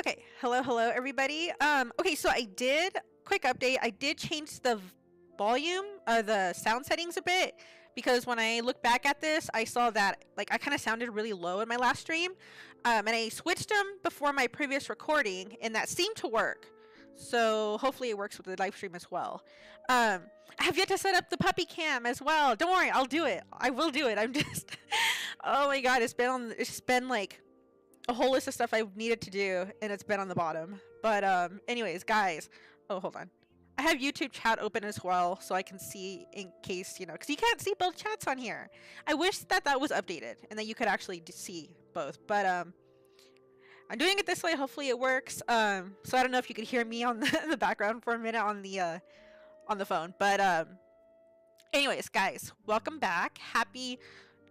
Okay, hello everybody. Okay, so I did quick update. I did change the volume the sound settings a bit because when I look back at this, I saw that like I kind of sounded really low in my last stream. And I switched them before my previous recording, and that seemed to work. So hopefully it works with the live stream as well. I have yet to set up the puppy cam as well. Don't worry, I'll do it. I will do it. I'm just oh my god, it's been like a whole list of stuff I've needed to do, and it's been on the bottom. But anyways, guys. Oh, hold on. I have YouTube chat open as well, so I can see in case, because you can't see both chats on here. I wish that that was updated and that you could actually see both. But I'm doing it this way. Hopefully it works. So I don't know if you could hear me on the background for a minute on the phone. But anyways, guys, welcome back. Happy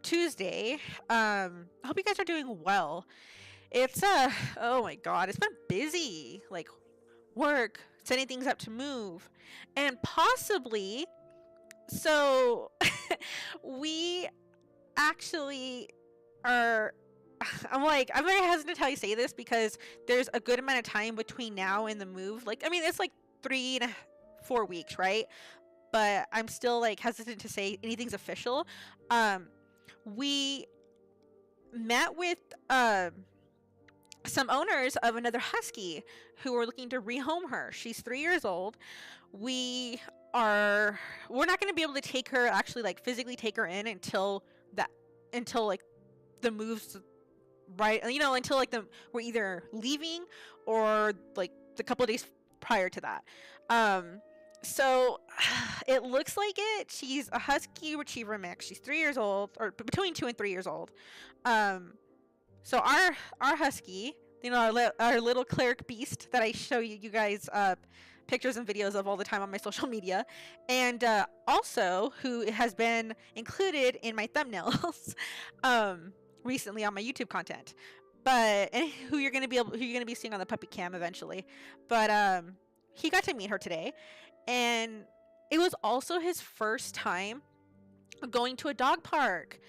Tuesday. I hope you guys are doing well. It's oh my god, it's been busy. Like work, setting things up to move, and possibly so we actually are I'm very hesitant to how you say this because there's a good amount of time between now and the move. Like, I mean, it's like 4 weeks, right? But I'm still like hesitant to say anything's official. We met with some owners of another husky who were looking to rehome her. She's 3 years old. We're not going to be able to take her, actually like physically take her in until like the moves, right, until like we're either leaving or like the couple of days prior to that. So it looks like it. She's a husky retriever mix. She's 3 years old, or between 2 and 3 years old. So our husky, our little cleric beast that I show you guys pictures and videos of all the time on my social media, and also who has been included in my thumbnails recently on my YouTube content, and who you're gonna be seeing on the puppy cam eventually. But he got to meet her today, and it was also his first time going to a dog park.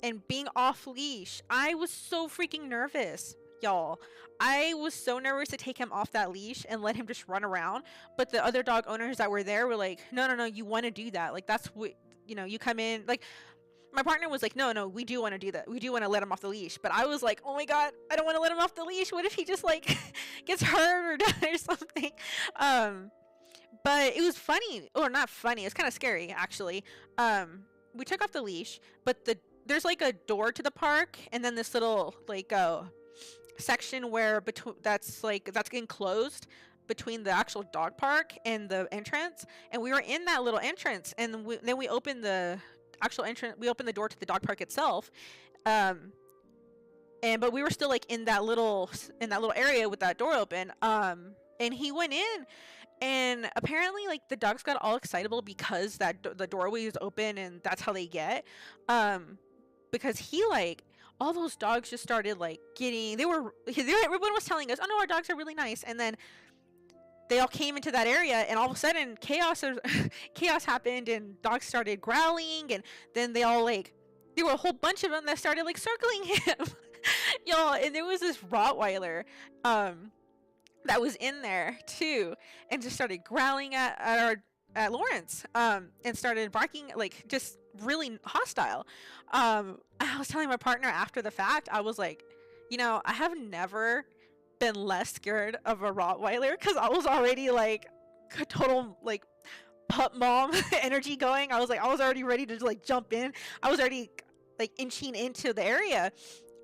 And being off leash. I was so freaking nervous, y'all. I was so nervous to take him off that leash and let him just run around. But the other dog owners that were there were like, no, you want to do that. Like, that's what, you come in. Like, my partner was like, no, we do want to do that. We do want to let him off the leash. But I was like, oh my god, I don't want to let him off the leash. What if he just like gets hurt or dies or something? But it was funny, or not funny. It's kind of scary, actually. We took off the leash, but there's like a door to the park, and then this little like section where that's getting closed between the actual dog park and the entrance. And we were in that little entrance, and then we opened the actual entrance. We opened the door to the dog park itself, but we were still like in that little area with that door open. And he went in. And apparently, like, the dogs got all excitable because the doorway is open, and that's how they get. Because all those dogs just started, like, everyone was telling us, oh, no, our dogs are really nice. And then they all came into that area, and all of a sudden, chaos happened, and dogs started growling, and then there were a whole bunch of them that started, like, circling him. Y'all, and there was this Rottweiler, that was in there too, and just started growling at Lawrence, and started barking, like, just really hostile. I was telling my partner after the fact, I was like, I have never been less scared of a Rottweiler, because I was already like a total like pup mom energy going. I was already ready to like jump in. I was already like inching into the area,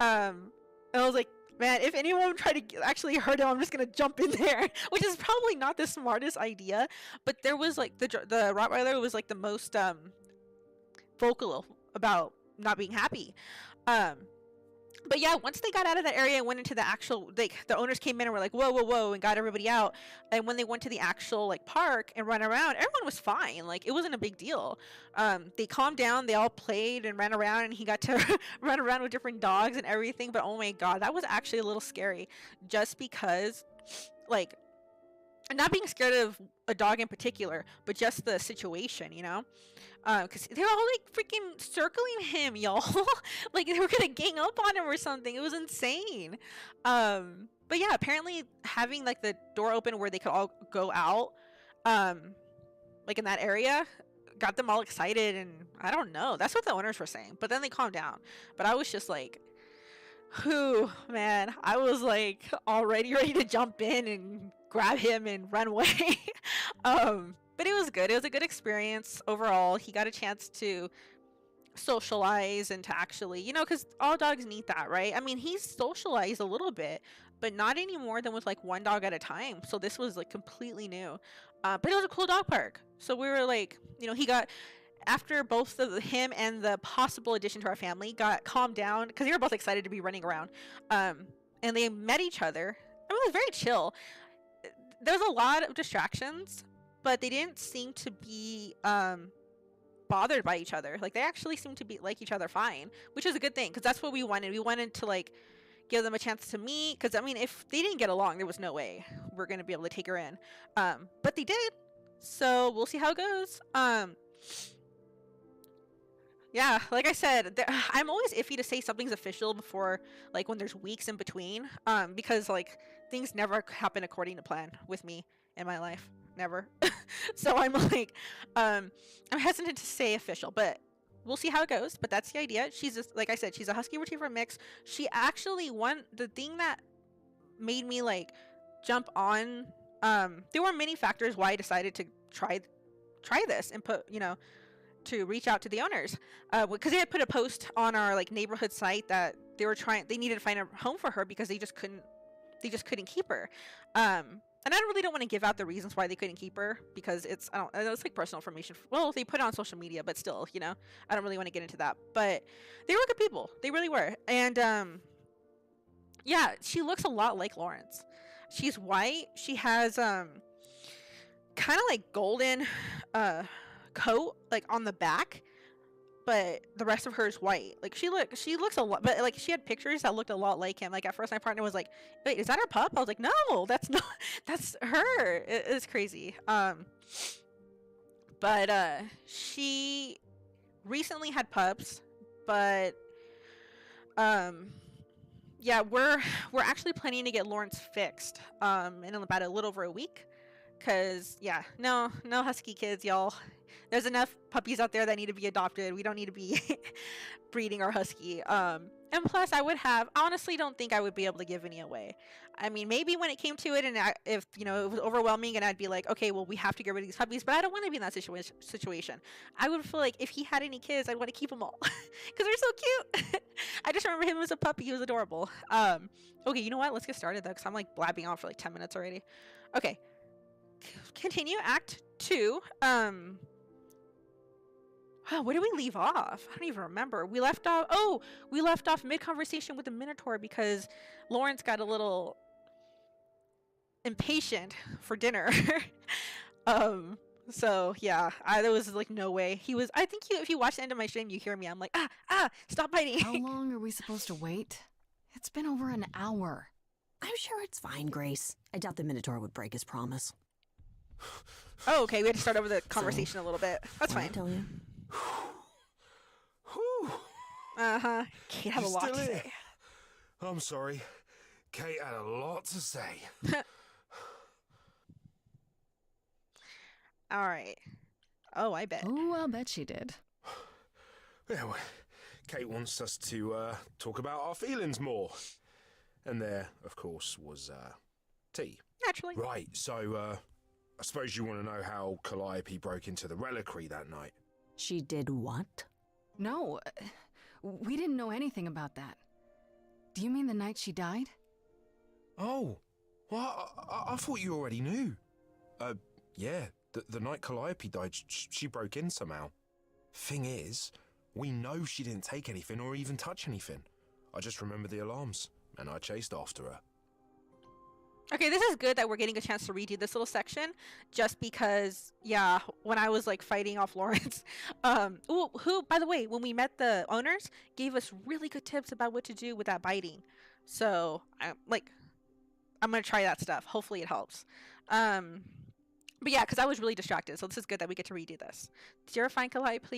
and I was like, man, if anyone tried to actually hurt him, I'm just gonna jump in there, which is probably not the smartest idea. But there was like the Rottweiler was like the most vocal about not being happy. But yeah, once they got out of that area and went into the actual, like, the owners came in and were like, whoa, and got everybody out. And when they went to the actual like park and ran around, everyone was fine. Like, it wasn't a big deal. They calmed down, they all played and ran around, and he got to run around with different dogs and everything. But oh my god, that was actually a little scary, just because like not being scared of a dog in particular, but just the situation, you know? Because they were all like freaking circling him, y'all. Like they were gonna gang up on him or something. It was insane. But yeah, apparently having like the door open where they could all go out, um, like in that area, got them all excited. And I don't know. That's what the owners were saying. But then they calmed down. But I was just like, whew, man. I was like already ready to jump in and grab him and run away. But it was good. It was a good experience overall. He got a chance to socialize and to actually, you know, because all dogs need that, right? I mean, he's socialized a little bit, but not any more than with like one dog at a time. So this was like completely new. But it was a cool dog park. So we were like, you know, he got, after both of him and the possible addition to our family got calmed down because they were both excited to be running around. And they met each other. I mean, it was very chill. There's a lot of distractions, but they didn't seem to be bothered by each other. Like they actually seemed to be like each other fine, which is a good thing because that's what we wanted. We wanted to like give them a chance to meet because I mean, if they didn't get along, there was no way we're gonna be able to take her in. But they did, so we'll see how it goes. Yeah, like I said, I'm always iffy to say something's official before, like when there's weeks in between, because like things never happen according to plan with me in my life, never. So I'm like, I'm hesitant to say official, but we'll see how it goes. But that's the idea. She's just, like I said, she's a Husky Retriever mix. She actually the thing that made me like jump on. There were many factors why I decided to try this and put, you know, to reach out to the owners, because they had put a post on our like neighborhood site that they needed to find a home for her because they just couldn't keep her. And I really don't want to give out the reasons why they couldn't keep her because it's like personal information. Well, they put it on social media, but still, you know, I don't really want to get into that. But they were good people. They really were. And yeah, she looks a lot like Lawrence. She's white. She has kind of like golden coat like on the back, but the rest of her is white. Like she looks a lot, but like she had pictures that looked a lot like him. Like at first my partner was like, wait, is that her pup? I was like, no, that's not, that's her. It's crazy. But she recently had pups, but yeah, we're actually planning to get Lawrence fixed in about a little over a week, because yeah, no Husky kids, y'all. There's enough puppies out there that need to be adopted. We don't need to be breeding our Husky. And plus, I honestly don't think I would be able to give any away. I mean, maybe when it came to it, and if you know it was overwhelming, and I'd be like, okay, well, we have to get rid of these puppies. But I don't want to be in that situation. I would feel like if he had any kids, I'd want to keep them all because they're so cute. I just remember him as a puppy. He was adorable. Okay, you know what? Let's get started though, because I'm like blabbing on for like 10 minutes already. Okay, continue Act 2. Where did we leave off? I don't even remember. We left off mid-conversation with the Minotaur because Lawrence got a little impatient for dinner. So yeah, there was like no way. I think if you watch the end of my stream, you hear me. I'm like, stop biting. How long are we supposed to wait? It's been over an hour. I'm sure it's fine, Grace. I doubt the Minotaur would break his promise. Oh, okay. We had to start over the conversation a little bit. That's fine. I tell you. Kate had a lot to say. I'm sorry. Kate had a lot to say. All right. Oh, I bet. Oh, I'll bet she did. Yeah, well, Kate wants us to talk about our feelings more. And there, of course, was tea. Naturally. Right, so I suppose you want to know how Calliope broke into the reliquary that night. She did what? No, we didn't know anything about that. Do you mean the night she died? Oh, well, I thought you already knew. Yeah, the night Calliope died, she broke in somehow. Thing is, we know she didn't take anything or even touch anything. I just remember the alarms, and I chased after her. Okay, this is good that we're getting a chance to redo this little section, just because, yeah, when I was like fighting off Lawrence, who, by the way, when we met the owners, gave us really good tips about what to do with that biting. So, I'm gonna try that stuff. Hopefully it helps. But yeah, because I was really distracted, so this is good that we get to redo this. Did you ever find Calliope?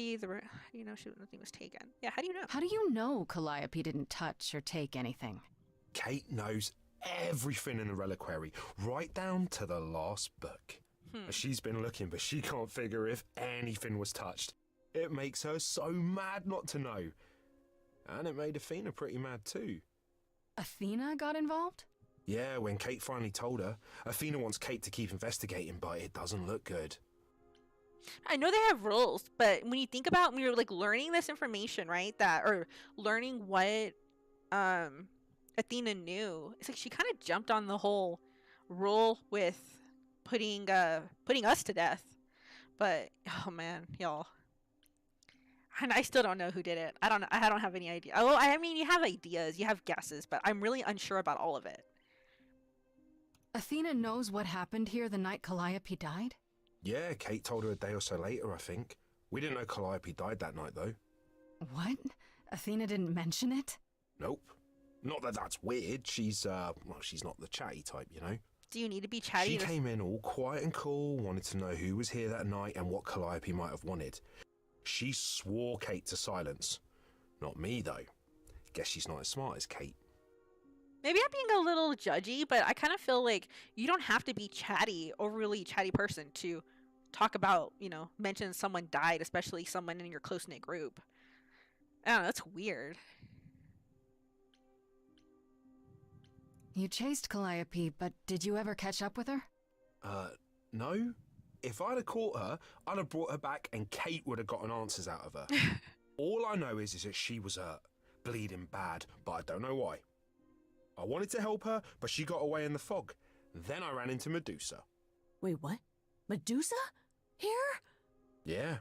You know, nothing was taken. Yeah, how do you know? How do you know Calliope didn't touch or take anything? Kate knows everything in the reliquary, right down to the last book. She's been looking, but she can't figure if anything was touched. It makes her so mad not to know. And it made Athena pretty mad too. Athena got involved? Yeah, when Kate finally told her, Athena wants Kate to keep investigating, but it doesn't look good. I know they have rules, but when you think about when you're like learning this information, right? Or learning what Athena knew, it's like she kind of jumped on the whole rule with putting us to death. But oh man, y'all. And I still don't know who did it. I don't have any idea. Oh, I mean, you have ideas, you have guesses, but I'm really unsure about all of it. Athena knows what happened here the night Calliope died? Yeah, Kate told her a day or so later, I think. We didn't know Calliope died that night, though. What? Athena didn't mention it? Nope. Not that that's weird. She's not the chatty type, you know? Do you need to be chatty? She came in all quiet and cool, wanted to know who was here that night and what Calliope might have wanted. She swore Kate to silence. Not me, though. Guess she's not as smart as Kate. Maybe I'm being a little judgy, but I kind of feel like you don't have to be chatty, overly chatty person to talk about, mention someone died, especially someone in your close-knit group. I don't know, that's weird. You chased Calliope, but did you ever catch up with her? No. If I'd have caught her, I'd have brought her back and Kate would have gotten answers out of her. All I know is that she was hurt, bleeding bad, but I don't know why. I wanted to help her, but she got away in the fog. Then I ran into Medusa. Wait, what? Medusa? Here? Yeah.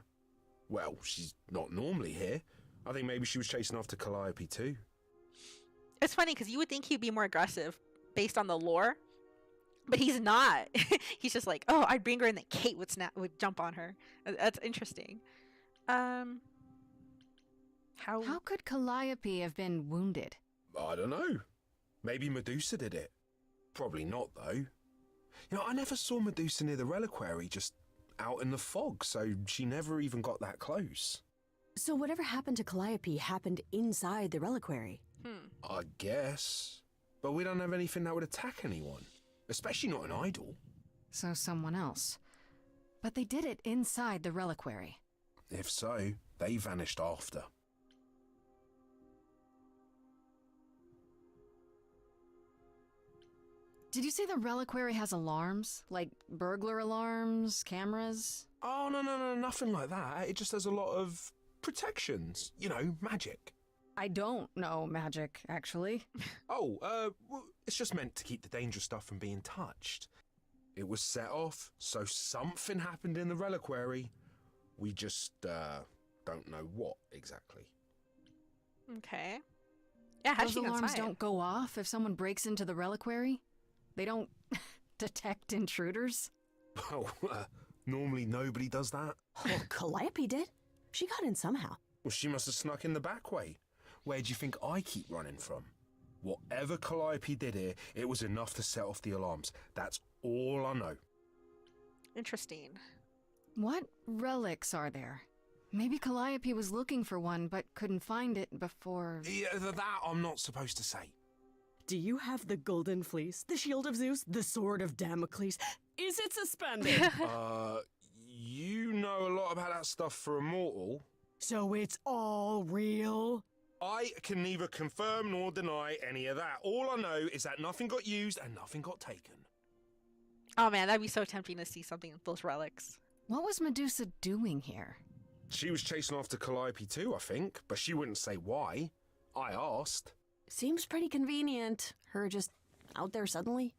Well, she's not normally here. I think maybe she was chasing after Calliope too. It's funny because you would think he'd be more aggressive based on the lore, but he's not. He's just like, oh, I'd bring her and then Kate would jump on her. That's interesting. How could Calliope have been wounded? I don't know. Maybe Medusa did it. Probably not, though. I never saw Medusa near the reliquary, just out in the fog, so she never even got that close. So whatever happened to Calliope happened inside the reliquary? I guess. But we don't have anything that would attack anyone. Especially not an idol. So someone else. But they did it inside the reliquary. If so, they vanished after. Did you say the reliquary has alarms? Like burglar alarms, cameras? Oh, no, nothing like that. It just has a lot of protections. Magic. I don't know magic, actually. Oh, well, it's just meant to keep the dangerous stuff from being touched. It was set off, so something happened in the reliquary. We just, don't know what exactly. Okay. Yeah, how'd Those she get alarms inside? don't go off if someone breaks into the reliquary? They don't detect intruders? Oh, normally nobody does that. Well, Calliope did. She got in somehow. Well, she must have snuck in the back way. Where do you think I keep running from? Whatever Calliope did here, it was enough to set off the alarms. That's all I know. Interesting. What relics are there? Maybe Calliope was looking for one, but couldn't find it before... Yeah, that I'm not supposed to say. Do you have the golden fleece, the shield of Zeus, the sword of Damocles? Is it suspended? You know a lot about that stuff for a mortal. So it's all real? I can neither confirm nor deny any of that. All I know is that nothing got used and nothing got taken. Oh man, that'd be so tempting to see something with those relics. What was Medusa doing here? She was chasing after Calliope too, I think, but she wouldn't say why. I asked. Seems pretty convenient. Her just out there suddenly.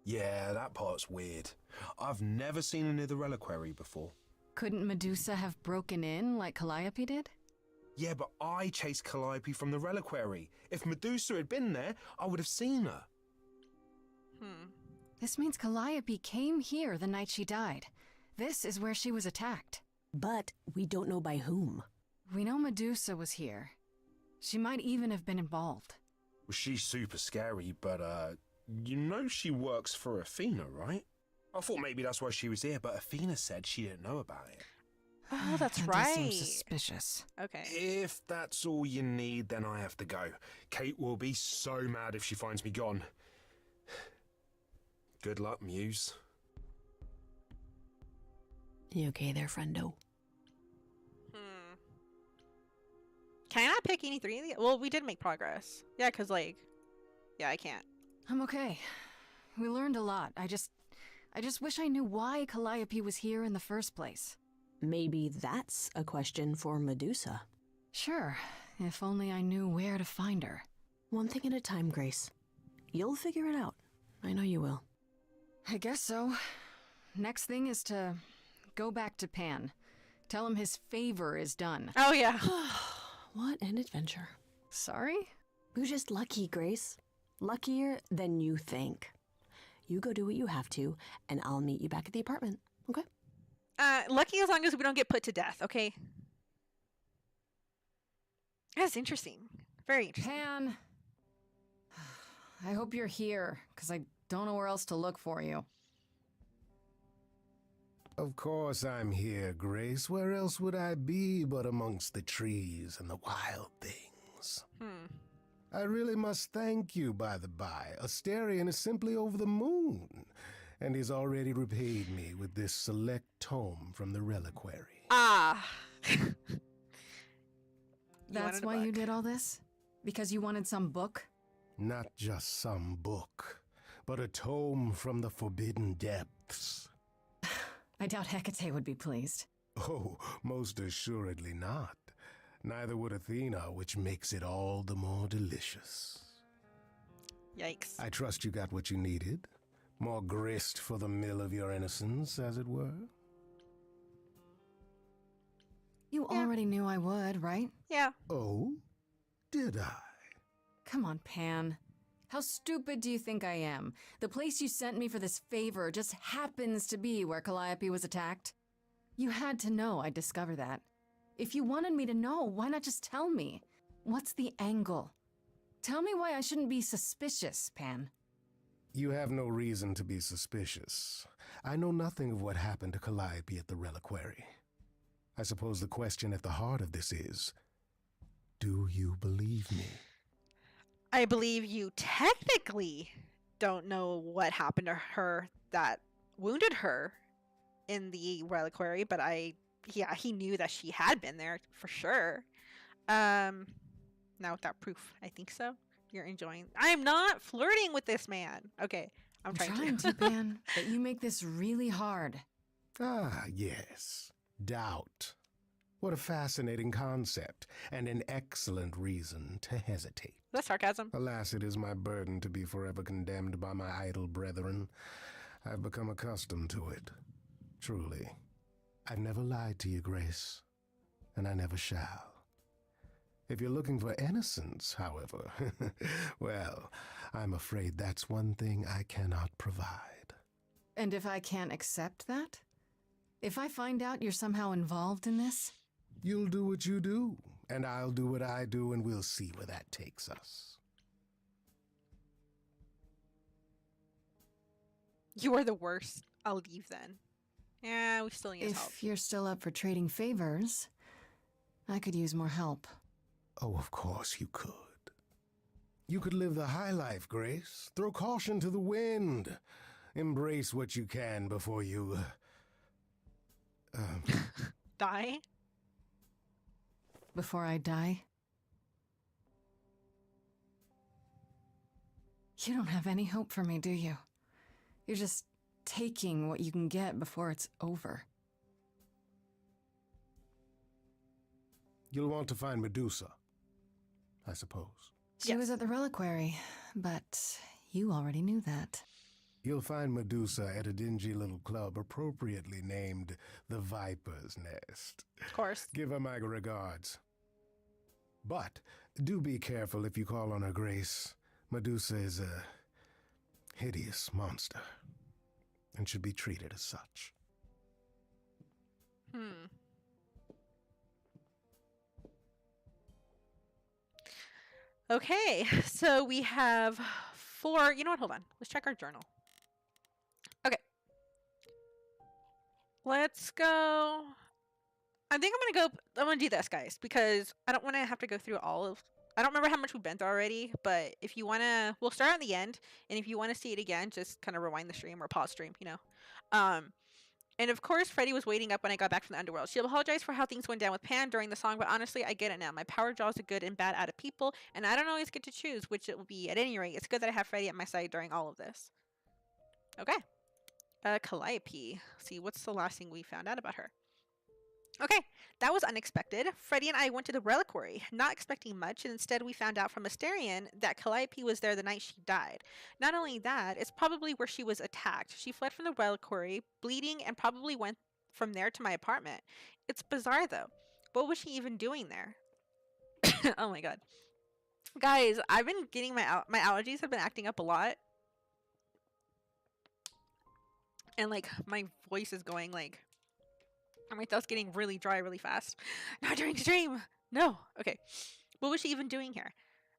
Yeah, that part's weird. I've never seen her near the reliquary before. Couldn't Medusa have broken in like Calliope did? Yeah, but I chased Calliope from the reliquary. If Medusa had been there, I would have seen her. This means Calliope came here the night she died. This is where she was attacked. But we don't know by whom. We know Medusa was here. She might even have been involved. Well, she's super scary, but, You know she works for Athena, right? I thought maybe that's why she was here, but Athena said she didn't know about it. Oh, that's That right. does seem suspicious. Okay. If that's all you need, then I have to go. Kate will be so mad if she finds me gone. Good luck, Muse. You okay there, friendo? Can I not pick any three of the? Well, we did make progress. Yeah, because, like, yeah, I can't. I'm okay. We learned a lot. I just wish I knew why Calliope was here in the first place. Maybe that's a question for Medusa. Sure, if only I knew where to find her. One thing at a time, Grace. You'll figure it out. I know you will. I guess so. Next thing is to go back to Pan. Tell him his favor is done. Oh, yeah. What an adventure. Sorry? You're just lucky, Grace. Luckier than you think. You go do what you have to, and I'll meet you back at the apartment, okay? Lucky as long as we don't get put to death, okay? That's interesting. Very interesting. Pan! I hope you're here, because I don't know where else to look for you. Of course I'm here, Grace. Where else would I be but amongst the trees and the wild things? I really must thank you, by the by. Asterion is simply over the moon, and he's already repaid me with this select tome from the reliquary. Ah. That's why you did all this? Because you wanted some book? Not just some book, but a tome from the forbidden depths. I doubt Hecate would be pleased. Oh, most assuredly not. Neither would Athena, which makes it all the more delicious. Yikes. I trust you got what you needed. More grist for the mill of your innocence, as it were. You already knew I would, right? Yeah. Oh? Did I? Come on, Pan. How stupid do you think I am? The place you sent me for this favor just happens to be where Calliope was attacked. You had to know I'd discover that. If you wanted me to know, why not just tell me? What's the angle? Tell me why I shouldn't be suspicious, Pan. You have no reason to be suspicious. I know nothing of what happened to Calliope at the reliquary. I suppose the question at the heart of this is, do you believe me? I believe you technically don't know what happened to her that wounded her in the reliquary, but he knew that she had been there for sure. Now without proof, I think so. You're enjoying. I am not flirting with this man. Okay, I'm trying to, Pan, but you make this really hard. Ah, yes. Doubt. What a fascinating concept, and an excellent reason to hesitate. That's sarcasm. Alas, it is my burden to be forever condemned by my idle brethren. I've become accustomed to it. Truly. I've never lied to you, Grace, and I never shall. If you're looking for innocence, however, well, I'm afraid that's one thing I cannot provide. And if I can't accept that? If I find out you're somehow involved in this? You'll do what you do, and I'll do what I do, and we'll see where that takes us. You are the worst. I'll leave then. Yeah, we still need his help. If you're still up for trading favors, I could use more help. Oh, of course you could. You could live the high life, Grace. Throw caution to the wind. Embrace what you can before you... Die? Before I die? You don't have any hope for me, do you? You're just taking what you can get before it's over. You'll want to find Medusa, I suppose. She was at the reliquary, but you already knew that. You'll find Medusa at a dingy little club appropriately named the Viper's Nest. Of course. Give her my regards. But do be careful if you call on her, Grace. Medusa is a hideous monster and should be treated as such. Okay, so we have for, you know what, hold on. Let's check our journal. Okay. Let's go. I think I'm gonna do this, guys, because I don't want to have to go through all of, I don't remember how much we've been through already, but if you want to, we'll start at the end, and if you want to see it again, just kind of rewind the stream or pause stream, you know. And of course, Freddie was waiting up when I got back from the underworld. She apologized for how things went down with Pan during the song, but honestly, I get it now. My power draws the good and bad out of people, and I don't always get to choose which it will be. At any rate, it's good that I have Freddie at my side during all of this. Okay. Calliope. See, what's the last thing we found out about her? Okay, that was unexpected. Freddie and I went to the reliquary, not expecting much, and instead we found out from Asterion that Calliope was there the night she died. Not only that, it's probably where she was attacked. She fled from the reliquary, bleeding, and probably went from there to my apartment. It's bizarre, though. What was she even doing there? Oh my god. Guys, I've been getting my allergies have been acting up a lot. And, like, my voice is going, like... And my throat's getting really dry really fast. Not during stream! No! Okay. What was she even doing here?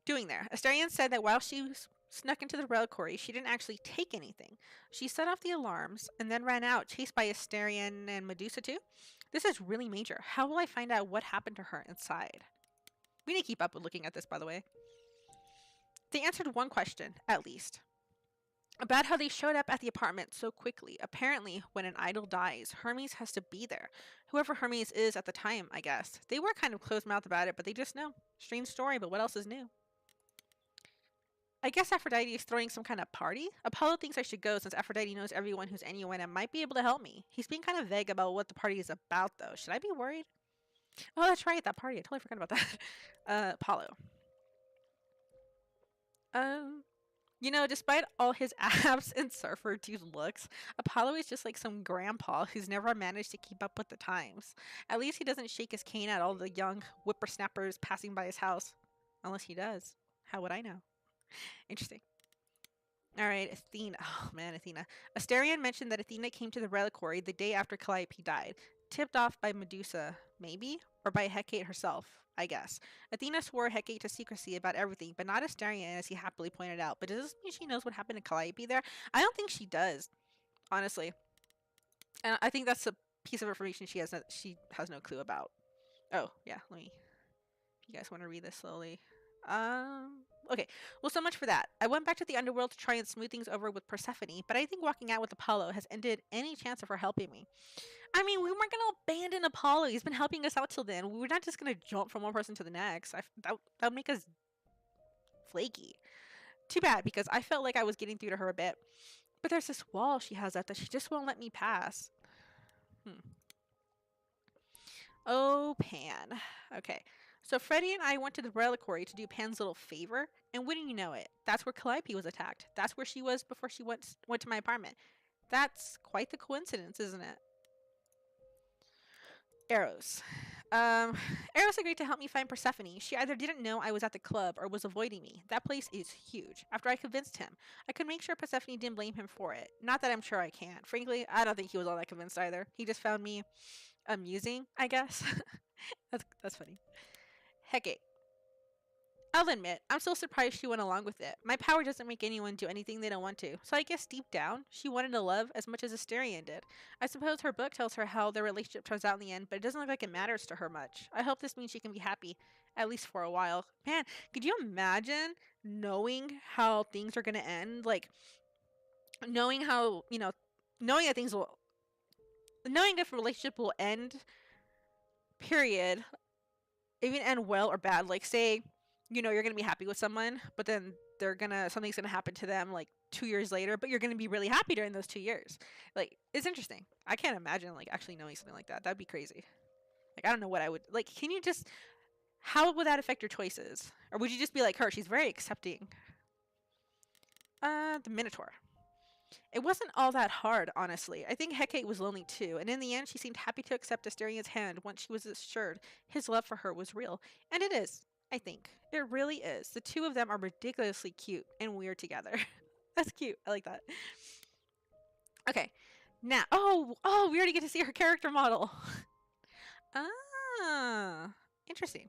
Doing there? Asterion said that while she snuck into the reliquary, she didn't actually take anything. She set off the alarms and then ran out, chased by Asterion and Medusa too? This is really major. How will I find out what happened to her inside? We need to keep up with looking at this, by the way. They answered one question, at least. About how they showed up at the apartment so quickly. Apparently, when an idol dies, Hermes has to be there. Whoever Hermes is at the time, I guess. They were kind of closed-mouthed about it, but they just know. Strange story, but what else is new? I guess Aphrodite is throwing some kind of party? Apollo thinks I should go since Aphrodite knows everyone who's anyone and might be able to help me. He's being kind of vague about what the party is about, though. Should I be worried? Oh, that's right, that party. I totally forgot about that. Apollo. You know, despite all his abs and surfer dude looks, Apollo is just like some grandpa who's never managed to keep up with the times. At least he doesn't shake his cane at all the young whippersnappers passing by his house. Unless he does. How would I know? Interesting. Alright, Athena. Oh man, Athena. Asterion mentioned that Athena came to the reliquary the day after Calliope died. Tipped off by Medusa, maybe? Or by Hecate herself, I guess. Athena swore Hecate to secrecy about everything, but not Asterion, as he happily pointed out. But does this mean she knows what happened to Calliope there? I don't think she does, honestly. And I think that's a piece of information she has no clue about. Oh, yeah, let me... If you guys want to read this slowly. Okay, well, so much for that. I went back to the underworld to try and smooth things over with Persephone, but I think walking out with Apollo has ended any chance of her helping me. I mean, we weren't going to abandon Apollo. He's been helping us out till then. We were not just going to jump from one person to the next. That would make us flaky. Too bad, because I felt like I was getting through to her a bit. But there's this wall she has up that she just won't let me pass. Oh, Pan. Okay. So Freddie and I went to the reliquary to do Pan's little favor, and wouldn't you know it, that's where Calliope was attacked. That's where she was before she went to my apartment. That's quite the coincidence, isn't it? Eros. Eros agreed to help me find Persephone. She either didn't know I was at the club or was avoiding me. That place is huge. After I convinced him, I could make sure Persephone didn't blame him for it. Not that I'm sure I can't. Frankly, I don't think he was all that convinced either. He just found me amusing, I guess. That's funny. Hecate. I'll admit, I'm still surprised she went along with it. My power doesn't make anyone do anything they don't want to, so I guess deep down, she wanted to love as much as Asterion did. I suppose her book tells her how their relationship turns out in the end, but it doesn't look like it matters to her much. I hope this means she can be happy, at least for a while. Man, could you imagine knowing how things are going to end? Like, knowing how, you know, knowing that things will... Knowing if a relationship will end, period, even end well or bad. Like, say... You know, you're going to be happy with someone, but then something's going to happen to them like 2 years later, but you're going to be really happy during those 2 years. Like, it's interesting. I can't imagine like actually knowing something like that. That'd be crazy. Like, I don't know what I would, like, can you just, how would that affect your choices? Or would you just be like her? She's very accepting. The Minotaur. It wasn't all that hard, honestly. I think Hecate was lonely too, and in the end, she seemed happy to accept Asterion's hand once she was assured his love for her was real. And it is. I think. It really is. The two of them are ridiculously cute and weird together. That's cute. I like that. Okay. Now, oh, we already get to see her character model. Ah, interesting.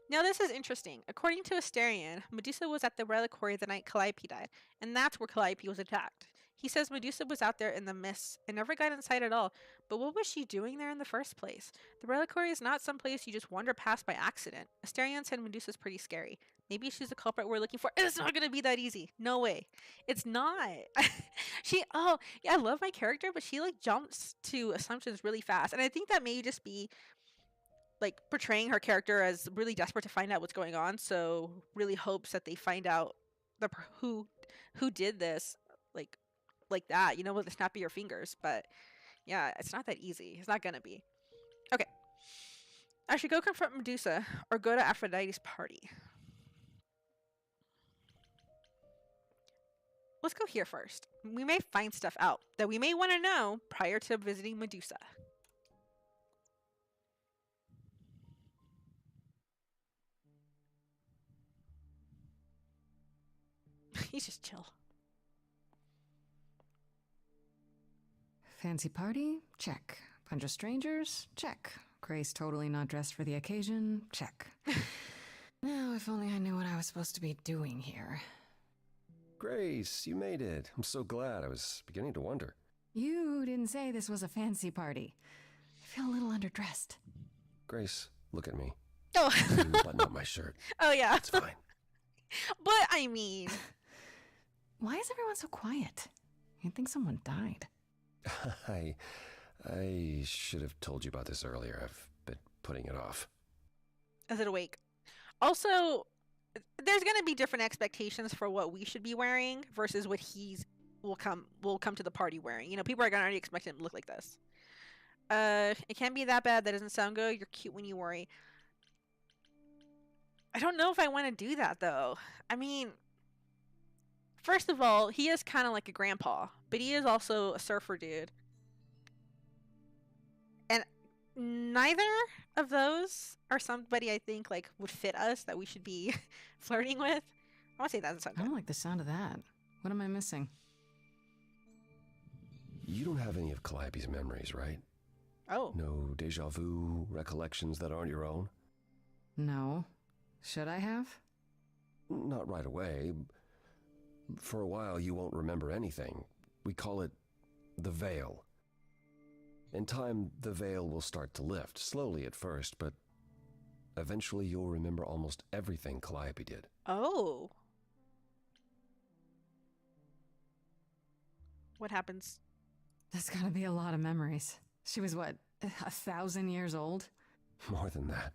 Now this is interesting. According to Asterion, Medusa was at the reliquary the night Calliope died, and that's where Calliope was attacked. He says Medusa was out there in the mists and never got inside at all, but what was she doing there in the first place? The reliquary is not some place you just wander past by accident. Asterion said Medusa's pretty scary. Maybe she's the culprit we're looking for. It's not gonna be that easy. No way. It's not. Oh, yeah, I love my character, but she like jumps to assumptions really fast. And I think that may just be like portraying her character as really desperate to find out what's going on, so really hopes that they find out who did this like that, with the snap of your fingers. But yeah, it's not that easy. It's not gonna be. Okay. I should go confront Medusa or go to Aphrodite's party. Let's go here first. We may find stuff out that we may want to know prior to visiting Medusa. He's just chill. Fancy party? Check. Bunch of strangers? Check. Grace totally not dressed for the occasion? Check. Now, if only I knew what I was supposed to be doing here. Grace, you made it. I'm so glad. I was beginning to wonder. You didn't say this was a fancy party. I feel a little underdressed. Grace, look at me. Oh. I didn't button up my shirt. Oh, yeah. It's fine. But, I mean... Why is everyone so quiet? You'd think someone died. I should have told you about this earlier. I've been putting it off. Is it awake? Also, there's going to be different expectations for what we should be wearing versus what will come to the party wearing. People are going to already expect him to look like this. It can't be that bad. That doesn't sound good. You're cute when you worry. I don't know if I want to do that, though. I mean, first of all, he is kind of like a grandpa, but he is also a surfer dude. And neither of those are somebody I think like would fit us that we should be flirting with. I want to say that doesn't sound I good. don't like the sound of that. What am I missing? You don't have any of Calliope's memories, right? Oh. No deja vu, recollections that aren't your own? No. Should I have? Not right away. For a while, you won't remember anything. We call it the veil. In time, the veil will start to lift, slowly at first, but eventually you'll remember almost everything Calliope did. Oh. What happens? That's gotta be a lot of memories. She was, what, 1,000 years old? More than that.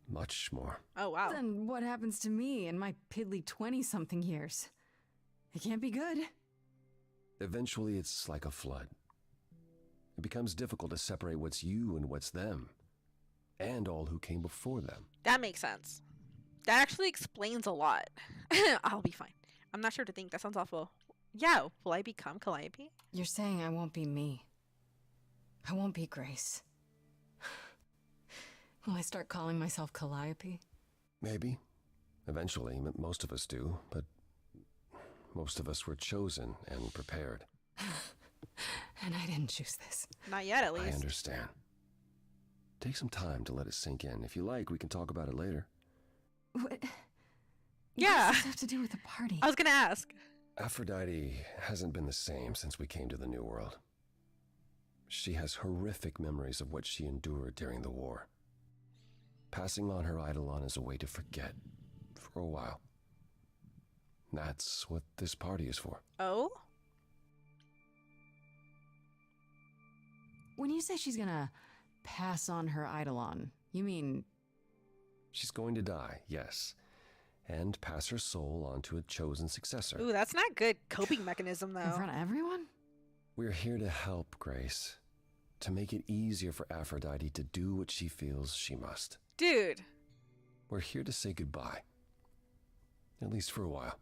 Much more. Oh, wow. Then what happens to me in my piddly 20-something years? It can't be good. Eventually, it's like a flood. It becomes difficult to separate what's you and what's them, and all who came before them. That makes sense. That actually explains a lot. I'll be fine. I'm not sure to think. That sounds awful. Yeah, will I become Calliope? You're saying I won't be me. I won't be Grace. Will I start calling myself Calliope? Maybe. Eventually, most of us do, but most of us were chosen and prepared. And I didn't choose this. Not yet, at least. I understand. Take some time to let it sink in. If you like, we can talk about it later. What? Yeah. What does this have to do with the party? I was gonna ask. Aphrodite hasn't been the same since we came to the New World. She has horrific memories of what she endured during the war. Passing on her eidolon is a way to forget, for a while. That's what this party is for. Oh? When you say she's gonna pass on her eidolon, you mean... She's going to die, yes, and pass her soul on to a chosen successor. Ooh, that's not good coping mechanism, in though. front of everyone? We're here to help, Grace, to make it easier for Aphrodite to do what she feels she must. Dude. We're here to say goodbye, at least for a while.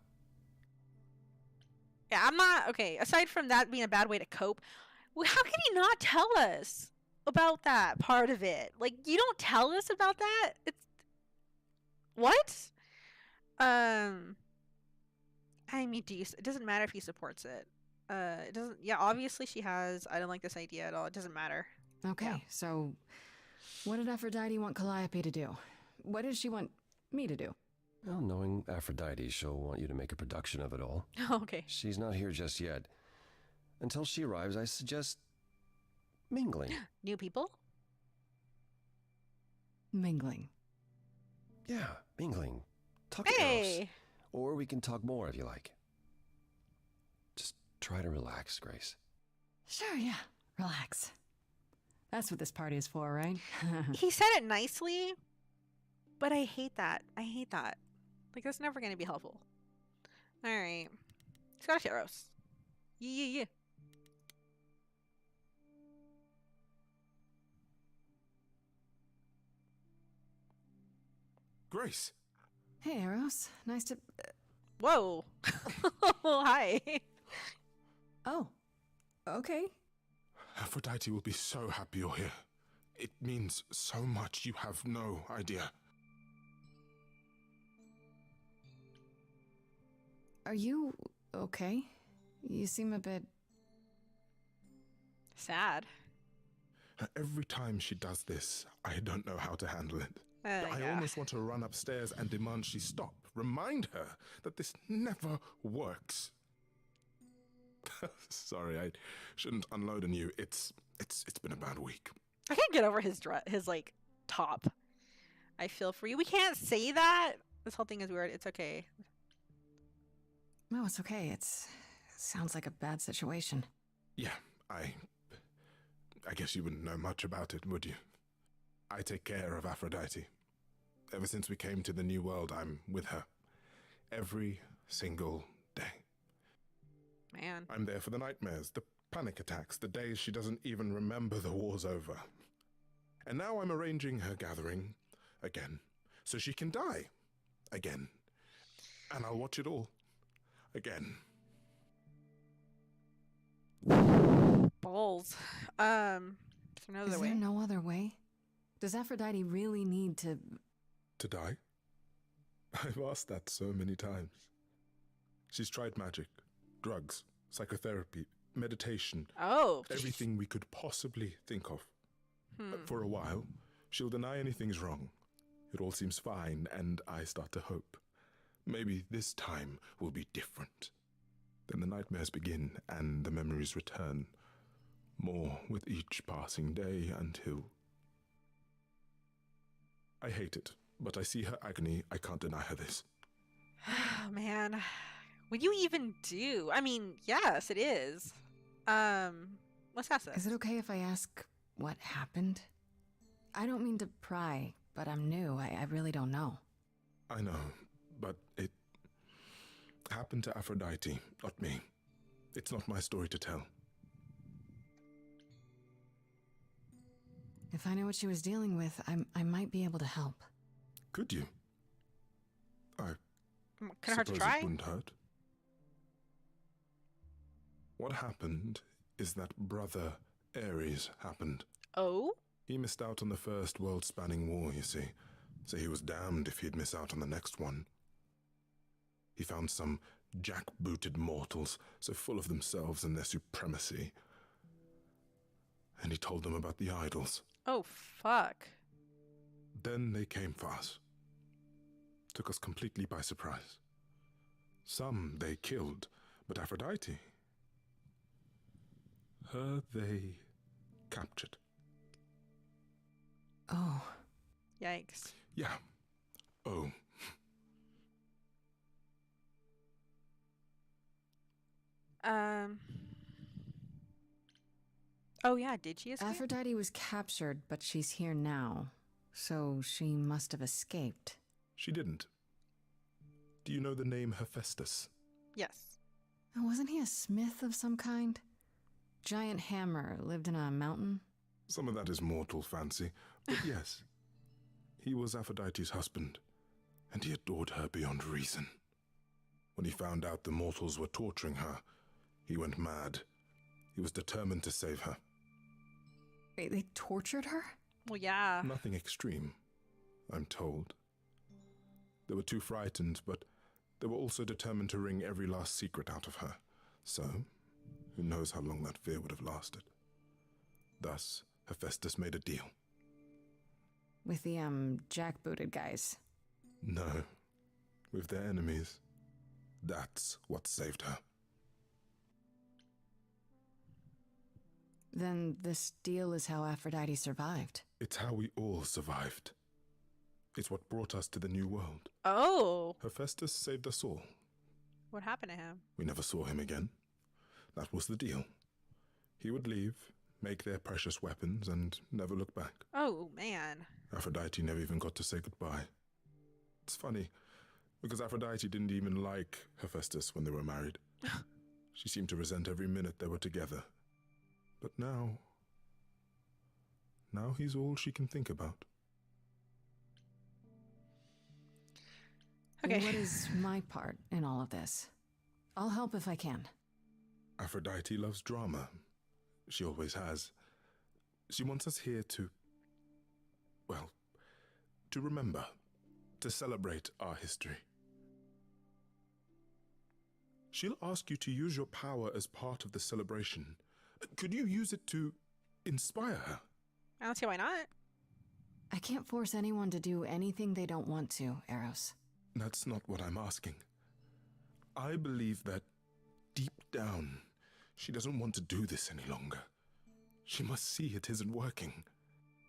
Yeah, I'm not... Okay, aside from that being a bad way to cope, how can you not tell us about that part of it? Like, you don't tell us about that? It's... What? I mean, it doesn't matter if he supports it. It doesn't... Yeah, obviously she has... I don't like this idea at all. It doesn't matter. Okay, Yeah. so what did Aphrodite want Calliope to do? what does she want me to do? Well, knowing Aphrodite, she'll want you to make a production of it all. Okay. She's not here just yet. Until she arrives, I suggest mingling. New people? Mingling. Yeah, mingling. Talk to Eros. Hey! Or we can talk more if you like. Just try to relax, Grace. Sure, yeah. Relax. That's what this party is for, right? He said it nicely, but I hate that. I hate that. Like, that's never going to be helpful. Alright. Scottish Arrows. Yeah. Grace, Hey, Eros. Nice to... Whoa. Hi. Oh. Okay. Aphrodite will be so happy you're here. It means so much, you have no idea. Are you okay? You seem a bit... Sad. Every time she does this, I don't know how to handle it. I Yeah. almost want to run upstairs and demand she stop. Remind her that this never works. Sorry, I shouldn't unload on you. It's been a bad week. I can't get over his his like top. I feel for you. We can't say that. This whole thing is weird. It's okay. No, it's okay. It sounds like a bad situation. Yeah, I guess you wouldn't know much about it, would you? I take care of Aphrodite. Ever since we came to the New World, I'm with her. Every single day. Man. I'm there for the nightmares, the panic attacks, the days she doesn't even remember the war's over. And now I'm arranging her gathering again, so she can die again. And I'll watch it all again. Balls. There's no other Is way. there no other way? Does Aphrodite really need to... To die? I've asked that so many times. She's tried magic, drugs, psychotherapy, meditation, Oh. everything we could possibly think of. But for a while, she'll deny anything's wrong. It all seems fine, and I start to hope. Maybe this time will be different. Then the nightmares begin, and the memories return. More with each passing day until... I hate it, but I see her agony. I can't deny her this. Oh, man. What do you even do? I mean, yes, it is. Let's ask this. Is it okay if I ask what happened? I don't mean to pry, but I'm new. I really don't know. I know, but it happened to Aphrodite, not me. It's not my story to tell. If I know what she was dealing with, I might be able to help. Could you? I Can it hurt to suppose try? it wouldn't hurt. What happened is that Brother Ares happened. Oh? He missed out on the first world-spanning war, you see, so he was damned if he'd miss out on the next one. He found some jackbooted mortals, so full of themselves and their supremacy, and he told them about the idols. Oh, fuck. Then they came for us. Took us completely by surprise. Some they killed, but Aphrodite, her they captured. Oh. Yikes. Yeah. Oh. Oh, yeah, did she escape? Aphrodite was captured, but she's here now. So she must have escaped. She didn't. Do you know the name Hephaestus? Yes. Oh, wasn't he a smith of some kind? Giant hammer, lived in a mountain? Some of that is mortal fancy, but yes. He was Aphrodite's husband, and he adored her beyond reason. When he found out the mortals were torturing her, he went mad. He was determined to save her. Wait, they tortured her? Well, yeah. Nothing extreme, I'm told. They were too frightened, but they were also determined to wring every last secret out of her. So, who knows how long that fear would have lasted. Thus, Hephaestus made a deal. With the, jackbooted guys. No. With their enemies. That's what saved her. Then this deal is how Aphrodite survived. It's how we all survived. It's what brought us to the new world. Oh, Hephaestus saved us all. what happened to him? We never saw him again. That was the deal. He would leave, make their precious weapons, and never look back. Oh, man. Aphrodite never even got to say goodbye. It's funny, because Aphrodite didn't even like Hephaestus when they were married. She seemed to resent every minute they were together. But now he's all she can think about. Okay. What is my part in all of this? I'll help if I can. Aphrodite loves drama. She always has. She wants us here to, well, to remember, to celebrate our history. She'll ask you to use your power as part of the celebration. Could you use it to inspire her? I don't see why not. I can't force anyone to do anything they don't want to, Eros. That's not what I'm asking. I believe that deep down, she doesn't want to do this any longer. She must see it isn't working.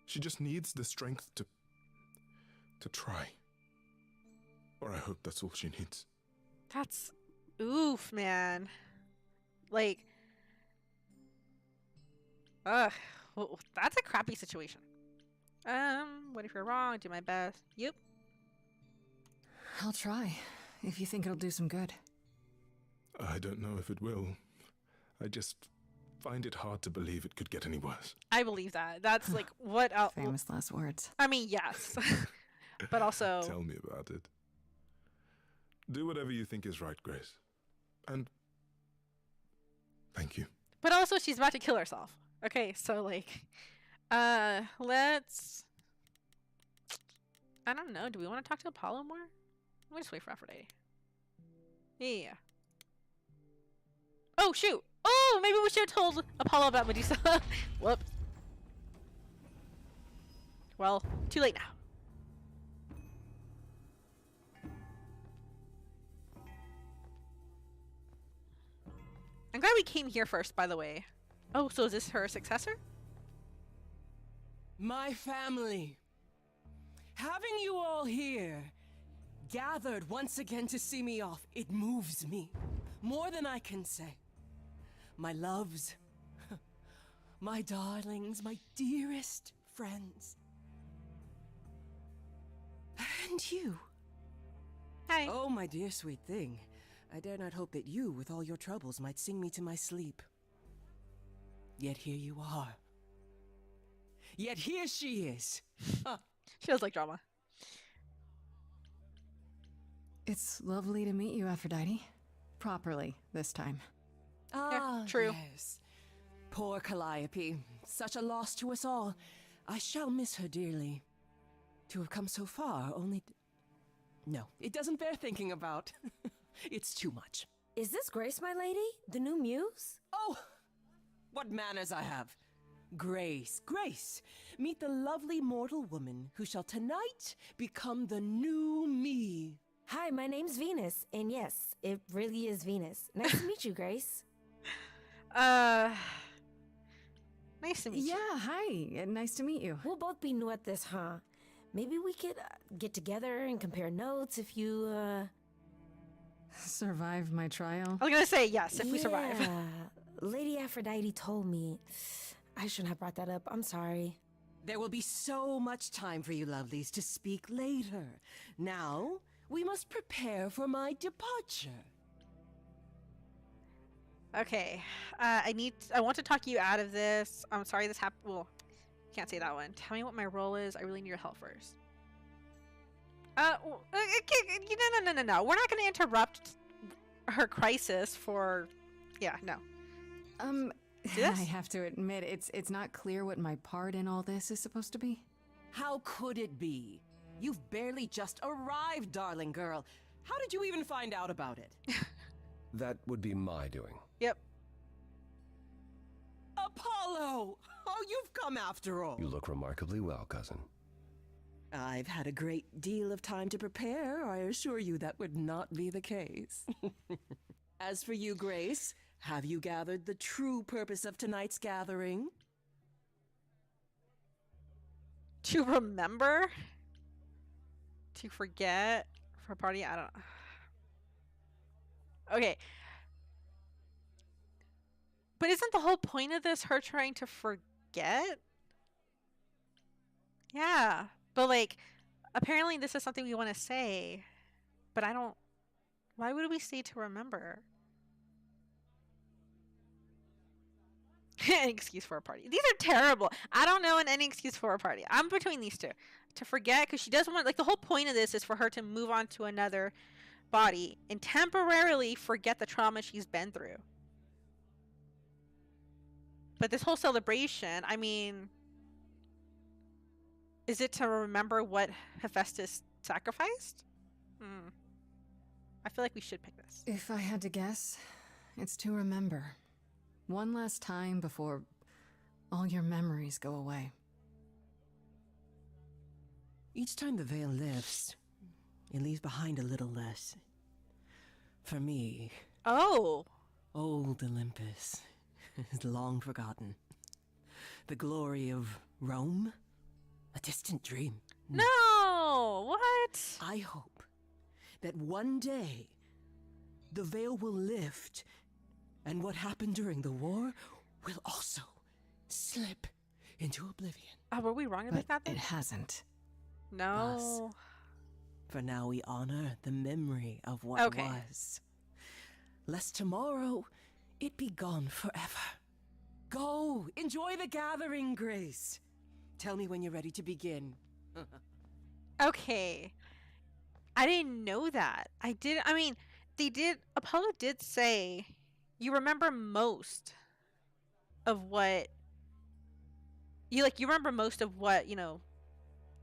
She just needs the strength to try. Or I hope that's all she needs. That's oof, man. Like, well, that's a crappy situation. What if you're wrong? Do my best. Yep. I'll try, if you think it'll do some good. I don't know if it will. I just find it hard to believe it could get any worse. I believe that. That's like what else? Famous last words. I mean, yes. But also, Tell me about it. Do whatever you think is right, Grace. And thank you. but also she's about to kill herself. Okay, so like, let's. I don't know. Do we want to talk to Apollo more? We'll just wait for Aphrodite. Yeah. Oh shoot! Oh, maybe we should have told Apollo about Medusa. Whoops. Well, too late now. I'm glad we came here first, by the way. Oh, so is this her successor? My family. Having you all here, gathered once again to see me off, it moves me. More than I can say. My loves, my darlings, my dearest friends. And you. Hi. Oh, my dear sweet thing. I dare not hope that you, with all your troubles, might sing me to my sleep. Yet here you are. Yet here she is. She does like drama. It's lovely to meet you, Aphrodite. Properly, this time. Ah, true. Yes. Poor Calliope. Such a loss to us all. I shall miss her dearly. To have come so far, only... No, it doesn't bear thinking about. It's too much. Is this Grace, my lady? The new muse? Oh! What manners I have. Grace, Grace. Meet the lovely mortal woman who shall tonight become the new me. Hi, my name's Venus, and yes, it really is Venus. Nice to meet you, Grace. Nice to meet you. Yeah, hi. Nice to meet you. We'll both be new at this, huh? Maybe we could get together and compare notes if you, Survive my trial? I was gonna say yes if we survive. Yeah. Lady Aphrodite told me. I shouldn't have brought that up. I'm sorry. There will be so much time for you lovelies to speak later. Now, we must prepare for my departure. Okay. I want to talk you out of this. I'm sorry this happened. Well, can't say that one. Tell me what my role is. I really need your help first. No. We're not going to interrupt her crisis for... Yeah, no. I have to admit, it's not clear what my part in all this is supposed to be. How could it be? You've barely just arrived, darling girl. How did you even find out about it? That would be my doing. Yep. Apollo! Oh, you've come after all. You look remarkably well, cousin. I've had a great deal of time to prepare. I assure you that would not be the case. As for you, Grace, have you gathered the true purpose of tonight's gathering? To remember? To forget? For a party? I don't... Okay. But isn't the whole point of this her trying to forget? Yeah. But, like, apparently this is something we want to say. But I don't... Why would we say to remember? An excuse for a party. These are terrible. I don't know any excuse for a party. I'm between these two. To forget, because she doesn't want... Like, the whole point of this is for her to move on to another body and temporarily forget the trauma she's been through. But this whole celebration, I mean... Is it to remember what Hephaestus sacrificed? I feel like we should pick this. If I had to guess, it's to remember. One last time before all your memories go away. Each time the veil lifts, it leaves behind a little less. For me, Oh. old Olympus is long forgotten. The glory of Rome, a distant dream. No! What? I hope that one day the veil will lift and what happened during the war will also slip into oblivion. Oh, were we wrong But about that then? it hasn't. No. For now we honor the memory of what Okay. was. Lest tomorrow it be gone forever. Go, enjoy the gathering, Grace. Tell me when you're ready to begin. Okay. I didn't know that. I mean, Apollo did say you remember most of what you remember most of what,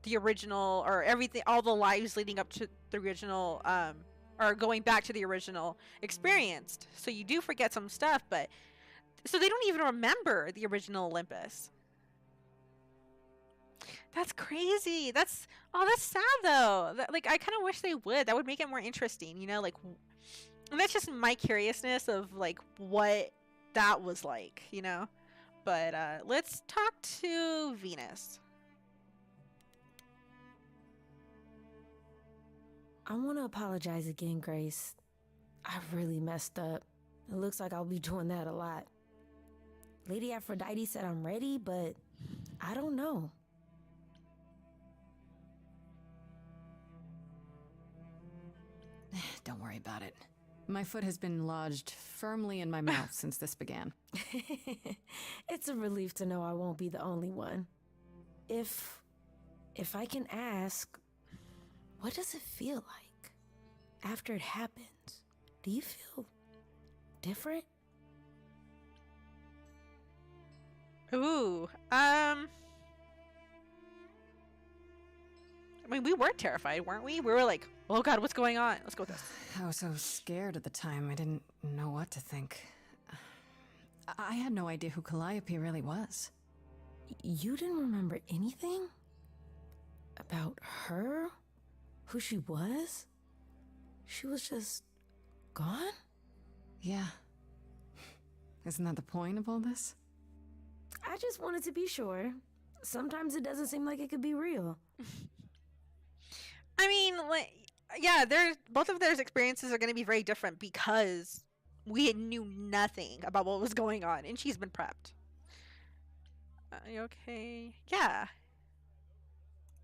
the original or everything, all the lives leading up to the original, or going back to the original experienced. So you do forget some stuff, but so they don't even remember the original Olympus. That's crazy. That's sad though. I kind of wish they would. That would make it more interesting, and that's just my curiousness of like what that was like, But let's talk to Venus. I want to apologize again, Grace. I really messed up. It looks like I'll be doing that a lot. Lady Aphrodite said I'm ready, but I don't know. Don't worry about it. My foot has been lodged firmly in my mouth since this began. It's a relief to know I won't be the only one. If I can ask, what does it feel like after it happens? Do you feel different? Ooh. I mean, we were terrified, weren't we? We were like, oh god, what's going on? Let's go with this. I was so scared at the time, I didn't know what to think. I had no idea who Calliope really was. You didn't remember anything? About her? Who she was? She was just gone? Yeah. Isn't that the point of all this? I just wanted to be sure. Sometimes it doesn't seem like it could be real. I mean, yeah, both of their experiences are going to be very different because we knew nothing about what was going on, and she's been prepped. You okay? Yeah.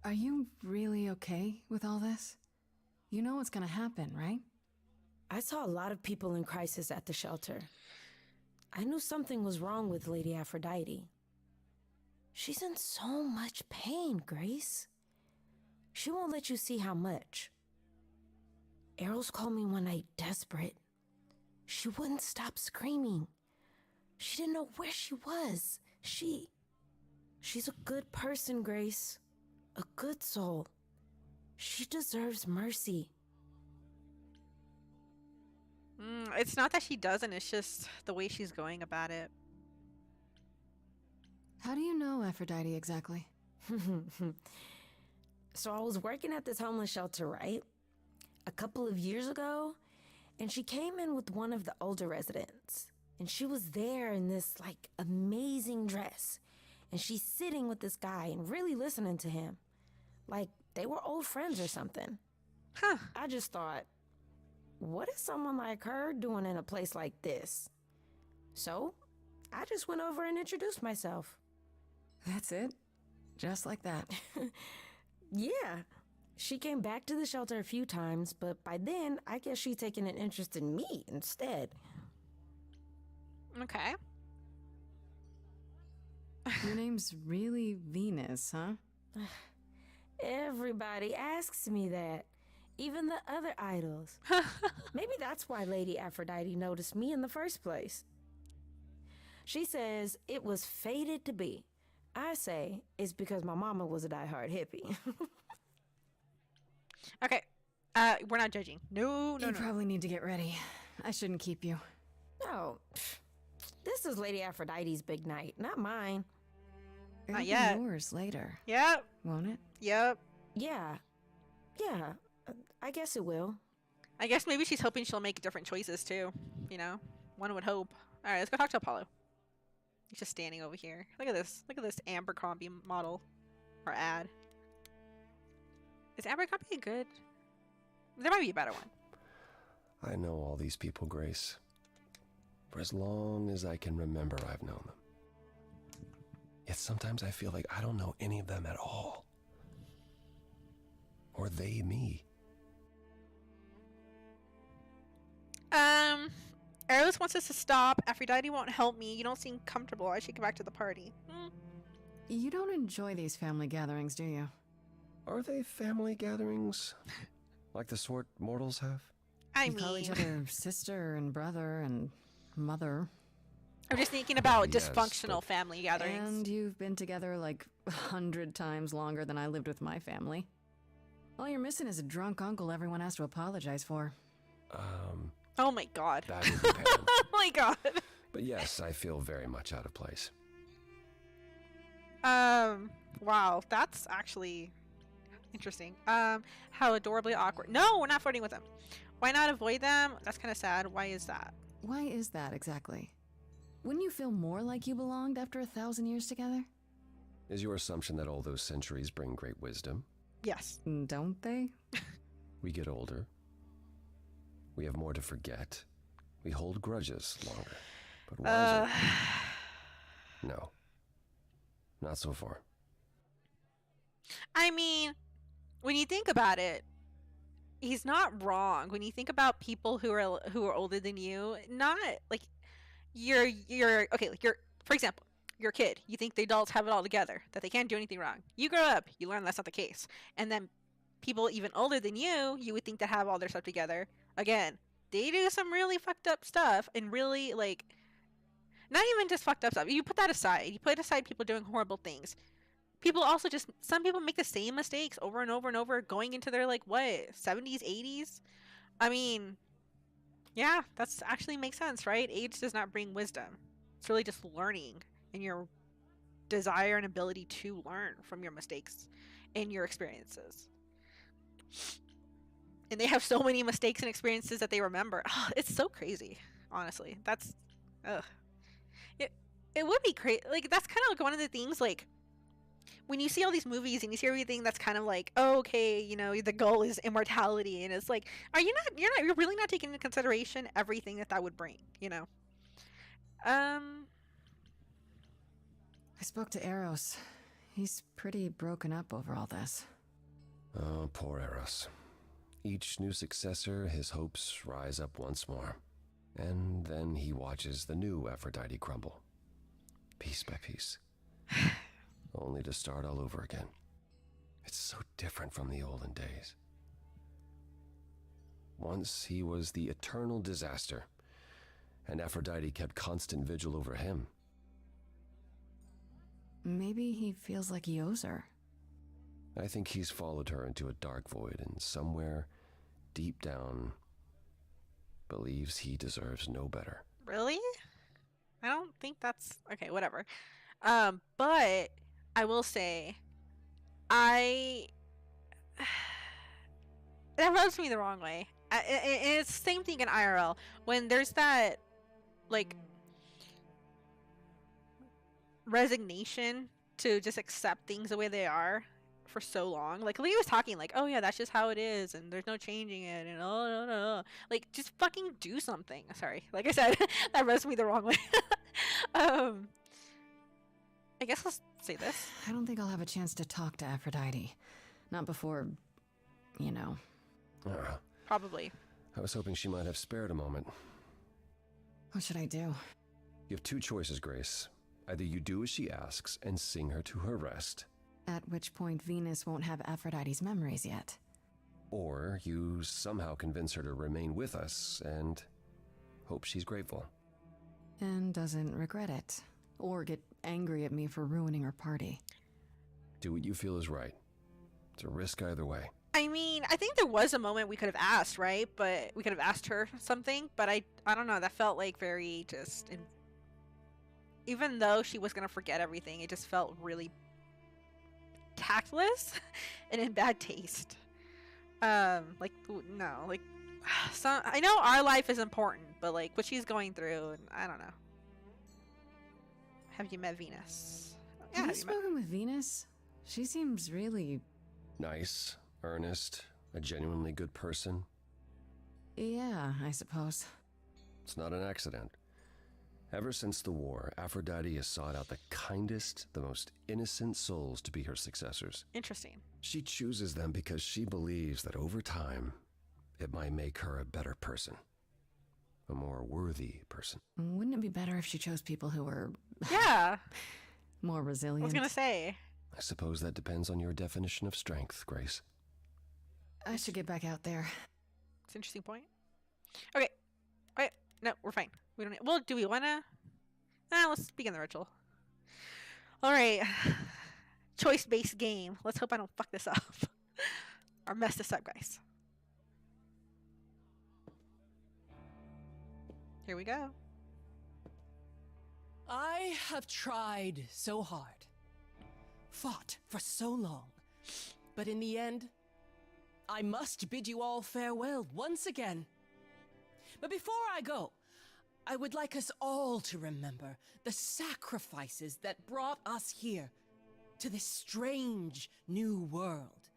Are you really okay with all this? You know what's gonna happen, right? I saw a lot of people in crisis at the shelter. I knew something was wrong with Lady Aphrodite. She's in so much pain, Grace. She won't let you see how much. Eros called me one night desperate. She wouldn't stop screaming. She didn't know where she was. She's a good person, Grace. A good soul. She deserves mercy. It's not that she doesn't, it's just the way she's going about it. How do you know Aphrodite exactly? So I was working at this homeless shelter, right? A couple of years ago, and she came in with one of the older residents. And she was there in this, like, amazing dress. And she's sitting with this guy and really listening to him. Like, they were old friends or something. Huh. I just thought, what is someone like her doing in a place like this? So, I just went over and introduced myself. That's it? Just like that. Yeah. She came back to the shelter a few times, but by then, I guess she'd taken an interest in me instead. Okay. Your name's really Venus, huh? Everybody asks me that. Even the other idols. Maybe that's why Lady Aphrodite noticed me in the first place. She says it was fated to be. I say it's because my mama was a diehard hippie. Okay. We're not judging. No. You probably need to get ready. I shouldn't keep you. No, this is Lady Aphrodite's big night, not mine. It'll Not be yet. yours later, Yep. won't it? Yep. Yeah, I guess it will. I guess maybe she's hoping she'll make different choices too. You know, one would hope. All right, let's go talk to Apollo. He's just standing over here. Look at this. Look at this Abercrombie model or ad. Is Abercrombie good? There might be a better one. I know all these people, Grace. For as long as I can remember, I've known them. Yet sometimes I feel like I don't know any of them at all. Or they me. Eros wants us to stop. Aphrodite won't help me. You don't seem comfortable. I should get back to the party. You don't enjoy these family gatherings, do you? Are they family gatherings? Like the sort mortals have? You call each other sister and brother and mother. I'm just thinking about Yes, dysfunctional but- family gatherings. And you've been together like 100 times longer than I lived with my family. All you're missing is a drunk uncle everyone has to apologize for. Oh my god. That would depend. Oh my god. But yes, I feel very much out of place. Wow, that's actually interesting. How adorably awkward. No, we're not flirting with them. Why not avoid them? That's kind of sad. Why is that? Why is that exactly? Wouldn't you feel more like you belonged after 1,000 years together? Is your assumption that all those centuries bring great wisdom? Yes. Don't they? We get older. We have more to forget. We hold grudges longer. But wiser? No. Not so far. I mean, when you think about it, he's not wrong. When you think about people who are older than you, not like you're okay. Like for example, you're a kid. You think the adults have it all together, that they can't do anything wrong. You grow up, you learn that's not the case, and then people even older than you would think to have all their stuff together. Again, they do some really fucked up stuff, and really like, not even just fucked up stuff. You put that aside. You put aside people doing horrible things. People also some people make the same mistakes over and over and over, going into their like what 70s, 80s. I mean, yeah, that's actually makes sense, right? Age does not bring wisdom. It's really just learning and your desire and ability to learn from your mistakes and your experiences. And they have so many mistakes and experiences that they remember. Oh, it's so crazy, honestly. That's, ugh. It would be crazy. Like, that's kind of like one of the things, like, when you see all these movies and you see everything that's kind of like, oh, okay, you know, the goal is immortality. And it's like, you're really not taking into consideration everything that would bring, you know? I spoke to Eros. He's pretty broken up over all this. Oh, poor Eros. Each new successor, his hopes rise up once more. And then he watches the new Aphrodite crumble. Piece by piece. Only to start all over again. It's so different from the olden days. Once he was the eternal disaster, and Aphrodite kept constant vigil over him. Maybe he feels like he owes her. I think he's followed her into a dark void, and somewhere, deep down, believes he deserves no better. Really? I don't think that's okay, whatever. But I will say I that rubs me the wrong way. And it's the same thing in IRL when there's that like resignation to just accept things the way they are for so long. Like Lee was talking like, oh yeah, that's just how it is and there's no changing it and oh no. Like just fucking do something. Sorry. Like I said, that rubs me the wrong way. I guess let's say this. I don't think I'll have a chance to talk to Aphrodite. Not before, you know. Probably. I was hoping she might have spared a moment. What should I do? You have two choices, Grace. Either you do as she asks and sing her to her rest, At which point Venus won't have Aphrodite's memories yet. or you somehow convince her to remain with us and hope she's grateful. And doesn't regret it. Or get angry at me for ruining her party. Do what you feel is right. It's a risk either way. I mean, I think there was a moment we could have asked, right? But we could have asked her something, but I don't know, that felt like very just even though she was going to forget everything, it just felt really tactless and in bad taste. Like no, like so I know our life is important, but like what she's going through, and I don't know. Have you met Venus? Have you spoken with Venus? She seems really... Nice, earnest, a genuinely good person. Yeah, I suppose. It's not an accident. Ever since the war, Aphrodite has sought out the kindest, the most innocent souls to be her successors. Interesting. She chooses them because she believes that over time, it might make her a better person. A more worthy person. Wouldn't it be better if she chose people who were... Yeah. more resilient? I was gonna say. I suppose that depends on your definition of strength, Grace. I should get back out there. It's an interesting point. Okay. Alright. No, we're fine. We don't. Well, do we wanna? Let's begin the ritual. All right. Choice-based game. Let's hope I don't fuck this up or mess this up, guys. Here we go. I have tried so hard, fought for so long, but in the end, I must bid you all farewell once again. But before I go, I would like us all to remember the sacrifices that brought us here to this strange new world.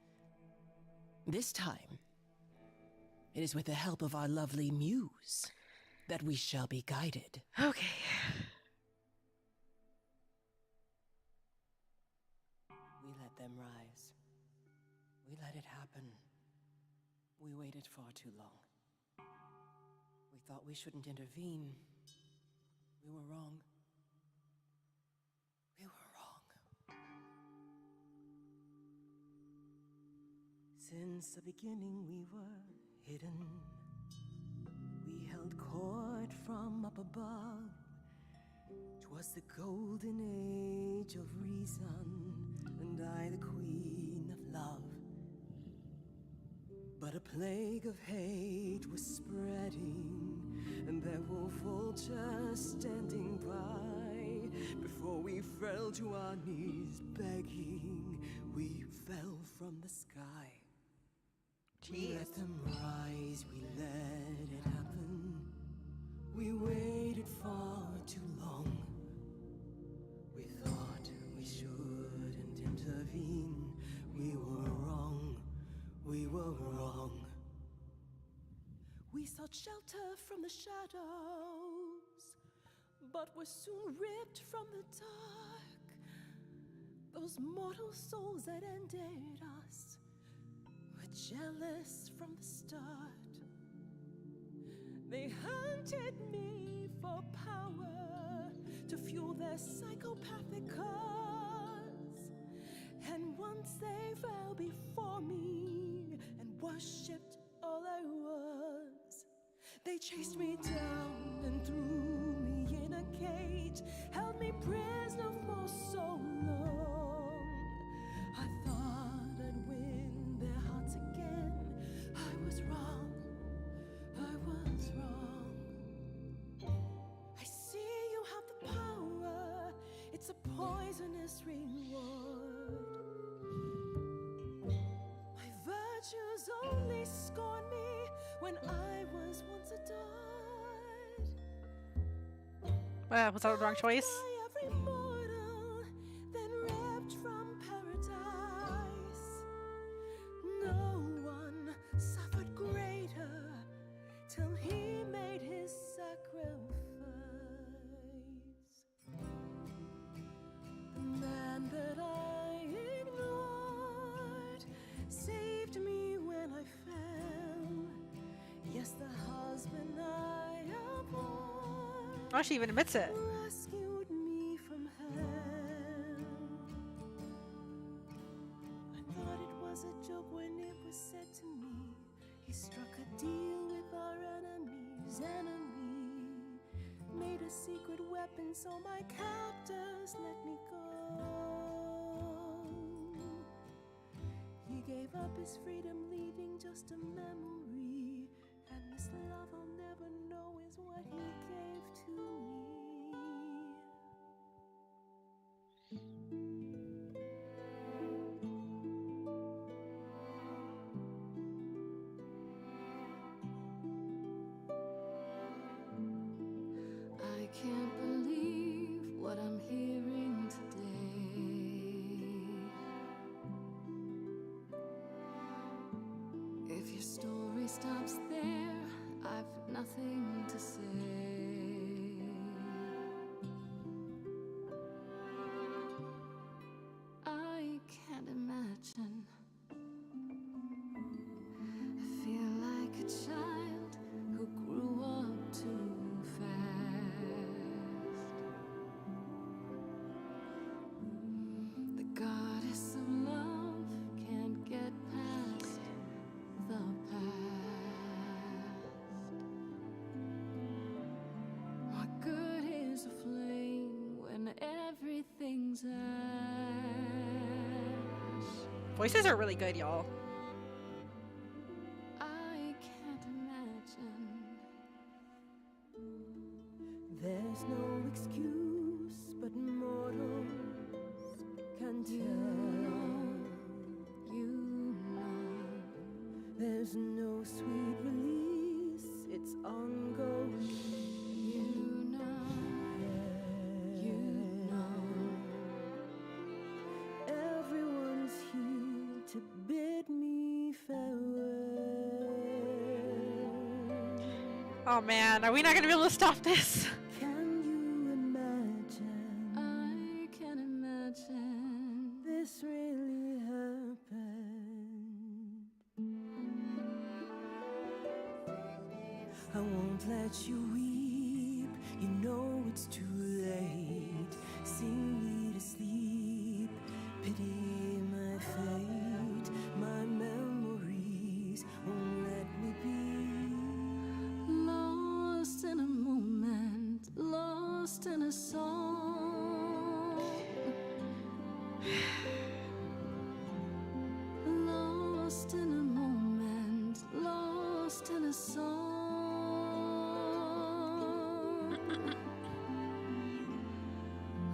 This time, it is with the help of our lovely muse that we shall be guided. Okay. We let them rise. We let it happen. We waited far too long. We thought we shouldn't intervene. We were wrong. We were wrong. Since the beginning we were hidden. We held court from up above. 'Twas the golden age of reason, and I the queen of love. But a plague of hate was spreading, and there were vultures standing by. Before we fell to our knees begging, we fell from the sky. We let them rise, we let it happen. We waited far too long. We thought we shouldn't intervene. We were wrong. We were wrong. We sought shelter from the shadows, but were soon ripped from the dark. Those mortal souls that ended us were jealous from the start. They hunted me for power to fuel their psychopathic cause. And once they fell before me and worshipped all I was, they chased me down and threw me in a cage, held me prisoner for so long. I thought I'd win their hearts again. I was wrong. I was wrong. I see you have the power. It's a poisonous reward. My virtues only scorn me when I was once adored. Was that the wrong choice? By every mortal, then ripped from paradise. No one suffered greater till he made his sacrifice. The man that I ignored saved me when I fell. Yes, the husband I abhorred Oh, she even admits it. rescued me from hell. I thought it was a joke when it was said to me. He struck a deal with our enemy's enemy, made a secret weapon so my captors let me go. He gave up his freedom, leaving just a memory, and this love I'll never know is what he gave to me. I can't believe what I'm hearing today. If your story stops there, I've nothing to say. I can't imagine. I feel like a child who grew up too fast. The goddess of love can't get past the past. What good is a flame when everything's ash? Voices are really good, y'all. I can't imagine. There's no excuse but mortals can tell. You know. There's no sweet release, it's ongoing. You know. You know. Everyone's here to bid me farewell. Oh man, are we not gonna be able to stop this? Can you imagine I can imagine. this really happened? I won't let you weep, you know it's too late. Sing me to sleep, pity my fate. My memories won't let me be. Lost in a moment, lost in a song. Lost in a moment, lost in a song.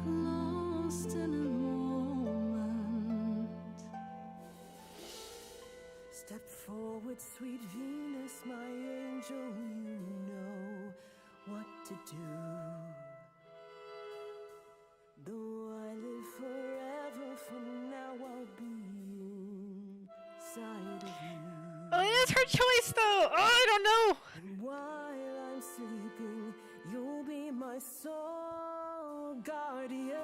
Lost in a moment. Step forward, sweet Venus, my angel, you know what to do. Though I live forever, from now I'll be inside of you. Oh, it is her choice though. Oh, I don't know. And while I'm sleeping, you'll be my soul guardian.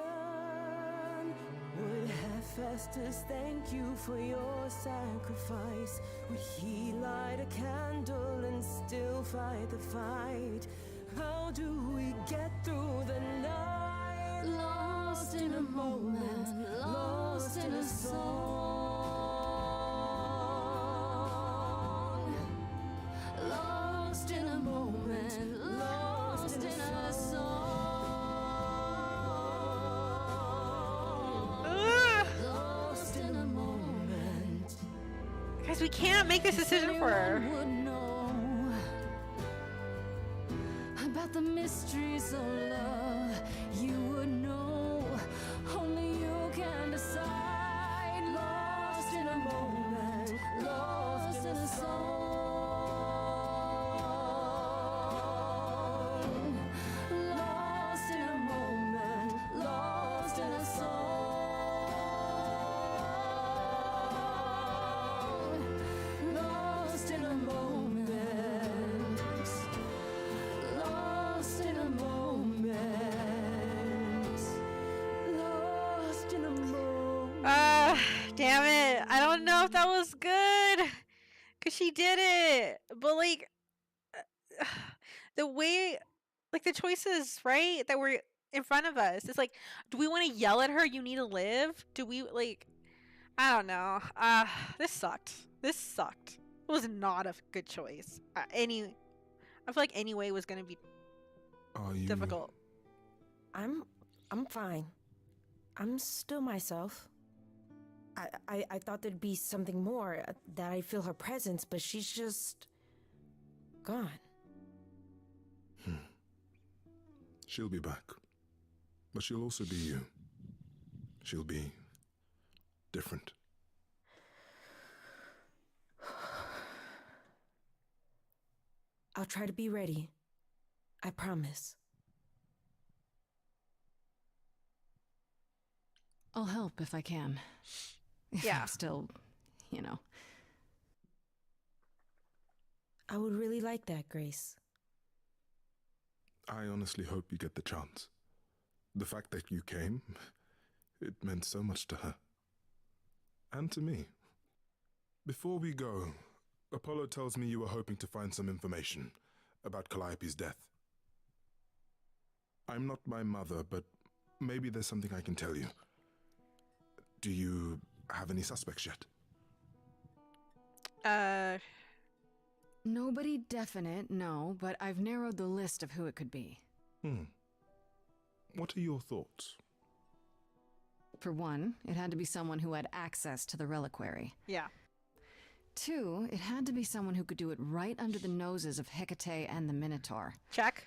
Would Hephaestus thank you for your sacrifice? Would he light a candle and still fight the fight? How do we get through the night? Lost in a moment, lost in a song. Lost in a moment, lost in a song. Ugh. Lost in a moment. Guys, we can't make this decision for her. Anyone would know about the mysteries of love. You would know. Only you can decide. Lost in a moment, lost I don't know if that was good, cause she did it. But like, the way, like the choices, right, that were in front of us. It's like, do we want to yell at her? You need to live. Do we like? I don't know. This sucked. This sucked. It was not a good choice. I feel like any way was gonna be Are you difficult. I'm fine. I'm still myself. I thought there'd be something more, that I feel her presence, but she's just gone. She'll be back. But she'll also be you. She'll be different. I'll try to be ready. I promise. I'll help if I can. If Yeah. I'm still, you know. I would really like that, Grace. I honestly hope you get the chance. The fact that you came, it meant so much to her. And to me. Before we go, Apollo tells me you were hoping to find some information about Calliope's death. I'm not my mother, but maybe there's something I can tell you. Do you have any suspects yet? Nobody definite, no, but I've narrowed the list of who it could be. What are your thoughts? For one, it had to be someone who had access to the reliquary. Yeah. 2, it had to be someone who could do it right under the noses of Hecate and the Minotaur. Check.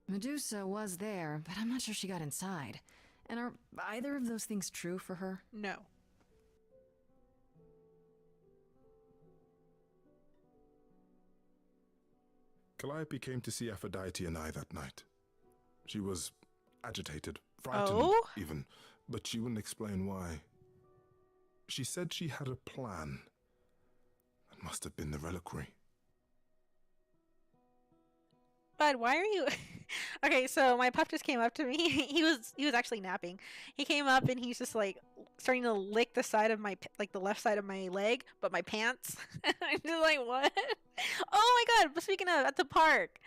Medusa was there, but I'm not sure she got inside. And are either of those things true for her? No. Calliope came to see Aphrodite and I that night. She was agitated, frightened Oh? even, but she wouldn't explain why. She said she had a plan. That must have been the reliquary. Bud, why are you? Okay, so my pup just came up to me. He was actually napping. He came up and he's just like starting to lick the side of my the left side of my leg, but my pants. I'm just like, what? Oh my god! But speaking of, at the park,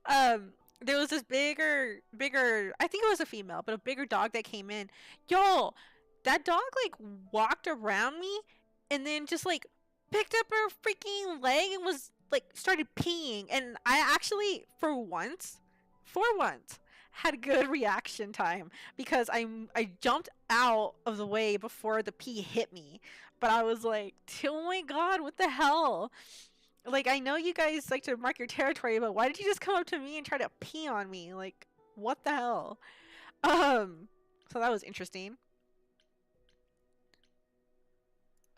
there was this bigger. I think it was a female, but a bigger dog that came in. Yo, that dog like walked around me, and then just like picked up her freaking leg and was like started peeing. And I actually, for once, had good reaction time because I jumped out of the way before the pee hit me. But I was like, oh my god, what the hell? Like, I know you guys like to mark your territory, but why did you just come up to me and try to pee on me? Like, what the hell? So that was interesting.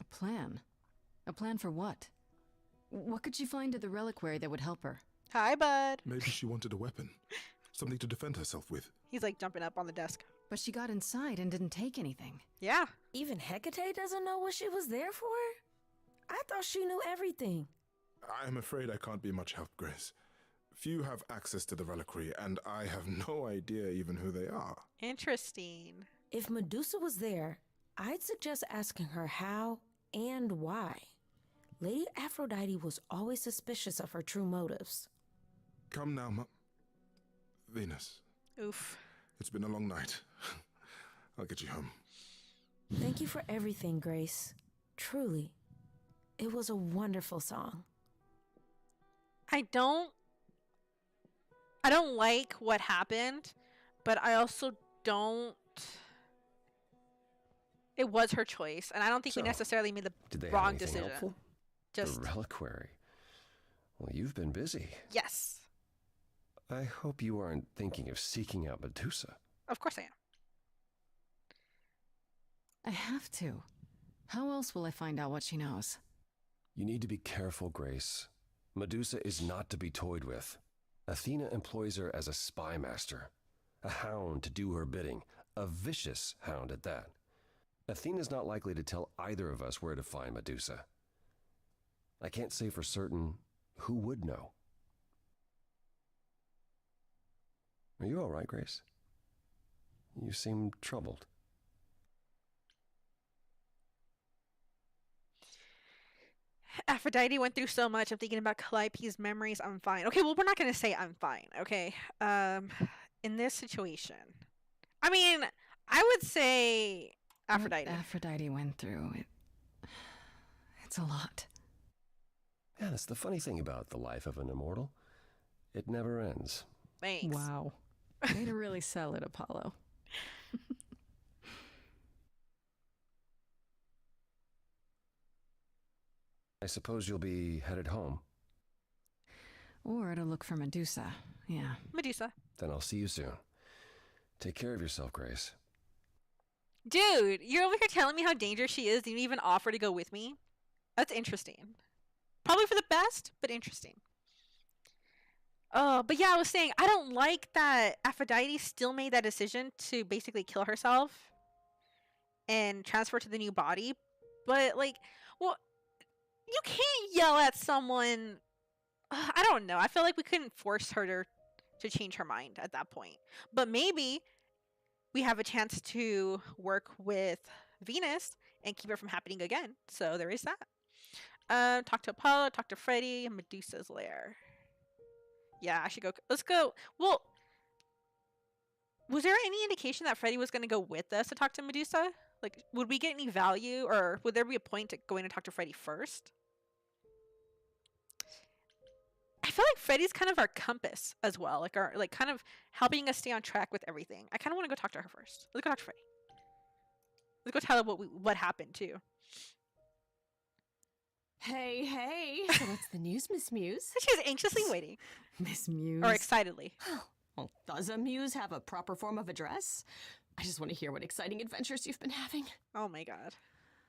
A plan? A plan for what? What could she find at the reliquary that would help her? Hi, bud. Maybe she wanted a weapon. Something to defend herself with. He's like jumping up on the desk. But she got inside and didn't take anything. Yeah. Even Hecate doesn't know what she was there for? I thought she knew everything. I'm afraid I can't be much help, Grace. Few have access to the reliquary, and I have no idea even who they are. Interesting. If Medusa was there, I'd suggest asking her how and why. Lady Aphrodite was always suspicious of her true motives. Come now, Venus. Oof. It's been a long night. I'll get you home. Thank you for everything, Grace. Truly. It was a wonderful song. I don't like what happened, but I also don't. It was her choice, and I don't think we So, necessarily made Did the they have wrong anything decision. helpful? Just The reliquary. Well, you've been busy. yes, I hope you aren't thinking of seeking out Medusa. of course I am. I have to. How else will I find out what she knows? You need to be careful, Grace. Medusa is not to be toyed with. Athena employs her as a spy master, a hound to do her bidding, a vicious hound at that. Athena's not likely to tell either of us where to find Medusa. I can't say for certain who would know. Are you all right, Grace? You seem troubled. Aphrodite went through so much. I'm thinking about Calliope's memories. I'm fine. Okay, well, we're not gonna say I'm fine. Okay. In this situation, I mean, I would say Aphrodite. What Aphrodite went through, it's a lot. Yeah, that's the funny thing about the life of an immortal. It never ends. Thanks. Wow. Way to really sell it, Apollo. I suppose you'll be headed home. Or to look for Medusa. Yeah. Medusa. Then I'll see you soon. Take care of yourself, Grace. Dude, you're over here telling me how dangerous she is, and you even offer to go with me? That's interesting. Probably for the best, but interesting. But yeah, I was saying, I don't like that Aphrodite still made that decision to basically kill herself and transfer to the new body. But, like, well, you can't yell at someone. I don't know. I feel like we couldn't force her to change her mind at that point. But maybe we have a chance to work with Venus and keep it from happening again. So there is that. Talk to Apollo, talk to Freddie, and Medusa's lair. Yeah, I should go. Let's go. Well, was there any indication that Freddie was going to go with us to talk to Medusa? Like, would we get any value, or would there be a point to going to talk to Freddie first? I feel like Freddie's kind of our compass as well, like our kind of helping us stay on track with everything. I kind of want to go talk to her first. Let's go talk to Freddie. Let's go tell her what happened too. Hey, hey. So what's the news, Miss Muse? She's anxiously waiting. Miss Muse. Or excitedly. Well, does a muse have a proper form of address? I just want to hear what exciting adventures you've been having. Oh my god.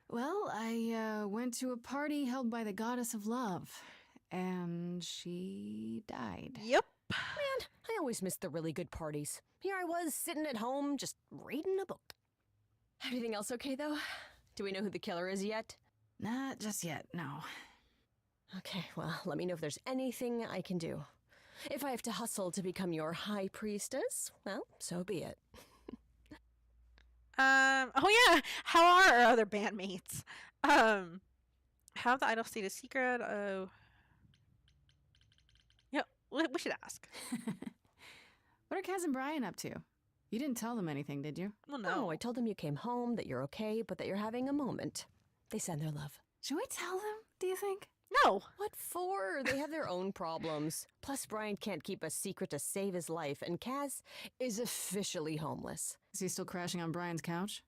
Well, I went to a party held by the goddess of love, and she died. Yep. Man, I always miss the really good parties. Here I was, sitting at home, just reading a book. Everything else okay, though? Do we know who the killer is yet? Not just yet, no. Okay, well, let me know if there's anything I can do. If I have to hustle to become your high priestess, well, so be it. Oh yeah, how are our other bandmates? How the idol stayed a secret? Oh. Yeah, we should ask. What are Kaz and Brian up to? You didn't tell them anything, did you? Well, No, no. I told them you came home, that you're okay, but that you're having a moment. They send their love. Should we tell them, do you think? No. What for? They have their own problems. Plus, Brian can't keep a secret to save his life, and Kaz is officially homeless. Is he still crashing on Brian's couch?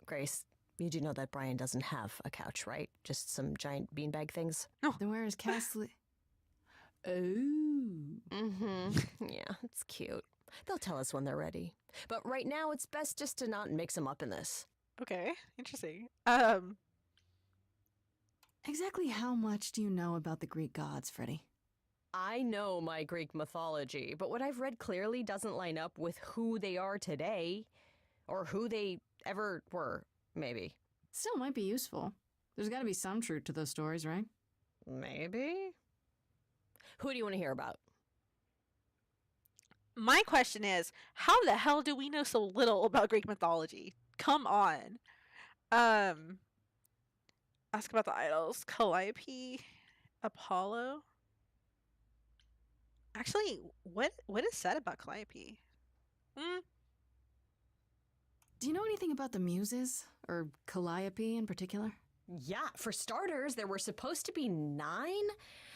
Grace, you do know that Brian doesn't have a couch, right? Just some giant beanbag things? Then where is Cass? Oh. Mm-hmm. Yeah, it's cute. They'll tell us when they're ready. But right now, it's best just to not mix them up in this. Okay, interesting. Exactly how much do you know about the Greek gods, Freddie? I know my Greek mythology, but what I've read clearly doesn't line up with who they are today. Or who they ever were, maybe. Still might be useful. There's got to be some truth to those stories, right? Maybe? Who do you want to hear about? My question is, how the hell do we know so little about Greek mythology? Come on. Ask about the idols. Calliope, Apollo. Actually, what is said about Calliope? Do you know anything about the Muses? Or Calliope in particular? Yeah, for starters, there were supposed to be 9.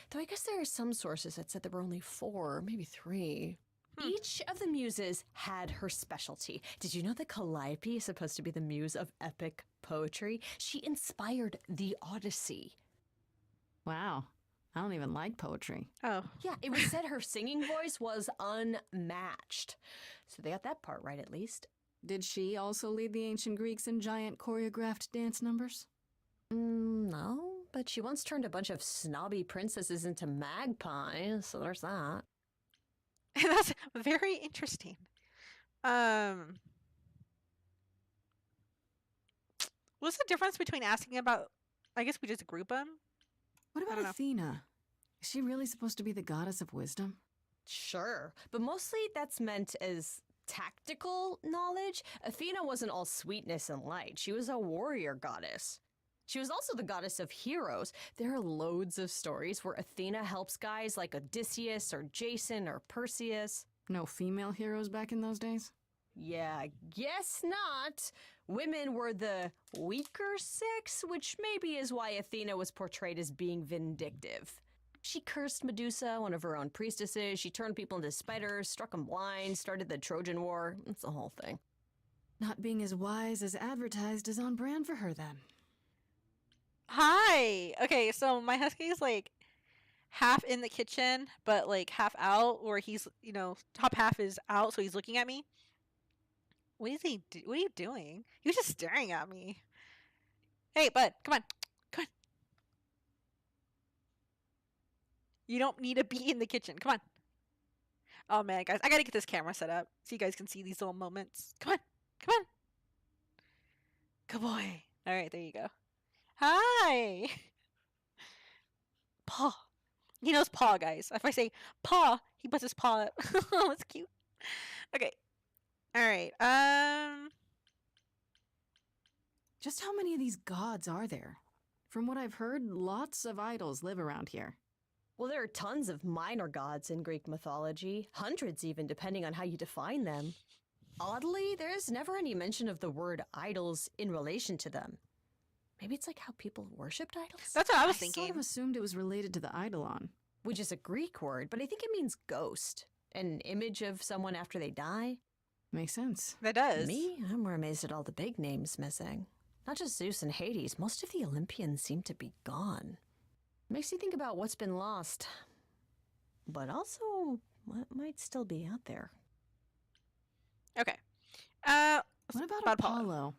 Though I guess there are some sources that said there were only 4, maybe 3. Each of the muses had her specialty. Did you know that Calliope is supposed to be the muse of epic poetry? She inspired the Odyssey. Wow. I don't even like poetry. Oh. Yeah, it was said her singing voice was unmatched. So they got that part right, at least. Did she also lead the ancient Greeks in giant choreographed dance numbers? No, but she once turned a bunch of snobby princesses into magpies, so there's that. That's very interesting. What's the difference between asking about, I guess we just group them? What I about don't know. Athena? Is she really supposed to be the goddess of wisdom? Sure, but mostly that's meant as tactical knowledge. Athena wasn't all sweetness and light. She was a warrior goddess. She was also the goddess of heroes. There are loads of stories where Athena helps guys like Odysseus or Jason or Perseus. No female heroes back in those days? Yeah, guess not. Women were the weaker sex, which maybe is why Athena was portrayed as being vindictive. She cursed Medusa, one of her own priestesses. She turned people into spiders, struck them blind, started the Trojan War. It's the whole thing. Not being as wise as advertised is on brand for her then. Hi. Okay, so my husky is like half in the kitchen, but like half out, or he's, top half is out, so he's looking at me. What is he? What are you doing? He was just staring at me. Hey, bud, come on, come on. You don't need to be in the kitchen. Come on. Oh man, guys, I gotta get this camera set up so you guys can see these little moments. Come on, come on. Good boy. All right, there you go. Hi. Paw. He knows paw, guys. If I say paw, he puts his paw up. Oh, it's cute. Okay. All right. Just how many of these gods are there? From what I've heard, lots of idols live around here. Well, there are tons of minor gods in Greek mythology, hundreds even, depending on how you define them. Oddly, there's never any mention of the word idols in relation to them. Maybe it's like how people worshipped idols? That's what I was I thinking. sort of assumed it was related to the eidolon. Which is a Greek word, but I think it means ghost. An image of someone after they die. Makes sense. That does. Me, I'm more amazed at all the big names missing. Not just Zeus and Hades, most of the Olympians seem to be gone. Makes you think about what's been lost, but also what might still be out there. Okay. What about About Apollo. Apollo?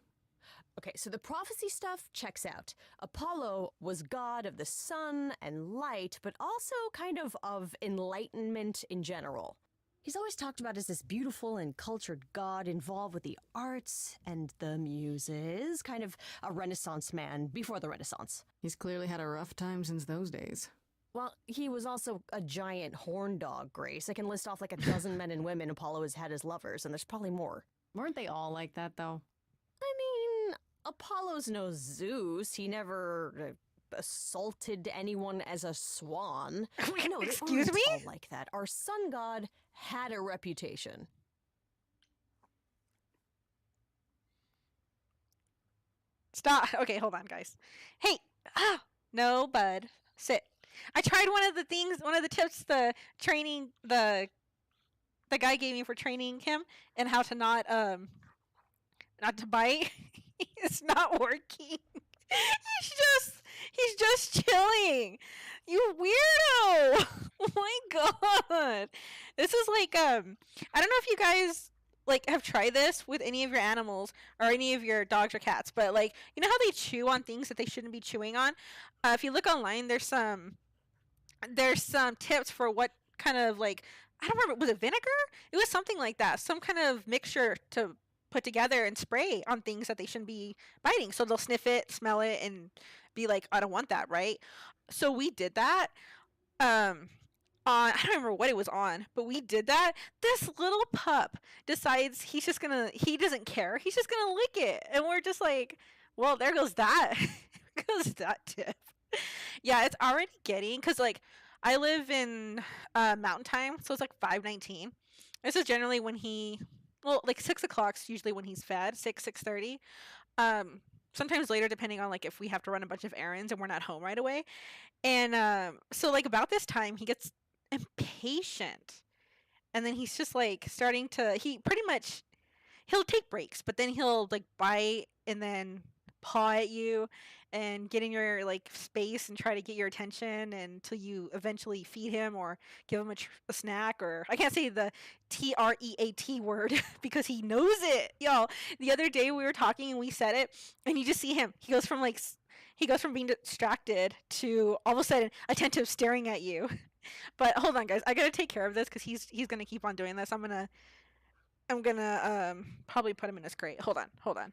Okay, so the prophecy stuff checks out. Apollo was god of the sun and light, but also kind of enlightenment in general. He's always talked about as this beautiful and cultured god involved with the arts and the muses, kind of a Renaissance man before the Renaissance. He's clearly had a rough time since those days. Well, he was also a giant horn dog, Grace. I can list off like a dozen men and women Apollo has had as lovers, and there's probably more. Weren't they all like that, though? I mean, Apollo's no Zeus. He never assaulted anyone as a swan. No, they Excuse aren't me? all like that. Our sun god had a reputation. Stop. Okay, hold on, guys. Hey. No, bud. Sit. I tried one of the tips the guy gave me for training him and how to not to bite. It's not working. He's just chilling. You weirdo. Oh my god. This is like I don't know if you guys like have tried this with any of your animals or any of your dogs or cats, but like you know how they chew on things that they shouldn't be chewing on? If you look online, there's some tips for what kind of like I don't remember, was it vinegar? It was something like that. Some kind of mixture to put together and spray on things that they shouldn't be biting. So they'll sniff it, smell it, and be like, I don't want that, right? So we did that. On I don't remember what it was on, but we did that. This little pup decides he doesn't care. He's just gonna lick it. And we're just like, well, there goes that. There goes that tip. Yeah, it's already getting, because like I live in mountain time, so it's like 5:19. This is generally when like 6 o'clock's usually when he's fed, 6:30. Sometimes later, depending on like if we have to run a bunch of errands and we're not home right away. And so like about this time he gets impatient, and then he's just like starting to he'll take breaks, but then he'll like bite and then paw at you and get in your like space and try to get your attention until you eventually feed him or give him a snack. Or I can't say the TREAT word because he knows it. Y'all, the other day we were talking and we said it, and you just see him. He goes from being distracted to all of a sudden attentive staring at you. But hold on, guys, I gotta take care of this because he's gonna keep on doing this. I'm gonna probably put him in his crate. Hold on.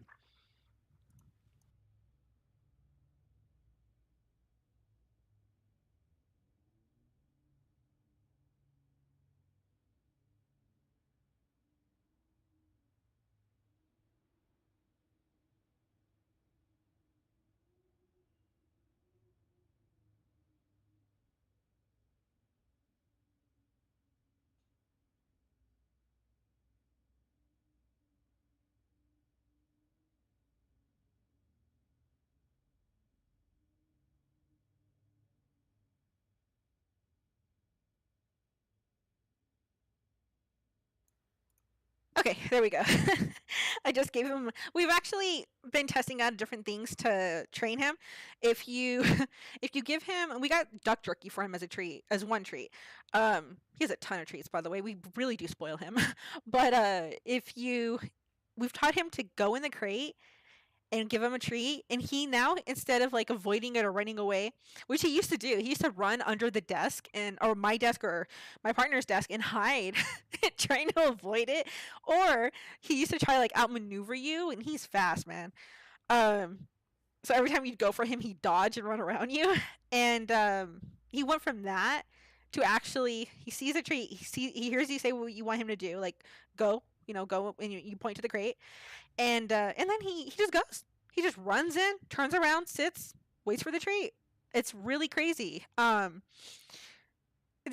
Okay, there we go. I just gave him. We've actually been testing out different things to train him. If you if you give him, we got duck jerky for him as a treat, as one treat. He has a ton of treats, by the way. We really do spoil him. But if you, we've taught him to go in the crate and give him a treat, and he now, instead of like avoiding it or running away, which he used to do, he used to run under the desk and or my desk or my partner's desk and hide, trying to avoid it. Or he used to try like outmaneuver you, and he's fast, man. So every time you'd go for him, he'd dodge and run around you. And he went from that to actually, he sees a treat, he hears you say what you want him to do, like go, go, and you point to the crate, and then he just goes. He just runs in, turns around, sits, waits for the treat. It's really crazy. The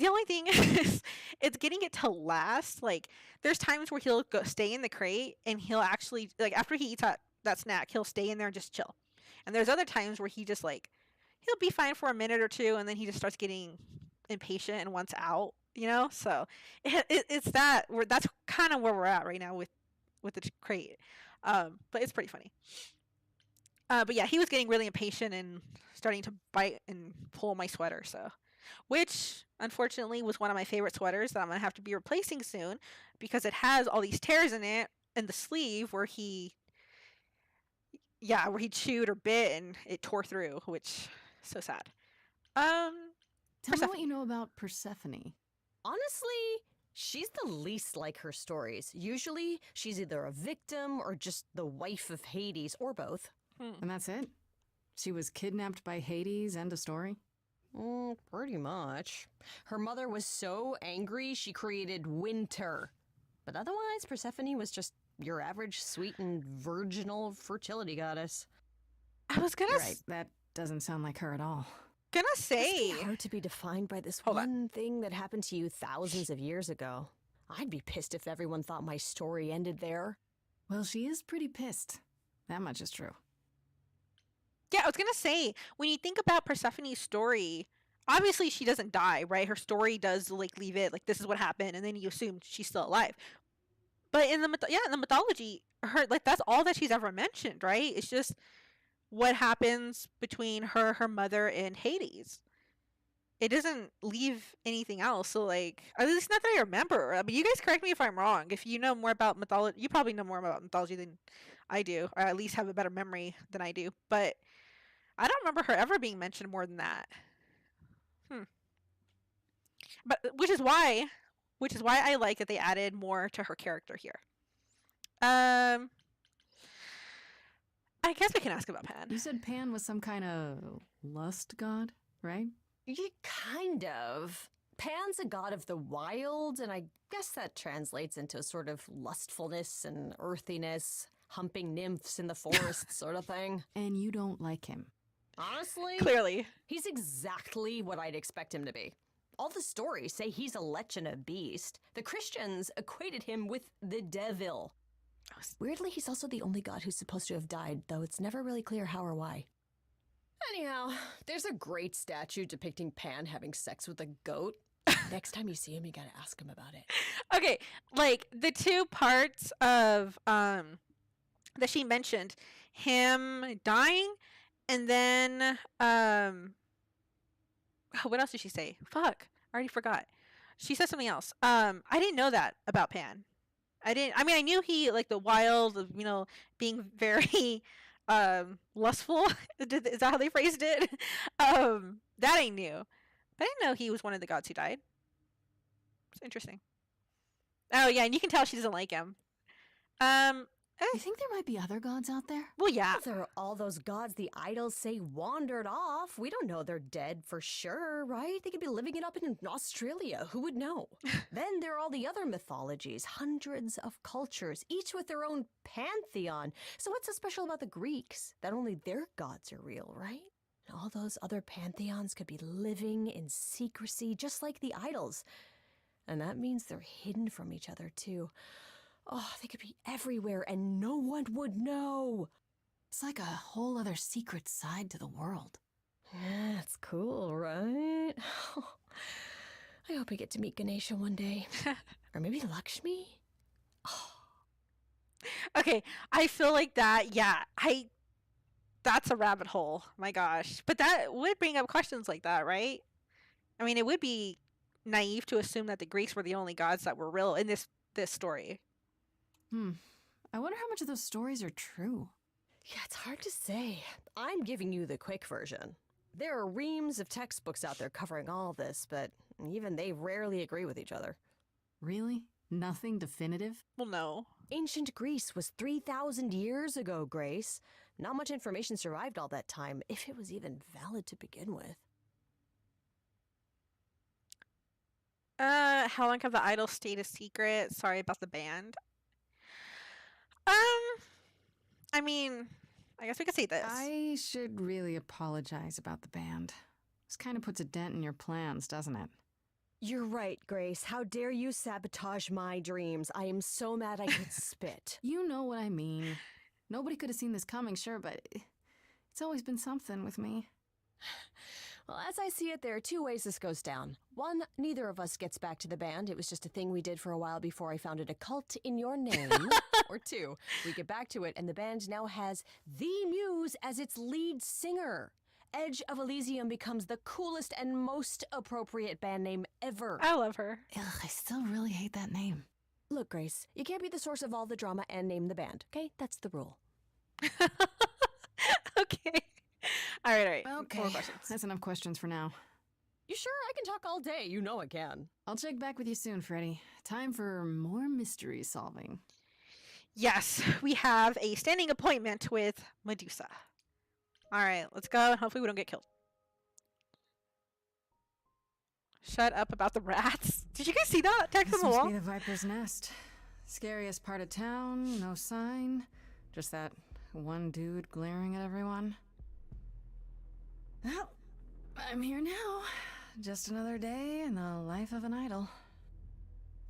only thing is, it's getting it to last. Like, there's times where he'll go stay in the crate, and he'll actually, like, after he eats that snack, he'll stay in there and just chill. And there's other times where he just, like, he'll be fine for a minute or two, and then he just starts getting impatient and wants out, So it's that's kind of where we're at right now with the crate. But it's pretty funny. But yeah, he was getting really impatient and starting to bite and pull my sweater. So, which unfortunately was one of my favorite sweaters that I'm gonna have to be replacing soon, because it has all these tears in it in the sleeve where he chewed or bit and it tore through, which so sad. Tell me what you know about Persephone. Honestly, she's the least like her stories. Usually, she's either a victim or just the wife of Hades, or both. And that's it? She was kidnapped by Hades, end of story? Pretty much. Her mother was so angry, she created winter. But otherwise, Persephone was just your average sweet and virginal fertility goddess. I was gonna Right, that doesn't sound like her at all. say It's hard to be defined by this Hold one thing that happened to you thousands of years ago. I'd be pissed if everyone thought my story ended there. Well, she is pretty pissed. That much is true. Yeah, I was gonna say, when you think about Persephone's story, obviously she doesn't die, right? Her story does like leave it like this is what happened, and then you assume she's still alive. But in the mythology, her like that's all that she's ever mentioned, right? It's just what happens between her mother, and Hades. It doesn't leave anything else. So like, at least not that I remember. I mean, you guys correct me if I'm wrong. If you know more about mythology, you probably know more about mythology than I do, or at least have a better memory than I do. But I don't remember her ever being mentioned more than that. But which is why I like that they added more to her character here. I guess we can ask about Pan. You said Pan was some kind of lust god, right? Yeah, kind of. Pan's a god of the wild, and I guess that translates into a sort of lustfulness and earthiness, humping nymphs in the forest sort of thing. And you don't like him. Honestly, Clearly. he's exactly what I'd expect him to be. All the stories say he's a lech and a beast. The Christians equated him with the devil. Weirdly, he's also the only god who's supposed to have died, though it's never really clear how or why. Anyhow, there's a great statue depicting Pan having sex with a goat. Next time you see him, you gotta ask him about it. Okay, like the two parts of that she mentioned, him dying, and then what else did she say? Fuck, I already forgot. She said something else. I didn't know that about Pan. I mean, I knew he, like, the wild, being very lustful. Is that how they phrased it? That I knew. But I didn't know he was one of the gods who died. It's interesting. Oh, yeah, and you can tell she doesn't like him. You think there might be other gods out there? Well, yeah. There are all those gods the idols say wandered off. We don't know they're dead for sure, right? They could be living it up in Australia. Who would know? Then there are all the other mythologies, hundreds of cultures, each with their own pantheon. So what's so special about the Greeks? That only their gods are real, right? And all those other pantheons could be living in secrecy, just like the idols. And that means they're hidden from each other, too. Oh, they could be everywhere and no one would know. It's like a whole other secret side to the world. Yeah, that's cool, right? I hope I get to meet Ganesha one day. Or maybe Lakshmi? Oh, Okay, I feel like that. Yeah, that's a rabbit hole. My gosh. But that would bring up questions like that, right? I mean, it would be naive to assume that the Greeks were the only gods that were real in this story. I wonder how much of those stories are true. Yeah, it's hard to say. I'm giving you the quick version. There are reams of textbooks out there covering all this, but even they rarely agree with each other. Really? Nothing definitive? Well, no. Ancient Greece was 3,000 years ago, Grace. Not much information survived all that time, if it was even valid to begin with. How long have the idols stayed a secret? Sorry about the band. I mean, I guess we could say this. I should really apologize about the band. This kind of puts a dent in your plans, doesn't it? You're right, Grace. How dare you sabotage my dreams? I am so mad I could spit. You know what I mean. Nobody could have seen this coming, sure, but it's always been something with me. Well, as I see it, there are two ways this goes down. One, neither of us gets back to the band. It was just a thing we did for a while before I founded a cult in your name. Or two, we get back to it and the band now has the Muse as its lead singer. Edge of Elysium becomes the coolest and most appropriate band name ever. I love her. Ugh, I still really hate that name. Look, Grace, you can't be the source of all the drama and name the band, okay? That's the rule. Okay. All right. Okay, More questions. that's enough questions for now. You sure? I can talk all day. You know I can. I'll check back with you soon, Freddie. Time for more mystery solving. Yes, we have a standing appointment with Medusa. All right, let's go, and hopefully we don't get killed. Shut up about the rats. Did you guys see that? Text This on the must wall. be the Viper's Nest. Scariest part of town, no sign. Just that one dude glaring at everyone. Well, I'm here now. Just another day in the life of an idol.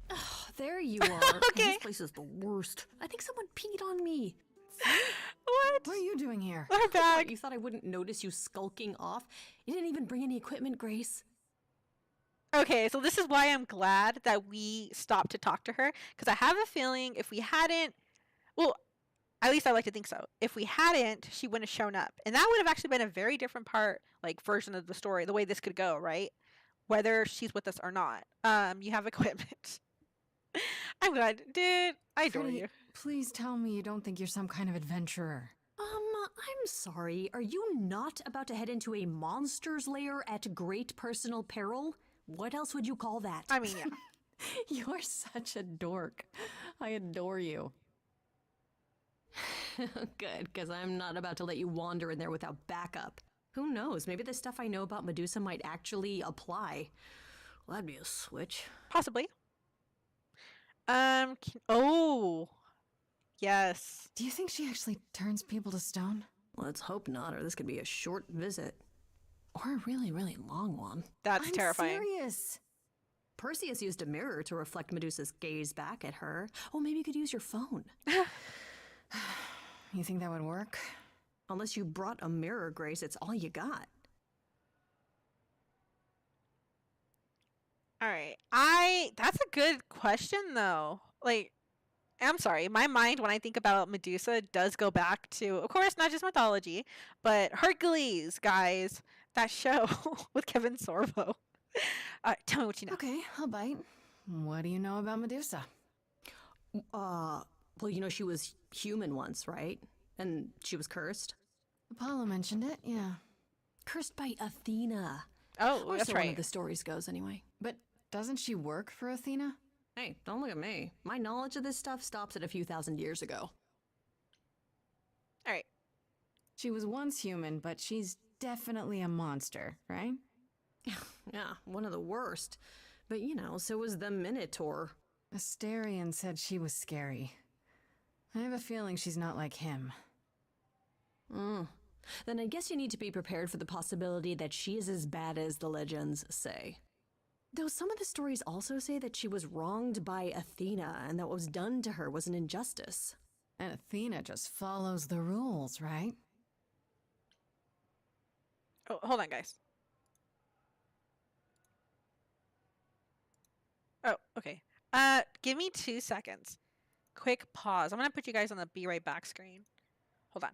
Oh, there you are. Okay. This place is the worst. I think someone peed on me. What? What are you doing here? Our What, bag. you thought I wouldn't notice you skulking off? You didn't even bring any equipment, Grace. Okay, so this is why I'm glad that we stopped to talk to her, because I have a feeling if we hadn't, well, at least I like to think so. If we hadn't, she wouldn't have shown up, and that would have actually been a very different version of the story, the way this could go, right? Whether she's with us or not. You have equipment. I'm glad, dude. I adore Freddie, you. please tell me you don't think you're some kind of adventurer. I'm sorry. Are you not about to head into a monster's lair at great personal peril? What else would you call that? I mean, yeah. You're such a dork. I adore you. Good, because I'm not about to let you wander in there without backup. Who knows? Maybe the stuff I know about Medusa might actually apply. Well, that'd be a switch. Possibly. Oh. Yes. Do you think she actually turns people to stone? Let's hope not, or this could be a short visit. Or a really, really long one. That's I'm terrifying. serious. Perseus used a mirror to reflect Medusa's gaze back at her. Oh, maybe you could use your phone. You think that would work? Unless you brought a mirror, Grace, it's all you got. All right. That's a good question though. Like, I'm sorry. My mind when I think about Medusa does go back to, of course, not just mythology, but Hercules, guys. That show with Kevin Sorbo. Tell me what you know. Okay, I'll bite. What do you know about Medusa? Well, you know, she was human once, right? And she was cursed. Apollo mentioned it, yeah. Cursed by Athena. Oh, Or that's so one right. of the stories goes, anyway. But doesn't she work for Athena? Hey, don't look at me. My knowledge of this stuff stops at a few thousand years ago. All right. She was once human, but she's definitely a monster, right? Yeah, one of the worst. But, you know, so was the Minotaur. Asterion said she was scary. I have a feeling she's not like him. Then I guess you need to be prepared for the possibility that she is as bad as the legends say. Though some of the stories also say that she was wronged by Athena and that what was done to her was an injustice. And Athena just follows the rules, right? Oh, hold on, guys. Oh, okay. Give me 2 seconds. quick pause. I'm gonna put you guys on the be right back screen. Hold on.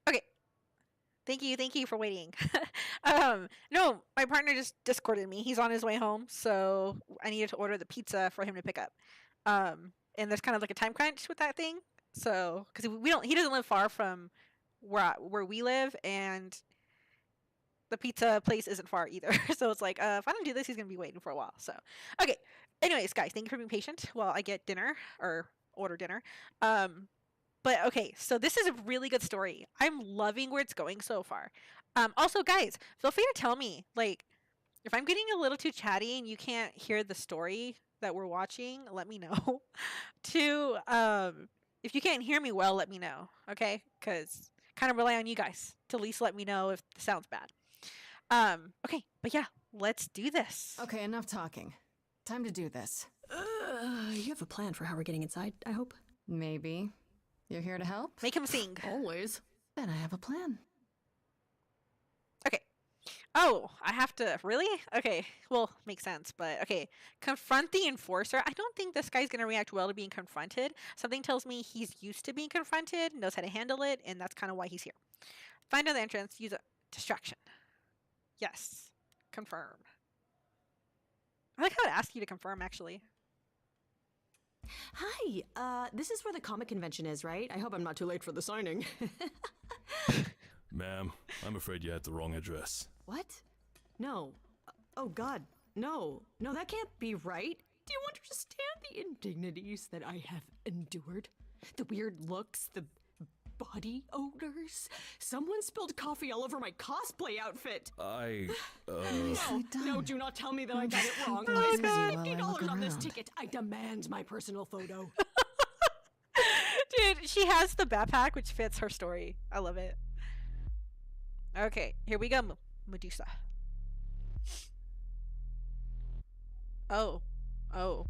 Okay. Thank you for waiting. No, my partner just discorded me. He's on his way home, so I needed to order the pizza for him to pick up. And there's kind of like a time crunch with that thing. So, because he doesn't live far from where we live, and the pizza place isn't far either. So it's like, if I don't do this, he's gonna be waiting for a while. So, okay. Anyways, guys, thank you for being patient while I get dinner or order dinner. But okay, so this is a really good story. I'm loving where it's going so far. Also, guys, feel free to tell me, like, if I'm getting a little too chatty and you can't hear the story that we're watching, let me know. Two, if you can't hear me well, let me know, okay? Because kind of rely on you guys to at least let me know if the sound's bad. Okay, but yeah, let's do this. Okay, enough talking. Time to do this. You have a plan for how we're getting inside, I hope? Maybe. You're here to help? Make him sing. Always. Then I have a plan. Okay. Oh, I have to. Really? Okay. Well, makes sense, but okay. Confront the enforcer. I don't think this guy's going to react well to being confronted. Something tells me he's used to being confronted, knows how to handle it, and that's kind of why he's here. Find another entrance. Use a distraction. Yes. Confirm. I like how it asks you to confirm, actually. Hi, this is where the comic convention is, right? I hope I'm not too late for the signing. Ma'am, I'm afraid you had the wrong address. What? No. Oh, God. No. No, that can't be right. Do you understand the indignities that I have endured? The weird looks, the body odors? Someone spilled coffee all over my cosplay outfit. No, do not tell me that I got it wrong. I spent $50 on this ticket. I demand my personal photo. Dude, she has the backpack, which fits her story. I love it. Okay, here we go, Medusa. Oh. Oh.